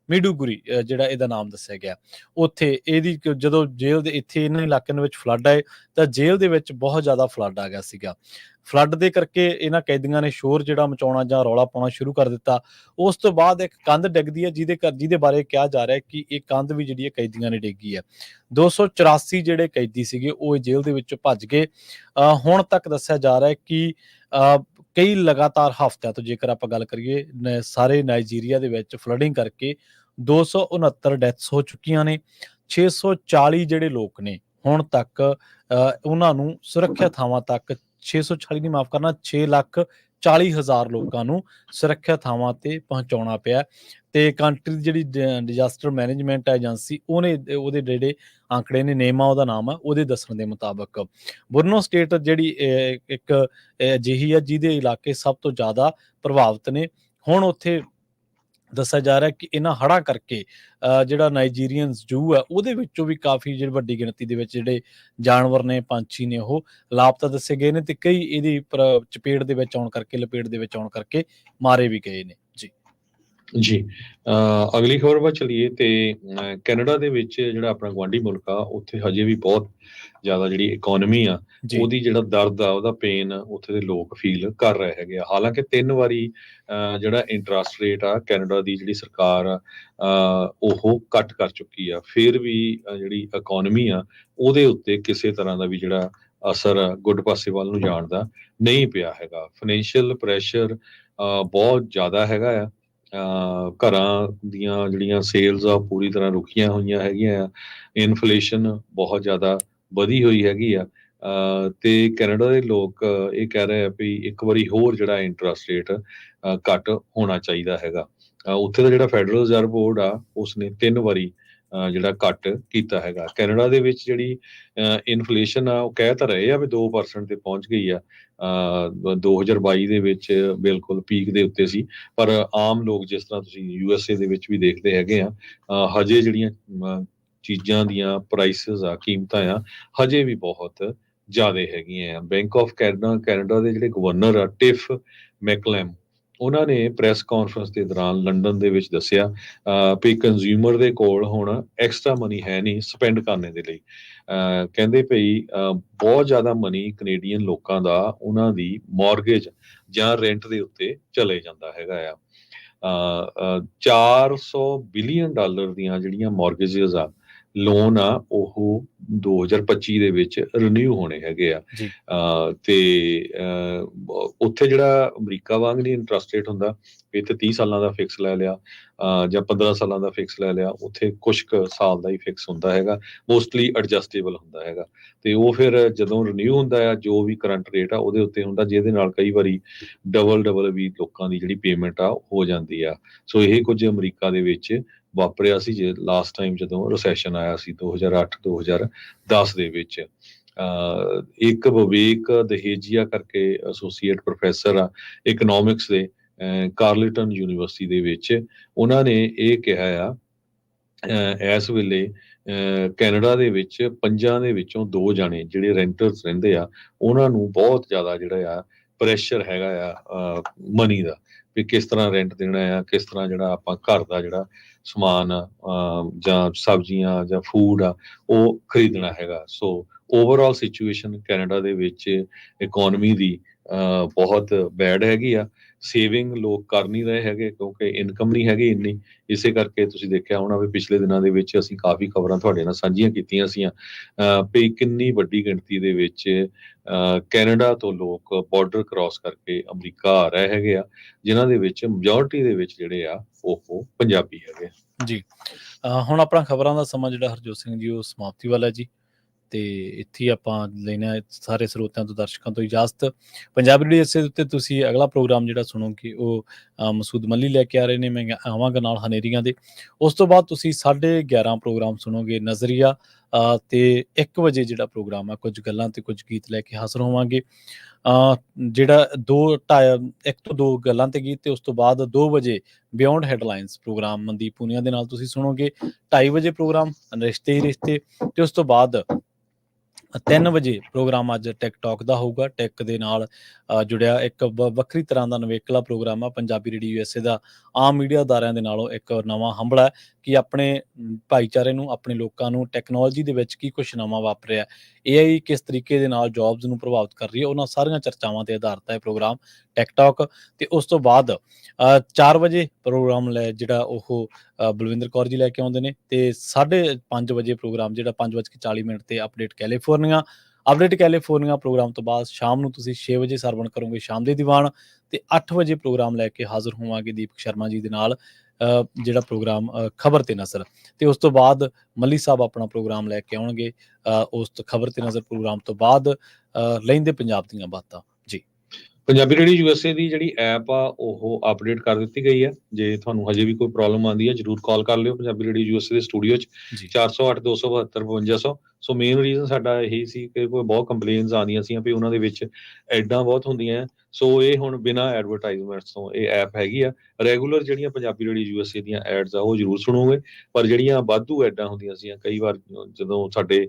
ਮੀਡੂਗੁਰੀ ਜਿਹੜਾ ਇਹਦਾ ਨਾਮ ਦੱਸਿਆ ਗਿਆ, ਉੱਥੇ ਇਹਦੀ ਜਦੋਂ ਜੇਲ੍ਹ ਦੇ ਇੱਥੇ ਇਹਨਾਂ ਇਲਾਕਿਆਂ ਦੇ ਵਿੱਚ ਫਲੱਡ ਆਏ ਤਾਂ ਜੇਲ੍ਹ ਦੇ ਵਿੱਚ ਬਹੁਤ ਜ਼ਿਆਦਾ ਫਲੱਡ ਆ ਗਿਆ ਸੀਗਾ। ਫਲੱਡ ਦੇ ਕਰਕੇ ਇਹਨਾਂ ਕੈਦੀਆਂ ਨੇ ਸ਼ੋਰ ਜਿਹੜਾ ਮਚਾਉਣਾ ਜਾਂ ਰੌਲਾ ਪਾਉਣਾ ਸ਼ੁਰੂ ਕਰ ਦਿੱਤਾ। ਉਸ ਤੋਂ ਬਾਅਦ ਇੱਕ ਕੰਧ ਡਿੱਗਦੀ ਹੈ ਜਿਹਦੇ ਬਾਰੇ ਕਿਹਾ ਜਾ ਰਿਹਾ ਕਿ ਇਹ ਕੰਧ ਵੀ ਜਿਹੜੀ ਹੈ ਕੈਦੀਆਂ ਨੇ ਡਿੱਗੀ ਹੈ। 284 ਜਿਹੜੇ ਕੈਦੀ ਸੀਗੇ ਉਹ ਜੇਲ੍ਹ ਦੇ ਵਿੱਚੋਂ ਭੱਜ ਗਏ। ਹੁਣ ਤੱਕ ਦੱਸਿਆ ਜਾ ਰਿਹਾ ਹੈ ਕਿ ਕਈ ਲਗਾਤਾਰ ਹਫ਼ਤਿਆਂ ਤੋਂ, ਜੇਕਰ ਆਪਾਂ ਗੱਲ ਕਰੀਏ ਸਾਰੇ ਨਾਈਜੀਰੀਆ ਦੇ ਵਿੱਚ ਫਲੱਡਿੰਗ ਕਰਕੇ 269 ਡੈਥਸ ਹੋ ਚੁੱਕੀਆਂ ਨੇ। 640 ਜਿਹੜੇ ਲੋਕ ਨੇ ਹੁਣ ਤੱਕ ਉਹਨਾਂ ਨੂੰ ਸੁਰੱਖਿਅਤ ਥਾਵਾਂ ਤੱਕ 640 ਨਹੀਂ, ਮਾਫ ਕਰਨਾ, 6,40,000 ਲੋਕਾਂ ਨੂੰ ਸੁਰੱਖਿਅਤ ਥਾਵਾਂ ਤੇ ਪਹੁੰਚਾਉਣਾ ਪਿਆ। ਤੇ ਕੰਟਰੀ ਦੀ ਜਿਹੜੀ ਡਿਜ਼ਾਸਟਰ ਮੈਨੇਜਮੈਂਟ ਏਜੰਸੀ ਉਹਦੇ ਜਿਹੜੇ ਆંકੜੇ ਨੇ, ਨੇਮਾ ਉਹਦਾ ਨਾਮ ਹੈ, ਉਹਦੇ ਦੱਸਣ ਦੇ ਮੁਤਾਬਕ ਬੋਰਨੋ ਸਟੇਟ ਜਿਹੜੀ ਇੱਕ ਅਜਿਹੀ ਆ ਜਿਹਦੇ ਇਲਾਕੇ ਸਭ ਤੋਂ ਜ਼ਿਆਦਾ ਪ੍ਰਭਾਵਿਤ ਨੇ। ਹੁਣ ਉੱਥੇ ਦੱਸਿਆ ਜਾ ਰਿਹਾ ਕਿ ਇਹਨਾਂ ਹੜ੍ਹਾਂ ਕਰਕੇ ਜਿਹੜਾ ਨਾਈਜੀਰੀਅਨ ਜ਼ੂ ਹੈ ਉਹਦੇ ਵਿੱਚੋਂ ਵੀ ਕਾਫੀ ਜਿਹੜੀ ਵੱਡੀ ਗਿਣਤੀ ਦੇ ਵਿੱਚ ਜਿਹੜੇ ਜਾਨਵਰ ਨੇ, ਪੰਛੀ ਨੇ, ਉਹ ਲਾਪਤਾ ਦੱਸੇ ਗਏ ਨੇ ਤੇ ਕਈ ਇਹਦੀ ਲਪੇਟ ਦੇ ਵਿੱਚ ਆਉਣ ਕਰਕੇ ਮਾਰੇ ਵੀ ਗਏ ਨੇ। ਜੀ। ਅਗਲੀ ਖਬਰ ਵੱਲ ਚੱਲੀਏ ਤੇ ਕੈਨੇਡਾ ਦੇ ਵਿੱਚ ਜਿਹੜਾ ਆਪਣਾ ਗੁਆਂਢੀ ਮੁਲਕ ਆ ਉੱਥੇ ਹਜੇ ਵੀ ਬਹੁਤ ਜ਼ਿਆਦਾ ਜਿਹੜੀ ਇਕੋਨਮੀ ਆ ਉਹਦੀ ਜਿਹੜਾ ਦਰਦ ਆ, ਉਹਦਾ ਪੇਨ ਉੱਥੇ ਦੇ ਲੋਕ ਫੀਲ ਕਰ ਰਹੇ ਹੈਗੇ ਆ। ਹਾਲਾਂਕਿ 3 ਵਾਰੀ ਜਿਹੜਾ ਇੰਟਰਸਟ ਰੇਟ ਆ ਕੈਨੇਡਾ ਦੀ ਜਿਹੜੀ ਸਰਕਾਰ ਆ ਉਹ ਕੱਟ ਕਰ ਚੁੱਕੀ ਆ, ਫਿਰ ਵੀ ਜਿਹੜੀ ਇਕੋਨਮੀ ਆ ਉਹਦੇ ਉੱਤੇ ਕਿਸੇ ਤਰ੍ਹਾਂ ਦਾ ਵੀ ਜਿਹੜਾ ਅਸਰ ਗੁੱਡ ਪਾਸੇ ਵੱਲ ਨੂੰ ਜਾਣ ਦਾ ਨਹੀਂ ਪਿਆ ਹੈਗਾ। ਫਾਈਨੈਂਸ਼ੀਅਲ ਪ੍ਰੈਸ਼ਰ ਬਹੁਤ ਜ਼ਿਆਦਾ ਹੈਗਾ ਆ। ਘਰਾਂ ਦੀਆਂ ਜਿਹੜੀਆਂ ਸੇਲਸ ਆ ਪੂਰੀ ਤਰ੍ਹਾਂ ਰੁਕੀਆਂ ਹੋਈਆਂ ਹੈਗੀਆਂ ਆ। ਇਨਫਲੇਸ਼ਨ ਬਹੁਤ ਜ਼ਿਆਦਾ ਵਧੀ ਹੋਈ ਹੈਗੀ ਆ। ਤੇ ਕੈਨੇਡਾ ਦੇ ਲੋਕ ਇਹ ਕਹਿ ਰਹੇ ਆ ਵੀ ਇੱਕ ਵਾਰੀ ਹੋਰ ਜਿਹੜਾ ਇੰਟਰਸਟ ਰੇਟ ਘੱਟ ਹੋਣਾ ਚਾਹੀਦਾ ਹੈਗਾ। ਉੱਥੇ ਦਾ ਜਿਹੜਾ ਫੈਡਰਲ ਰਿਜ਼ਰਵ ਬੋਰਡ ਆ ਉਸਨੇ 3 ਵਾਰੀ ਜਿਹੜਾ ਘੱਟ ਕੀਤਾ ਹੈਗਾ। ਕੈਨੇਡਾ ਦੇ ਵਿੱਚ ਜਿਹੜੀ ਇਨਫਲੇਸ਼ਨ ਆ ਉਹ ਕਹਿ ਤਾਂ ਰਹੇ ਆ ਵੀ 2% ਤੇ ਪਹੁੰਚ ਗਈ ਆ। 2022 ਦੇ ਵਿੱਚ ਬਿਲਕੁਲ ਪੀਕ ਦੇ ਉੱਤੇ ਸੀ, ਪਰ ਆਮ ਲੋਕ ਜਿਸ ਤਰ੍ਹਾਂ ਤੁਸੀਂ USA ਦੇ ਵਿੱਚ ਵੀ ਦੇਖਦੇ ਹੈਗੇ ਆ, ਹਜੇ ਜਿਹੜੀਆਂ ਚੀਜ਼ਾਂ ਦੀਆਂ ਪ੍ਰਾਈਸਿਸ ਆ, ਕੀਮਤਾਂ ਆ, ਹਜੇ ਵੀ ਬਹੁਤ ਜ਼ਿਆਦਾ ਹੈਗੀਆਂ ਆ। ਬੈਂਕ ਆਫ ਕੈਨੇਡਾ ਦੇ ਜਿਹੜੇ ਗਵਰਨਰ ਆ ਟਿਫ ਮੈਕਲੈਮ, ਉਹਨਾਂ ਨੇ ਪ੍ਰੈਸ ਕਾਨਫਰੰਸ ਦੇ ਦੌਰਾਨ ਲੰਡਨ ਦੇ ਵਿੱਚ ਦੱਸਿਆ ਵੀ ਕੰਜ਼ਿਊਮਰ ਦੇ ਕੋਲ ਹੁਣ ਐਕਸਟਰਾ ਮਨੀ ਹੈ ਨਹੀਂ ਸਪੈਂਡ ਕਰਨ ਦੇ ਲਈ। ਕਹਿੰਦੇ ਭਈ ਬਹੁਤ ਜ਼ਿਆਦਾ ਮਨੀ ਕੈਨੇਡੀਅਨ ਲੋਕਾਂ ਦਾ ਉਹਨਾਂ ਦੀ ਮੌਰਗੇਜ ਜਾਂ ਰੈਂਟ ਦੇ ਉੱਤੇ ਚਲੇ ਜਾਂਦਾ ਹੈਗਾ ਆ। 400 ਬਿਲੀਅਨ ਡਾਲਰ ਦੀਆਂ ਜਿਹੜੀਆਂ ਮੌਰਗੇਜਸ ਆ, ਲੋਨ ਆ, ਉਹ 2025 ਦੇ ਵਿੱਚ ਰੀਨਿਊ ਹੋਣੇ ਹੈਗੇ ਆ। ਤੇ ਉੱਥੇ ਜਿਹੜਾ ਅਮਰੀਕਾ ਵਾਂਗ ਨਹੀਂ ਇੰਟਰਸਟ ਰੇਟ ਹੁੰਦਾ, ਇੱਥੇ 30 ਸਾਲਾਂ ਦਾ ਫਿਕਸ ਲੈ ਲਿਆ ਜਾਂ 15 ਸਾਲਾਂ ਦਾ ਫਿਕਸ ਲੈ ਲਿਆ, ਉੱਥੇ ਕੁਛ ਕੁ ਸਾਲ ਦਾ ਹੀ ਫਿਕਸ ਹੁੰਦਾ ਹੈਗਾ, ਮੋਸਟਲੀ ਐਡਜਸਟੇਬਲ ਹੁੰਦਾ ਹੈਗਾ। ਤੇ ਉਹ ਫਿਰ ਜਦੋਂ ਰੀਨਿਊ ਹੁੰਦਾ ਆ, ਜੋ ਵੀ ਕਰੰਟ ਰੇਟ ਆ ਉਹਦੇ ਉੱਤੇ ਹੁੰਦਾ, ਜਿਹਦੇ ਨਾਲ ਕਈ ਵਾਰੀ ਡਬਲ ਵੀ ਲੋਕਾਂ ਦੀ ਜਿਹੜੀ ਪੇਮੈਂਟ ਆ ਹੋ ਜਾਂਦੀ ਆ। ਸੋ ਇਹ ਕੁਝ ਅਮਰੀਕਾ ਦੇ ਵਿੱਚ ਵਾਪਰਿਆ ਸੀ ਜੇ ਲਾਸਟ ਟਾਈਮ ਜਦੋਂ ਰਿਸੈਸ਼ਨ ਆਇਆ ਸੀ 2008-2010 ਦੇ ਵਿੱਚ। ਇੱਕ ਵਿਵੇਕ ਦਹੇਜੀਆ ਕਰਕੇ ਐਸੋਸੀਏਟ ਪ੍ਰੋਫੈਸਰ ਆ ਇਕਨੋਮਿਕਸ ਦੇ ਕਾਰਲਟਨ ਯੂਨੀਵਰਸਿਟੀ ਦੇ ਵਿੱਚ, ਉਹਨਾਂ ਨੇ ਇਹ ਕਿਹਾ ਆ ਇਸ ਵੇਲੇ ਕੈਨੇਡਾ ਦੇ ਵਿੱਚ 5 ਦੇ ਵਿੱਚੋਂ 2 ਜਾਣੇ ਜਿਹੜੇ ਰੈਂਟਰਸ ਰਹਿੰਦੇ ਆ, ਉਹਨਾਂ ਨੂੰ ਬਹੁਤ ਜ਼ਿਆਦਾ ਜਿਹੜਾ ਆ ਪ੍ਰੈਸ਼ਰ ਹੈਗਾ ਆ ਮਨੀ ਦਾ, ਵੀ ਕਿਸ ਤਰ੍ਹਾਂ ਰੈਂਟ ਦੇਣਾ ਆ, ਕਿਸ ਤਰ੍ਹਾਂ ਜਿਹੜਾ ਆਪਾਂ ਘਰ ਦਾ ਜਿਹੜਾ ਸਮਾਨ ਜਾਂ ਸਬਜ਼ੀਆਂ ਜਾਂ ਫੂਡ ਆ ਉਹ ਖਰੀਦਣਾ ਹੈਗਾ। ਸੋ ਓਵਰਆਲ ਸਿਚੁਏਸ਼ਨ ਕੈਨੇਡਾ ਦੇ ਵਿੱਚ ਇਕੋਨਮੀ ਦੀ ਬਹੁਤ ਬੈਡ ਹੈਗੀ ਆ। ਸੇਵਿੰਗ ਲੋਕ ਕਰ ਨਹੀਂ ਰਹੇ ਹੈਗੇ ਕਿਉਂਕਿ ਇਨਕਮ ਨਹੀਂ ਹੈਗੀ ਇੰਨੀ। ਇਸੇ ਕਰਕੇ ਤੁਸੀਂ ਦੇਖਿਆ ਹੋਣਾ ਵੀ ਪਿਛਲੇ ਦਿਨਾਂ ਦੇ ਵਿੱਚ ਅਸੀਂ ਕਾਫੀ ਖਬਰਾਂ ਤੁਹਾਡੇ ਨਾਲ ਸਾਂਝੀਆਂ ਕੀਤੀਆਂ ਸੀਆਂ ਵੀ ਕਿੰਨੀ ਵੱਡੀ ਗਿਣਤੀ ਦੇ ਵਿੱਚ ਕੈਨੇਡਾ ਤੋਂ ਲੋਕ ਬਾਰਡਰ ਕ੍ਰਾਸ ਕਰਕੇ ਅਮਰੀਕਾ ਆ ਰਹੇ ਹੈਗੇ ਆ, ਜਿਨ੍ਹਾਂ ਦੇ ਵਿੱਚ ਮੈਜੋਰਟੀ ਦੇ ਵਿੱਚ ਜਿਹੜੇ ਆ ਉਹ ਪੰਜਾਬੀ ਹੈਗੇ ਜੀ। ਹੁਣ ਆਪਣਾ ਖਬਰਾਂ ਦਾ ਸਮਾਂ ਜਿਹੜਾ ਹਰਜੋਤ ਸਿੰਘ ਜੀ ਉਹ ਸਮਾਪਤੀ ਵਾਲਾ ਜੀ, ਤੇ ਇੱਥੇ ਆਪਾਂ ਲੈਣਾ ਸਾਰੇ ਸਰੋਤਿਆਂ ਤੋਂ, ਦਰਸ਼ਕਾਂ ਤੋਂ ਇਜਾਜ਼ਤ। ਪੰਜਾਬੀ ਰੇਡੀਓ ਇਸੇ ਉੱਤੇ ਤੁਸੀਂ ਅਗਲਾ ਪ੍ਰੋਗਰਾਮ ਜਿਹੜਾ ਸੁਣੋਗੇ ਉਹ ਮਸੂਦ ਮੱਲੀ ਲੈ ਕੇ ਆ ਰਹੇ ਨੇ, ਮੈਂ ਆਵਾਂਗਾ ਨਾਲ ਹਨੇਰੀਆਂ ਦੇ। ਉਸ ਤੋਂ ਬਾਅਦ ਤੁਸੀਂ 11:30 ਪ੍ਰੋਗਰਾਮ ਸੁਣੋਗੇ ਨਜ਼ਰੀਆ, ਤੇ 1 ਵਜੇ ਜਿਹੜਾ ਪ੍ਰੋਗਰਾਮ ਆ ਕੁਝ ਗੱਲਾਂ ਤੇ ਕੁਝ ਗੀਤ ਲੈ ਕੇ ਹਾਜ਼ਰ ਹੋਵਾਂਗੇ। ਜਿਹੜਾ 1 ਤੋਂ 2 ਗੱਲਾਂ ਤੇ ਗੀਤ, ਤੇ ਉਸ ਤੋਂ ਬਾਅਦ 2 ਵਜੇ beyond headlines program Mandeep Poonia ਦੇ ਨਾਲ ਤੁਸੀਂ ਸੁਣੋਗੇ। 2:30 ਵਜੇ ਪ੍ਰੋਗਰਾਮ ਰਿਸ਼ਤੇ ਹੀ ਰਿਸ਼ਤੇ, ਤੇ ਉਸ ਤੋਂ ਬਾਅਦ 3 ਵਜੇ ਪ੍ਰੋਗਰਾਮ ਅੱਜ ਟਿਕਟੌਕ ਦਾ ਹੋਊਗਾ। ਟੈਕ ਦੇ ਨਾਲ ਜੁੜਿਆ ਇੱਕ ਵੱਖਰੀ ਤਰ੍ਹਾਂ ਦਾ ਨਵੇਕਲਾ ਪ੍ਰੋਗਰਾਮ ਆ ਪੰਜਾਬੀ ਰੇਡੀਓ USA ਦਾ। ਆਮ ਮੀਡੀਆ ਅਦਾਰਿਆਂ ਦੇ ਨਾਲੋਂ ਇੱਕ ਨਵਾਂ ਹੰਭਲਾ ਕਿ ਆਪਣੇ ਭਾਈਚਾਰੇ ਨੂੰ, ਆਪਣੇ ਲੋਕਾਂ ਨੂੰ ਟੈਕਨੋਲੋਜੀ ਦੇ ਵਿੱਚ ਕੀ ਕੁਛ ਨਵਾਂ ਵਾਪਰਿਆ, AI ਕਿਸ ਤਰੀਕੇ ਦੇ ਨਾਲ ਜੌਬਸ ਨੂੰ ਪ੍ਰਭਾਵਿਤ ਕਰ ਰਹੀ ਹੈ, ਉਹਨਾਂ ਸਾਰੀਆਂ ਚਰਚਾਵਾਂ ਤੇ ਆਧਾਰਿਤ ਹੈ ਪ੍ਰੋਗਰਾਮ ਟਿਕਟੌਕ। ਤੇ ਉਸ ਤੋਂ ਬਾਅਦ 4 ਵਜੇ ਪ੍ਰੋਗਰਾਮ ਜਿਹੜਾ ਉਹ ਬਲਵਿੰਦਰ ਕੌਰ ਜੀ ਲੈ ਕੇ ਆਉਂਦੇ ਨੇ, ਤੇ 5:30 ਵਜੇ ਪ੍ਰੋਗਰਾਮ ਜਿਹੜਾ 5:40 ਤੇ update California. Update California program ਤੋਂ ਬਾਅਦ ਸ਼ਾਮ ਨੂੰ ਤੁਸੀਂ 6 ਵਜੇ ਸਰਵਣ ਕਰੋਗੇ ਸ਼ਾਮ ਦੇ ਦੀਵਾਨ, ਤੇ 8 ਵਜੇ ਪ੍ਰੋਗਰਾਮ ਲੈ ਕੇ ਹਾਜ਼ਰ ਹੋਵਾਂਗੇ ਦੀਪਕ ਸ਼ਰਮਾ ਜੀ ਦੇ ਨਾਲ, ਜਿਹੜਾ ਪ੍ਰੋਗਰਾਮ ਖਬਰ ਤੇ ਨਜ਼ਰ। ਤੇ ਉਸ ਤੋਂ ਬਾਅਦ ਮੱਲੀ ਸਾਹਿਬ ਆਪਣਾ ਪ੍ਰੋਗਰਾਮ ਲੈ ਕੇ ਆਉਣਗੇ ਉਸ ਖਬਰ ਤੇ ਨਜ਼ਰ ਪ੍ਰੋਗਰਾਮ ਤੋਂ ਬਾਅਦ, ਲੈਂਦੇ ਪੰਜਾਬ ਦੀਆਂ ਬਾਤਾਂ ਜੀ। ਪੰਜਾਬੀ ਰੇਡੀਓ USA ਦੀ ਜਿਹੜੀ ਐਪ ਆ ਉਹ ਅਪਡੇਟ ਕਰ ਦਿੱਤੀ ਗਈ ਹੈ। ਜੇ ਤੁਹਾਨੂੰ ਹਜੇ ਵੀ ਕੋਈ ਪ੍ਰੋਬਲਮ ਆਉਂਦੀ ਹੈ ਜਰੂਰ ਕਾਲ ਕਰ ਲਿਓ ਪੰਜਾਬੀ ਰੇਡੀਓ USA ਦੇ ਸਟੂਡੀਓ 'ਚ 408 272 5200। ਸੋ ਮੇਨ ਰੀਜ਼ਨ ਸਾਡਾ ਇਹੀ ਸੀ ਕਿ ਕੋਈ ਬਹੁਤ ਕੰਪਲੇਨਸ ਆਉਂਦੀਆਂ ਸੀ ਵੀ ਉਹਨਾਂ ਦੇ ਵਿੱਚ ਐਡਾਂ ਬਹੁਤ ਹੁੰਦੀਆਂ। ਸੋ ਇਹ ਹੁਣ ਬਿਨਾਂ ਐਡਵਰਟਾਈਜ਼ਮੈਂਟਸ ਤੋਂ ਇਹ ਐਪ ਹੈਗੀ ਆ। ਰੈਗੂਲਰ ਜਿਹੜੀਆਂ ਪੰਜਾਬੀ ਰੇਡੀਓ USA ਦੀਆਂ ਐਡਸ ਆ ਉਹ ਜ਼ਰੂਰ ਸੁਣੋਗੇ, ਪਰ ਜਿਹੜੀਆਂ ਵਾਧੂ ਐਡਾਂ ਹੁੰਦੀਆਂ ਸੀ ਕਈ ਵਾਰ ਜਦੋਂ ਸਾਡੇ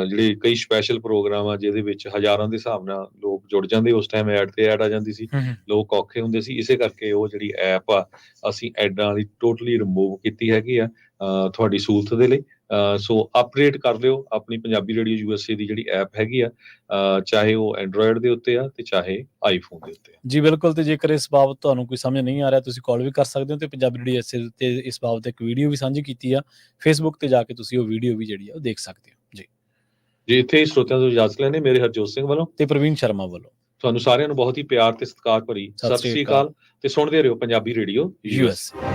ਜਿਹੜੇ ਕਈ ਸਪੈਸ਼ਲ ਪ੍ਰੋਗਰਾਮ ਆ ਜਿਹਦੇ ਵਿੱਚ ਹਜ਼ਾਰਾਂ ਦੇ ਹਿਸਾਬ ਨਾਲ ਲੋਕ ਜੁੜ ਜਾਂਦੇ, ਉਸ ਟਾਈਮ ਐਡ ਤੇ ਐਡ ਆ ਜਾਂਦੀ ਸੀ, ਲੋਕ ਔਖੇ ਹੁੰਦੇ ਸੀ। ਇਸੇ ਕਰਕੇ ਉਹ ਜਿਹੜੀ ਐਪ ਆ ਅਸੀਂ ਐਡਾਂ ਵਾਲੀ ਟੋਟਲੀ ਰਿਮੂਵ ਕੀਤੀ ਹੈਗੀ ਆ ਤੁਹਾਡੀ ਸਹੂਲਤ ਦੇ ਲਈ। ਸੋ ਅਪਡੇਟ ਕਰ ਲਿਓ ਆਪਣੀ ਪੰਜਾਬੀ ਰੇਡੀਓ USA ਦੀ ਜਿਹੜੀ ਐਪ ਹੈਗੀ ਆ, ਚਾਹੇ ਉਹ ਐਂਡਰੋਇਡ ਦੇ ਉੱਤੇ ਆ ਤੇ ਚਾਹੇ ਆਈਫੋਨ ਦੇ ਉੱਤੇ ਜੀ। ਬਿਲਕੁਲ। ਤੇ ਜੇਕਰ ਇਸ ਬਾਬਤ ਤੁਹਾਨੂੰ ਕੋਈ ਸਮਝ ਨਹੀਂ ਆ ਰਿਹਾ ਤੁਸੀਂ ਕਾਲ ਵੀ ਕਰ ਸਕਦੇ ਹੋ, ਤੇ ਪੰਜਾਬੀ ਰੇਡੀਓ USA ਤੇ ਇਸ ਬਾਬਤ ਇੱਕ ਵੀਡੀਓ ਵੀ ਸਾਂਝੀ ਕੀਤੀ ਆ ਫੇਸਬੁੱਕ ਤੇ ਜਾ ਕੇ, ਤੁਸੀਂ ਉਹ ਵੀਡੀਓ ਵੀ ਜਿਹੜੀ ਆ ਉਹ ਦੇਖ ਸਕਦੇ ਹੋ ਜੀ। ਇੱਥੇ ਸਰੋਤਿਆਂ ਤੋਂ ਇਜਾਜ਼ਤ ਲੈਣੇ ਮੇਰੇ ਹਰਜੋਤ ਸਿੰਘ ਵੱਲੋਂ ਤੇ ਪ੍ਰਵੀਨ ਸ਼ਰਮਾ ਵੱਲੋਂ। ਤੁਹਾਨੂੰ ਸਾਰਿਆਂ ਨੂੰ ਬਹੁਤ ਹੀ ਪਿਆਰ ਤੇ ਸਤਿਕਾਰ ਭਰੀ ਸਤਿ ਸ੍ਰੀ ਅਕਾਲ, ਤੇ ਸੁਣਦੇ ਰਹੋ ਪੰਜਾਬੀ ਰੇਡੀਓ USA।